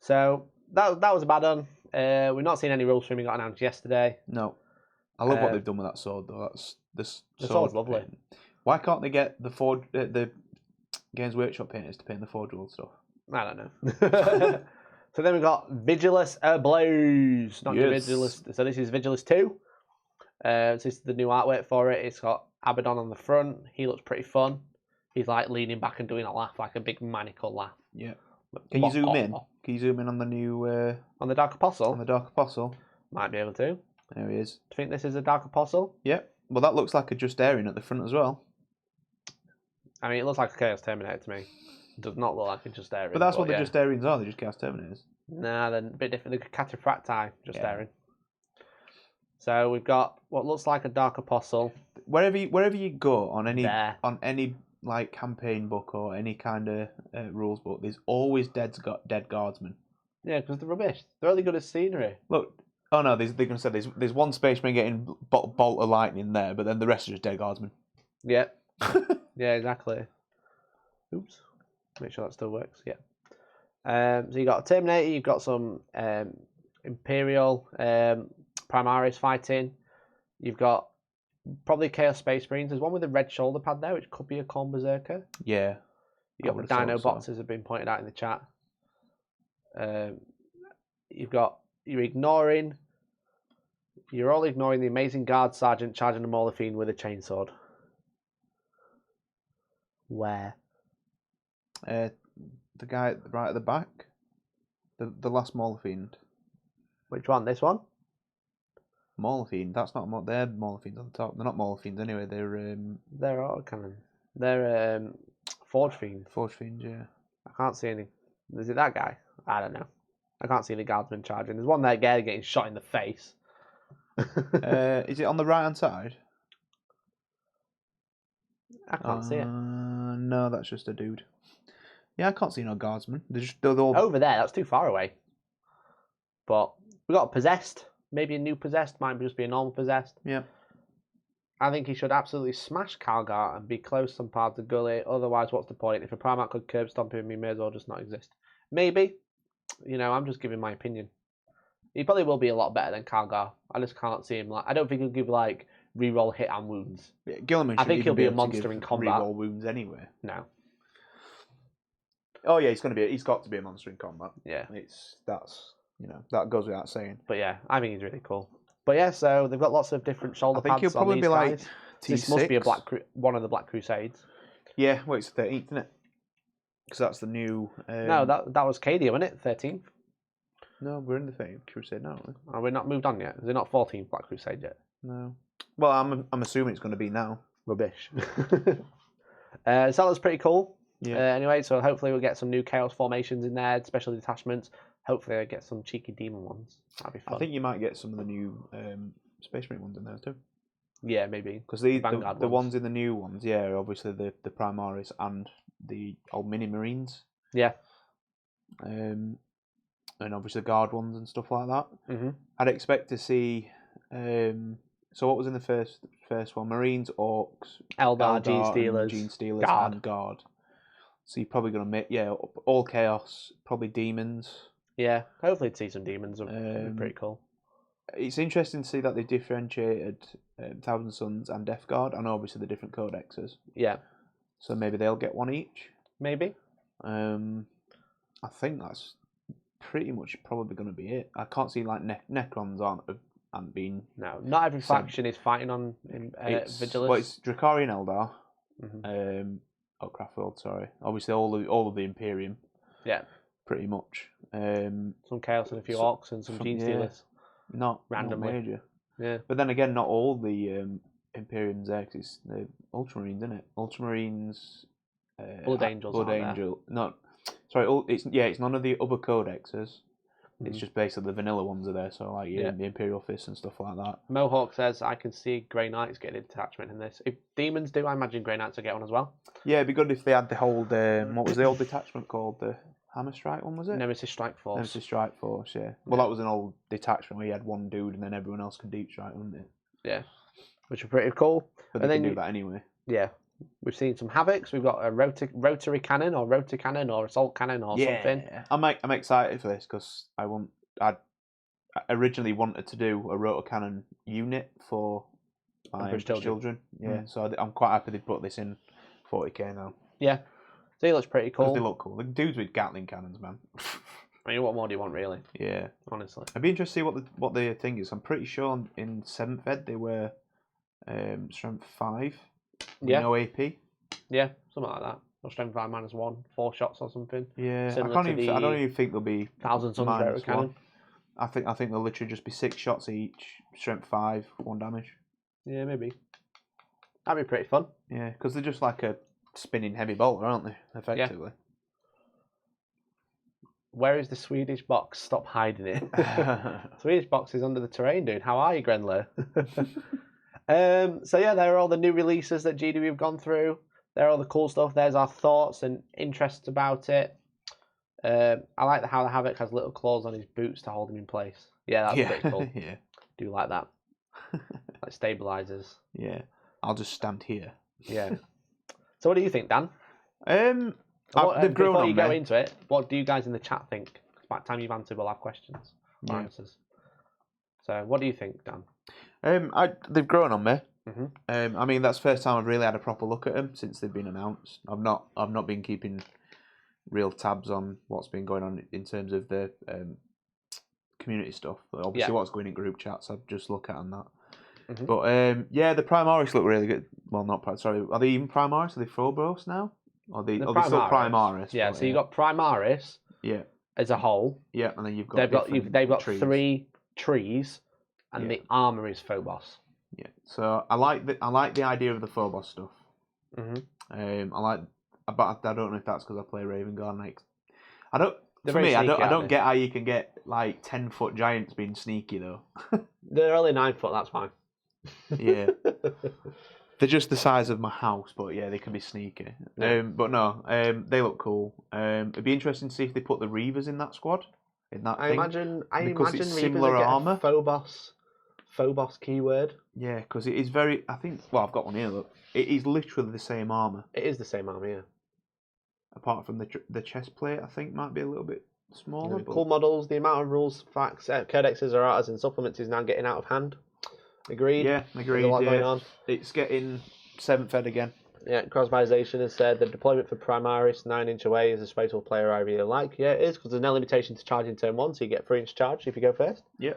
So that was Abaddon. We've not seen any rules streaming got announced yesterday. No. I love what they've done with that sword, though. The sword's lovely. painting. Why can't they get the Games Workshop painters to paint the Forge World stuff? I don't know. So then we've got Vigilis Ablaze. Not Yes. Vigilis. So this is Vigilis 2. This is the new artwork for it. It's got Abaddon on the front. He looks pretty fun. He's like leaning back and doing a laugh, like a big maniacal laugh. Yeah. Can you zoom in? Can you zoom in on the new On the Dark Apostle? on the Dark Apostle? Might be able to. Do There he is. you think this is a Dark Apostle? Yep. Well, that looks like a Justarian at the front as well. I mean, it looks like a Chaos Terminator to me. It does not look like a Just Airing. But that's what yeah. the Justarians are. They're just Chaos Terminators. Nah, they're a bit different. They're Cataphracti Just Yeah. Airing. So we've got what looks like a Dark Apostle. Wherever you go on any There. like campaign book or any kind of rules book, there's always dead guardsmen. Yeah, because they're rubbish. They're only good at scenery. Look, oh no, they're going to say there's one spaceman getting bolt of lightning there, but then the rest are just dead guardsmen. Yeah. Yeah, exactly. Oops. Make sure that still works. Yeah. So you got a Terminator. You've got some Imperial Primaris fighting. You've got probably Chaos Space Marines. There's one with a red shoulder pad there, which could be a Khorne Berserker. Yeah. You got the Dino boxes have been pointed out in the chat. You're all ignoring the amazing guard sergeant charging a Mauler Fiend with a chainsword. Where? The guy right at the back, the last Mauler Fiend. Which one? This one? Mauler Fiend. That's not they're Mauler Fiends on the top. They're not Mauler Fiends anyway. They're They're autocannon. They're Forge Fiends. Forge Fiends. Yeah. I can't see any. Is it that guy? I don't know. I can't see any guardsmen charging. There's one there getting shot in the face. Is it on the right hand side? I can't see it. No, that's just a dude. Yeah, I can't see no guardsmen. They're all. Over there, that's too far away. But we got a Possessed. Maybe a new Possessed. Might just be a normal Possessed. Yeah. I think he should absolutely smash Calgar and be close some parts of Gully. Otherwise, what's the point? If a Primarch could curb stomp him, he may as well just not exist. Maybe. I'm just giving my opinion. He probably will be a lot better than Calgar. I just can't see him I don't think he'll give reroll hit and wounds. Yeah, Gilliman I think shouldn't he'll even be a able to monster give in combat. Reroll wounds anyway. No. Oh yeah, he's got to be a monster in combat. Yeah. That goes without saying. But yeah, I think he's really cool. But yeah, so they've got lots of different shoulder I think pads he'll probably on be these like guys. T6. This must be one of the Black Crusades. Yeah, well, it's the 13th, isn't it? Because that's the new. No, that was Cadia, wasn't it? 13th. No, we're in the same Crusade now. Aren't we? Are we not moved on yet? Is it not 14th Black Crusade yet? No. Well, I'm assuming it's going to be now. Rubbish. So that was pretty cool. Yeah. Anyway, so hopefully we'll get some new Chaos formations in there, special detachments. Hopefully I'll get some cheeky demon ones. That'd be fun. I think you might get some of the new Space Marine ones in there too. Yeah, maybe. Because the Vanguard ones in the new ones, yeah, obviously the Primaris and the old mini Marines. Yeah. And obviously guard ones and stuff like that. Mm-hmm. I'd expect to see. So what was in the first one? Marines, Orcs, Eldar, Gene and Stealers, Gene Stealers, Guard. and Guard. So you're probably going to make all Chaos, probably Demons. Yeah, hopefully to see some demons would be pretty cool. It's interesting to see that they differentiated Thousand Suns and Death Guard. I know obviously the different codexes. Yeah. So maybe they'll get one each. Maybe. I think that's pretty much probably going to be it. I can't see like Necrons aren't been. No, not every faction is fighting on Vigilus. Well, it's Drakarian Eldar. Mm-hmm. Craftworld, sorry. Obviously all of the Imperium. Yeah. Pretty much. Some Chaos and a few Orcs and some Gene Stealers. Not randomly. Not major. Yeah. But then again, not all the Imperiums there, 'cause it's the Ultramarines, isn't it? Ultramarines. Blood Angels. Blood Angel. Not. Sorry. It's none of the other codexes. It's just basically the vanilla ones are there. So like the Imperial Fists and stuff like that. Mohawk says I can see Grey Knights getting a detachment in this. If demons do, I imagine Grey Knights will get one as well. Yeah, it'd be good if they had the whole. What was the old detachment called? The Hammer Strike one, was it? Nemesis Strike Force. Nemesis Strike Force, yeah. Well, that was an old detachment where you had one dude and then everyone else could deep strike, wouldn't it? Yeah, which are pretty cool. But and they then can do that anyway. Yeah, we've seen some Havocs. We've got a rotary cannon or rotor cannon or assault cannon or something. I'm excited for this because I originally wanted to do a rotor cannon unit for my children. Yeah, so I'm quite happy they put this in 40k now. Yeah, so he looks pretty cool. They look cool. The dudes with Gatling cannons, man. I mean, what more do you want, really? Yeah, honestly. I'd be interested to see what the thing is. I'm pretty sure in 7th Ed they were strength 5. Yeah. No AP. Yeah, something like that. Or strength 5 -1, 4 shots or something. Yeah, I don't even think there'll be Thousand Suns rotor cannon. I think they'll literally just be 6 shots each, strength 5, 1 damage. Yeah, maybe. That'd be pretty fun. Yeah, because they're just like a spinning heavy bowler, aren't they? Effectively. Yeah. Where is the Swedish box? Stop hiding it. Swedish box is under the terrain, dude. How are you, Grenler? So yeah, there are all the new releases that GW have gone through. There are all the cool stuff. There's our thoughts and interests about it. I like how the Havoc has little claws on his boots to hold him in place. Yeah, that's pretty cool. Yeah. Do like that. Like stabilizers. Yeah. I'll just stand here. Yeah. So what do you think, Dan? They've grown before on you me. go into it, what do you guys in the chat think? 'Cause by the time you've answered, we'll have questions. Yeah. Answers. So what do you think, Dan? They've grown on me. Mm-hmm. I mean, that's the first time I've really had a proper look at them since they've been announced. I've not been keeping real tabs on what's been going on in terms of the community stuff. But obviously, what's going in group chats, I'd just look at and that. Mm-hmm. But yeah, the Primaris look really good. Well, sorry, are they even Primaris? Are they Phobos now? Are they still Primaris? Yeah, so you've got Primaris. Yeah. As a whole. Yeah, and then you've got they've got trees. 3 trees, and the armor is Phobos. Yeah, so I like the idea of the Phobos stuff. Mm-hmm. But I don't know if that's because I play Raven Guard. Like, I don't get how you can get like 10-foot giants being sneaky though. They're only 9 foot. That's fine. Yeah, they're just the size of my house, but yeah, they can be sneaky. Yeah. But no, they look cool. It'd be interesting to see if they put the Reavers in that squad. I imagine it's Reavers similar get a armor. Phobos keyword. Yeah, because it is very. I think. Well, I've got one here. Look, it is literally the same armor. It is the same armor, yeah. Apart from the chest plate, I think might be a little bit smaller. Cool models. The amount of rules, facts, codexes are out as in supplements is now getting out of hand. Agreed. Yeah, agreed. There's a lot going on. It's getting 7th Ed again. Yeah, Crossbization has said the deployment for Primaris 9-inch away is a space or player I really like. Yeah, it is, because there's no limitation to charge in turn 1, so you get 3-inch charge if you go first. Yeah.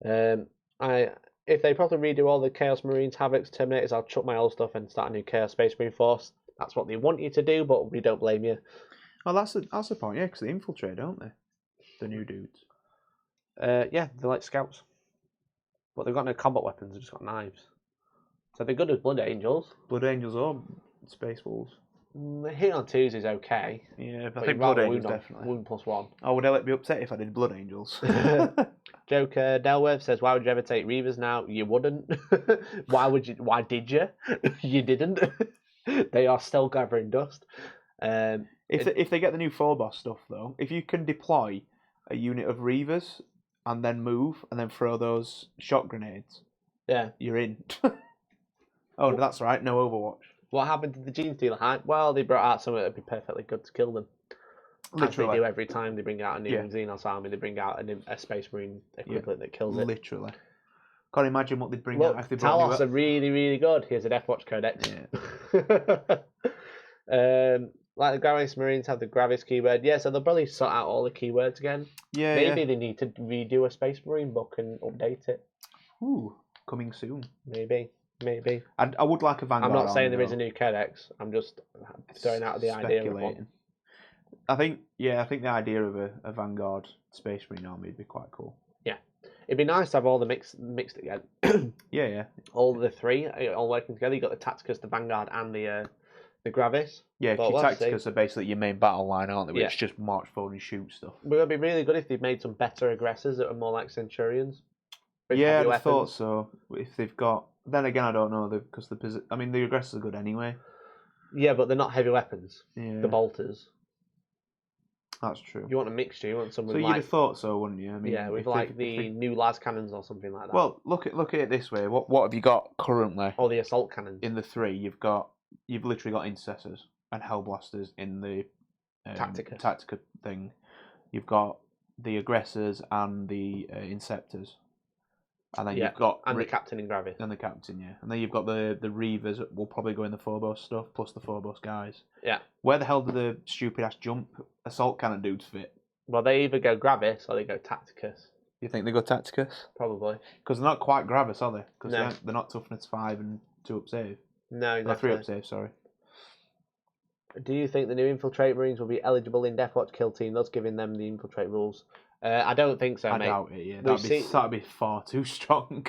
If they probably redo all the Chaos Marines, Havocs, Terminators, I'll chuck my old stuff and start a new Chaos Space Marine Force. That's what they want you to do, but we don't blame you. Well, that's the point, yeah, because they infiltrate, don't they? The new dudes. Yeah, they're like scouts. But they've got no combat weapons, they've just got knives. So they're good as Blood Angels. Blood Angels or Space Wolves. Hitting on 2s is okay. Yeah, I But think you'd Blood rather Angels wound on- definitely. Wound +1. Oh, would I be upset if I did Blood Angels? Joker Delworth says, "Why would you ever take Reavers now? You wouldn't. Why would you? Why did you? You didn't. They are still gathering dust." If they get the new 4-boss stuff though, if you can deploy a unit of Reavers and then move and then throw those shot grenades, Yeah. you're in. Oh, that's right. No Overwatch. What happened to the Gene Stealer hype? Well, they brought out something that'd be perfectly good to kill them. As Literally. they do every time they bring out a new Yeah. Xenos army, they bring out a Space Marine equivalent that kills it. Literally. Can't imagine what they'd bring Look, out if they brought Talos new are really, really good. Here's a Death Watch Codex. Yeah. Like the Gravis Marines have the Gravis keyword. Yeah, so they'll probably sort out all the keywords again. Yeah, Maybe they need to redo a Space Marine book and update it. Ooh, coming soon. Maybe. I would like a Vanguard. I'm not saying army, there is though. a new Codex. I'm just throwing out the idea of one. I think the idea of a Vanguard Space Marine army would be quite cool. Yeah. It'd be nice to have all the mixed again. Yeah. All the three all working together. You got the Tacticus, the Vanguard, and the Gravis. Yeah, But your we'll see. Tacticus are basically your main battle line, aren't they? Yeah. Which just march forward and shoot stuff. But it'd be really good if they've made some better aggressors that are more like Centurions. with Yeah, heavy I thought weapons. so. If they've got, then again, I don't know because the aggressors are good anyway. Yeah, but they're not heavy weapons. Yeah, The bolters. that's true. You want a mixture. You want So someone you'd like have thought so, wouldn't you? I mean, with if they- like if the they- new las cannons or something like that. Well, look at it this way. What have you got currently or the assault cannons. in the 3? You've literally got intercessors and hellblasters in the Tactica thing. You've got the aggressors and the inceptors, and then you've got and the captain in Gravis. and the captain, yeah, and then you've got the reavers that will probably go in the Phobos stuff plus the Phobos guys. Yeah. Where the hell do the stupid ass jump assault cannon dudes fit? Well, they either go Gravis or they go Tacticus. You think they go Tacticus? Probably. Because they're not quite Gravis, are they? Because No. they're not toughness 5 and 2 up save. No, No, exactly. 3 up save. Sorry. Do you think the new Infiltrate Marines will be eligible in Deathwatch Kill Team, thus giving them the Infiltrate rules? I don't think so, I mate. doubt it. Yeah, We've that'd be far too strong.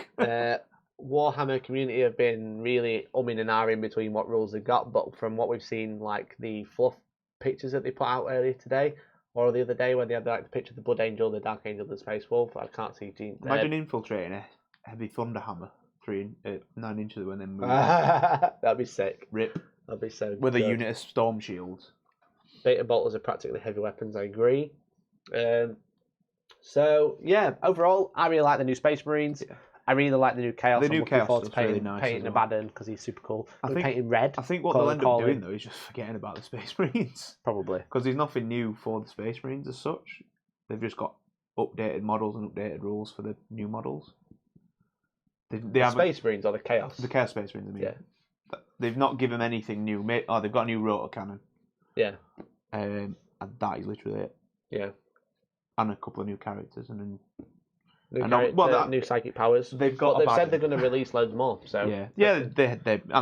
Warhammer community have been really umming and ahhing between what rules they've got, but from what we've seen, like the fluff pictures that they put out earlier today, or the other day when they had like the picture of the Blood Angel, the Dark Angel, the Space Wolf, I can't see Gene. Imagine infiltrating a heavy Thunderhammer 9 inches when they move. That'd be sick. Rip. That'd be so With a good. unit of storm shields. Beta bolters are practically heavy weapons, I agree. So, yeah, overall, I really like the new Space Marines. Yeah. I really like the new Chaos. The I'm new looking Chaos forward to stuff's really painting, nice painting as well. Abaddon because he's super cool. I We're think- painting red. I think what Colin they'll end up Colin. doing though is just forgetting about the Space Marines. Probably. Because there's nothing new for the Space Marines as such. They've just got updated models and updated rules for the new models. They The haven't, Space Marines or the Chaos? the Chaos Space Marines, I mean. Yeah. They've not given them anything new. They've got a new rotor cannon. Yeah. And that is literally it. Yeah. And a couple of new characters. And then New, I know- character, well, that- new psychic powers. they've got But they've said Abaddon. they're going to release loads more. So yeah,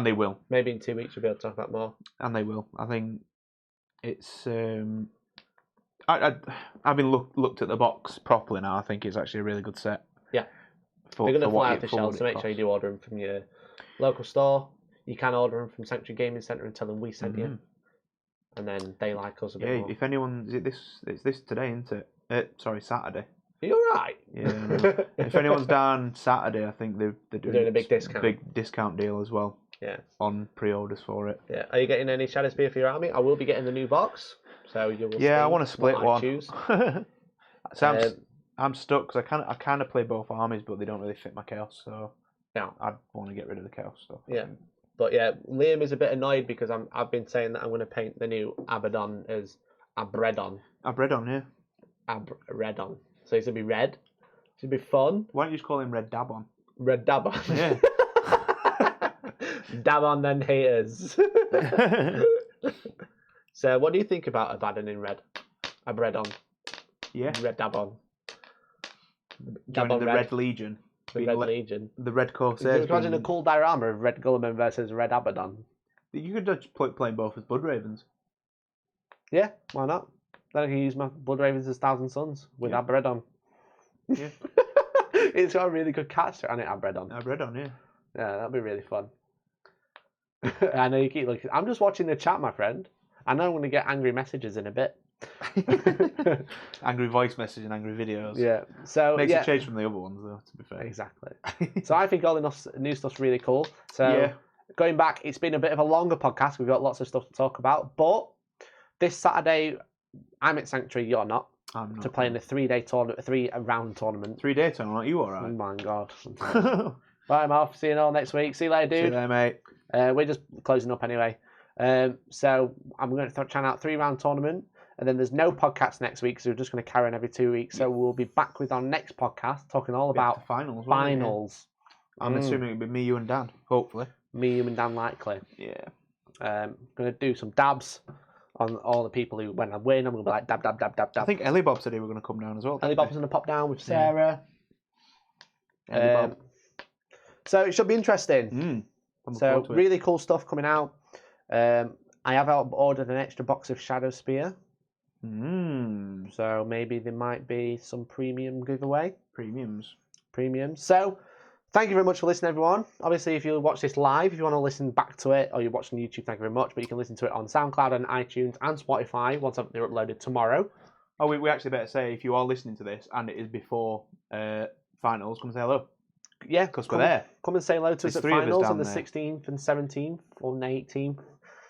they will. maybe in 2 weeks we'll be able to talk about more. And they will. I think it's. I've been looked at the box properly now. I think it's actually a really good set. Yeah. For, They're going to for what fly it- off the for what shelves, it so make sure you costs. do order them from your local store. You can order them from Sanctuary Gaming Centre and tell them we sent you. Mhm. And then they like us a bit Yeah, more. if anyone, it's this today, isn't it? Sorry, Saturday. Are you alright? Yeah. I know. If anyone's down Saturday, I think they're doing a big discount. Big discount deal as well Yeah. on pre-orders for it. Yeah. Are you getting any Shadowspear for your army? I will be getting the new box. So you will Yeah, I see want to split what I one. choose. So I'm stuck because I kind of play both armies, but they don't really fit my chaos. So Yeah. I'd want to get rid of the chaos stuff. I Yeah. think. But yeah, Liam is a bit annoyed because I've been saying that I'm going to paint the new Abaddon as Abredon. I've read on here. Abredon. So it's going to be red. It's going to be fun. Why don't you just call him Red Dabon? Red Dabon. Yeah. Dabon then haters. So what do you think about Abaddon in red? Abredon. Yeah. Red Dabon. Joining Dabon the Red Legion. The Being Red le- Legion. The Red Can you Corsairs. imagine a being- cool diorama of Red Gulliman versus Red Abaddon? You could just play both as Blood Ravens. Yeah, why not? Then I can use my Blood Ravens as Thousand Suns with Yeah. Abredon. Yeah. It's got a really good catch and it Abaddon. Abaddon, yeah. Yeah, that'd be really fun. I know you keep looking. I'm just watching the chat, my friend. I know I'm going to get angry messages in a bit. Angry voice message and angry videos. Yeah. So Makes yeah, a change from the other ones, though, to be fair. exactly. So I think all the new stuff's really cool. So Yeah. going back, it's been a bit of a longer podcast. We've got lots of stuff to talk about. But this Saturday, I'm at Sanctuary, you're not. I'm not To play in a 3-day tournament, a 3-round tournament. 3-day tournament, you Oh alright? my god. See Right, I'm off. See you all next week. See you later, you dude. there, mate. We're just closing up anyway. So I'm going to try out 3-round tournament. And then there's no podcast next week, so we're just going to carry on every 2 weeks. So we'll be back with our next podcast talking all about finals. won't we? finals. I'm assuming it'll be me, you, and Dan. Hopefully. Me, you, and Dan likely. Yeah. Going to do some dabs on all the people who, when I win, I'm going to be like dab, dab, dab, dab, dab. I think Ellie Bob said he were going to come down as well. Ellie Bob's going to pop down with Sarah. Ellie Bob. So it should be interesting. I'm looking So forward to it. really cool stuff coming out. I have ordered an extra box of Shadowspear. So maybe there might be some premium giveaway. Premiums. So thank you very much for listening, everyone. Obviously, if you watch this live, if you want to listen back to it, or you're watching YouTube, thank you very much. But you can listen to it on SoundCloud and iTunes and Spotify once they're uploaded tomorrow. Oh, we actually better say, if you are listening to this and it is before finals, come say hello. Yeah, Because we're there. Come and say hello to us There's at 3 of us finals down on the there. 16th and 17th or the 18th.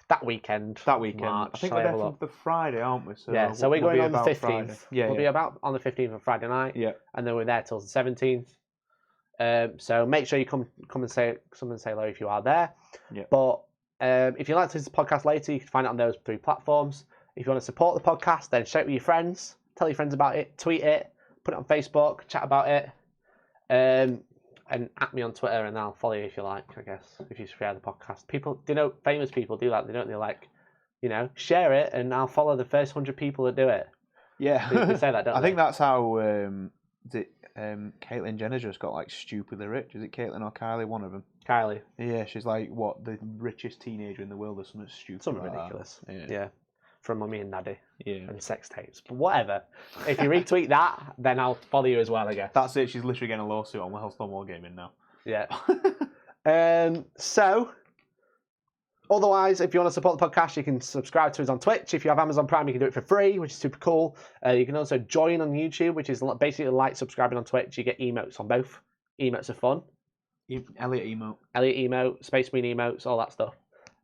That weekend. That weekend. March, I think shall we're I have there a for look? the Friday, aren't we? So Yeah, so we're we'll going be on the about 15th. Friday. Yeah, We'll be about on the 15th of Friday night. Yeah. And then we're there till the 17th. So make sure you come and say hello if you are there. Yeah. But if you like to listen to the podcast later, you can find it on those 3 platforms. If you want to support the podcast, then share it with your friends. Tell your friends about it. Tweet it. Put it on Facebook. Chat about it. And at me on Twitter, and I'll follow you if you like, I guess, if you share the podcast. People, famous people do that. They don't. They're like, share it, and I'll follow the first 100 people that do it. Yeah. They say that, don't I think they? that's how Caitlyn Jenner just got like stupidly rich. Is it Caitlyn or Kylie? One of them. Kylie. Yeah, she's like the richest teenager in the world or something stupid. Something like that. ridiculous. Yeah. Yeah. From Mummy and Daddy Yeah. and sex tapes. But whatever. If you retweet that, then I'll follow you as well, I guess. That's it. She's literally getting a lawsuit on Hellstorm Wargaming now. Yeah. So, otherwise, if you want to support the podcast, you can subscribe to us on Twitch. If you have Amazon Prime, you can do it for free, which is super cool. You can also join on YouTube, which is basically like subscribing on Twitch. You get emotes on both. Emotes are fun. Elliot emote. Elliot emote, Space Marine emotes, all that stuff.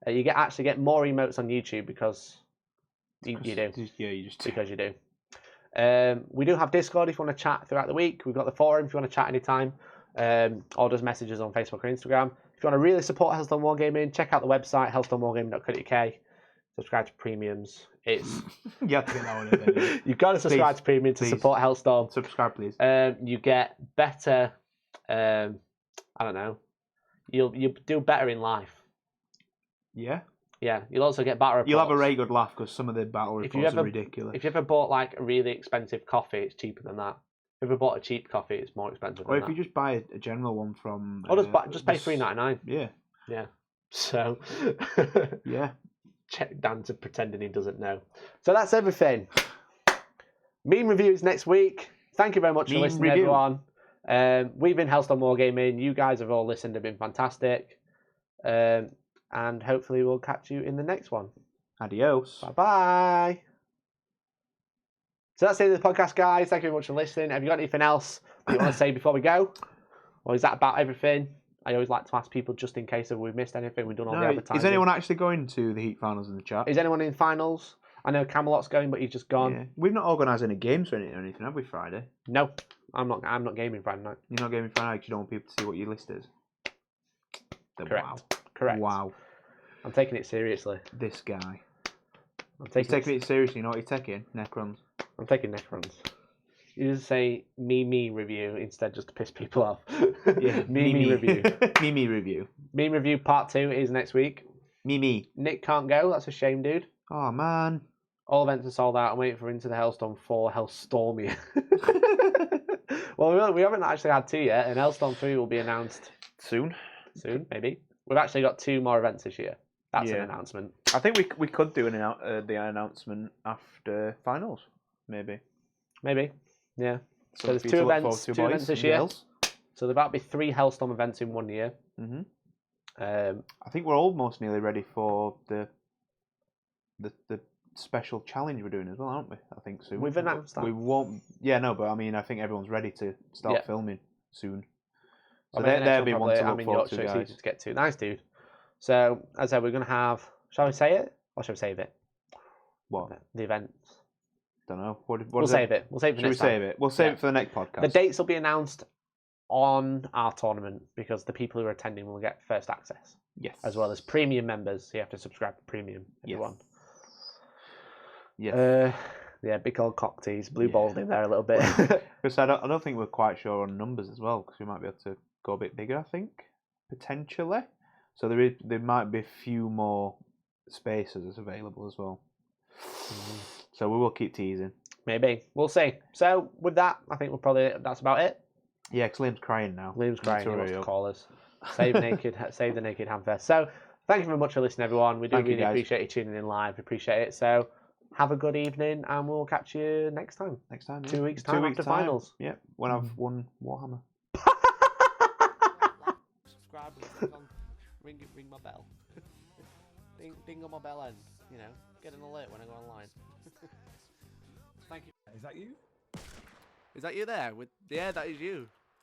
You actually get more emotes on YouTube because you do. Yeah, you just Because you do. We do have Discord if you want to chat throughout the week. We've got the forum if you want to chat anytime. Or just messages on Facebook or Instagram. If you want to really support Hellstorm Wargaming, check out the website, hellstormwargaming.co.uk. Subscribe to premiums. It's You have to get that one in there. You've got to subscribe Please, to premium to please. support Hellstorm. Subscribe, please. You get better, I don't know, you'll do better in life. Yeah. Yeah, you'll also get battle reports. You'll have a very good laugh because some of the battle If you reports are ever- ridiculous. If you ever bought like a really expensive coffee, it's cheaper than that. If you ever bought a cheap coffee, it's more expensive Or than if that. you just buy a general one from... Or just pay $3.99. Yeah. Yeah. So, Yeah. check Dan to pretending he doesn't know. So that's everything. Meme reviews next week. Thank you very much for Meme listening, review. everyone. We've been Hellstorm Wargaming. You guys have all listened. Have been fantastic. And hopefully we'll catch you in the next one. Adios. Bye-bye. So that's the end of the podcast, guys. Thank you very much for listening. Have you got anything else that you want to say before we go? Or is that about everything? I always like to ask people just in case if we've missed anything. We've done all the No, advertising. is anyone actually going to the Heat finals in the chat? Is anyone in finals? I know Camelot's going, but he's just gone. Yeah. We've not organised any games or anything, have we, Friday? No, I'm not gaming Friday night. You're not gaming Friday because you don't want people to see what your list is? Then Correct. Wow. Correct. Wow. I'm taking it seriously. This guy. I'm He's taking taking it seriously. You know what he's taking? Necrons. I'm taking Necrons. You just say me review instead just to piss people off. Yeah. me review. Mimi review. Meme review part 2 is next week. Mimi. Nick can't go. That's a shame, dude. Oh, man. All events are sold out. I'm waiting for Into the Hellstorm 4 Hellstormia. Well, we haven't actually had 2 yet, and Hellstorm 3 will be announced Soon. maybe. We've actually got 2 more events this year. That's an Yeah. announcement. I think we could do the announcement after finals, maybe. Maybe. Yeah. So there's two events this year. So there's about to be 3 Hellstorm events in 1 year. I think we're almost nearly ready for the special challenge we're doing as well, aren't we? I think soon. We've announced that. We won't. Yeah, no, but I mean, I think everyone's ready to start filming soon. So there'll be one to look forward to, guys. To get to. Nice, dude. So, as I said, we're going to have... Shall we say it? Or shall we save it? What? The events. Don't know. What we'll save it. We'll save it for next time. Save it? We'll save it for the next podcast. The dates will be announced on our tournament because the people who are attending will get first access. Yes. As well as premium members. So you have to subscribe to premium if you want. Yes. Yeah, big old cock tease. Blue balls in there a little bit. Because I don't think we're quite sure on numbers as well, because we might be able to go a bit bigger, I think, potentially. So there might be a few more spaces available as well. So we will keep teasing. Maybe. We'll see. So with that, I think that's about it. Yeah, because Liam's crying now. Liam's crying. He wants to call us. Save the Naked Hamfest. So thank you very much for listening, everyone. We do really appreciate you tuning in live. Appreciate it. So have a good evening, and we'll catch you next time. Next time, 2 weeks time after finals. Yeah, when I've won Warhammer. Subscribe, ring my bell. ding on my bell end. You know, get an alert when I go online. Thank you. Is that you? Is that you there? Yeah, that is you.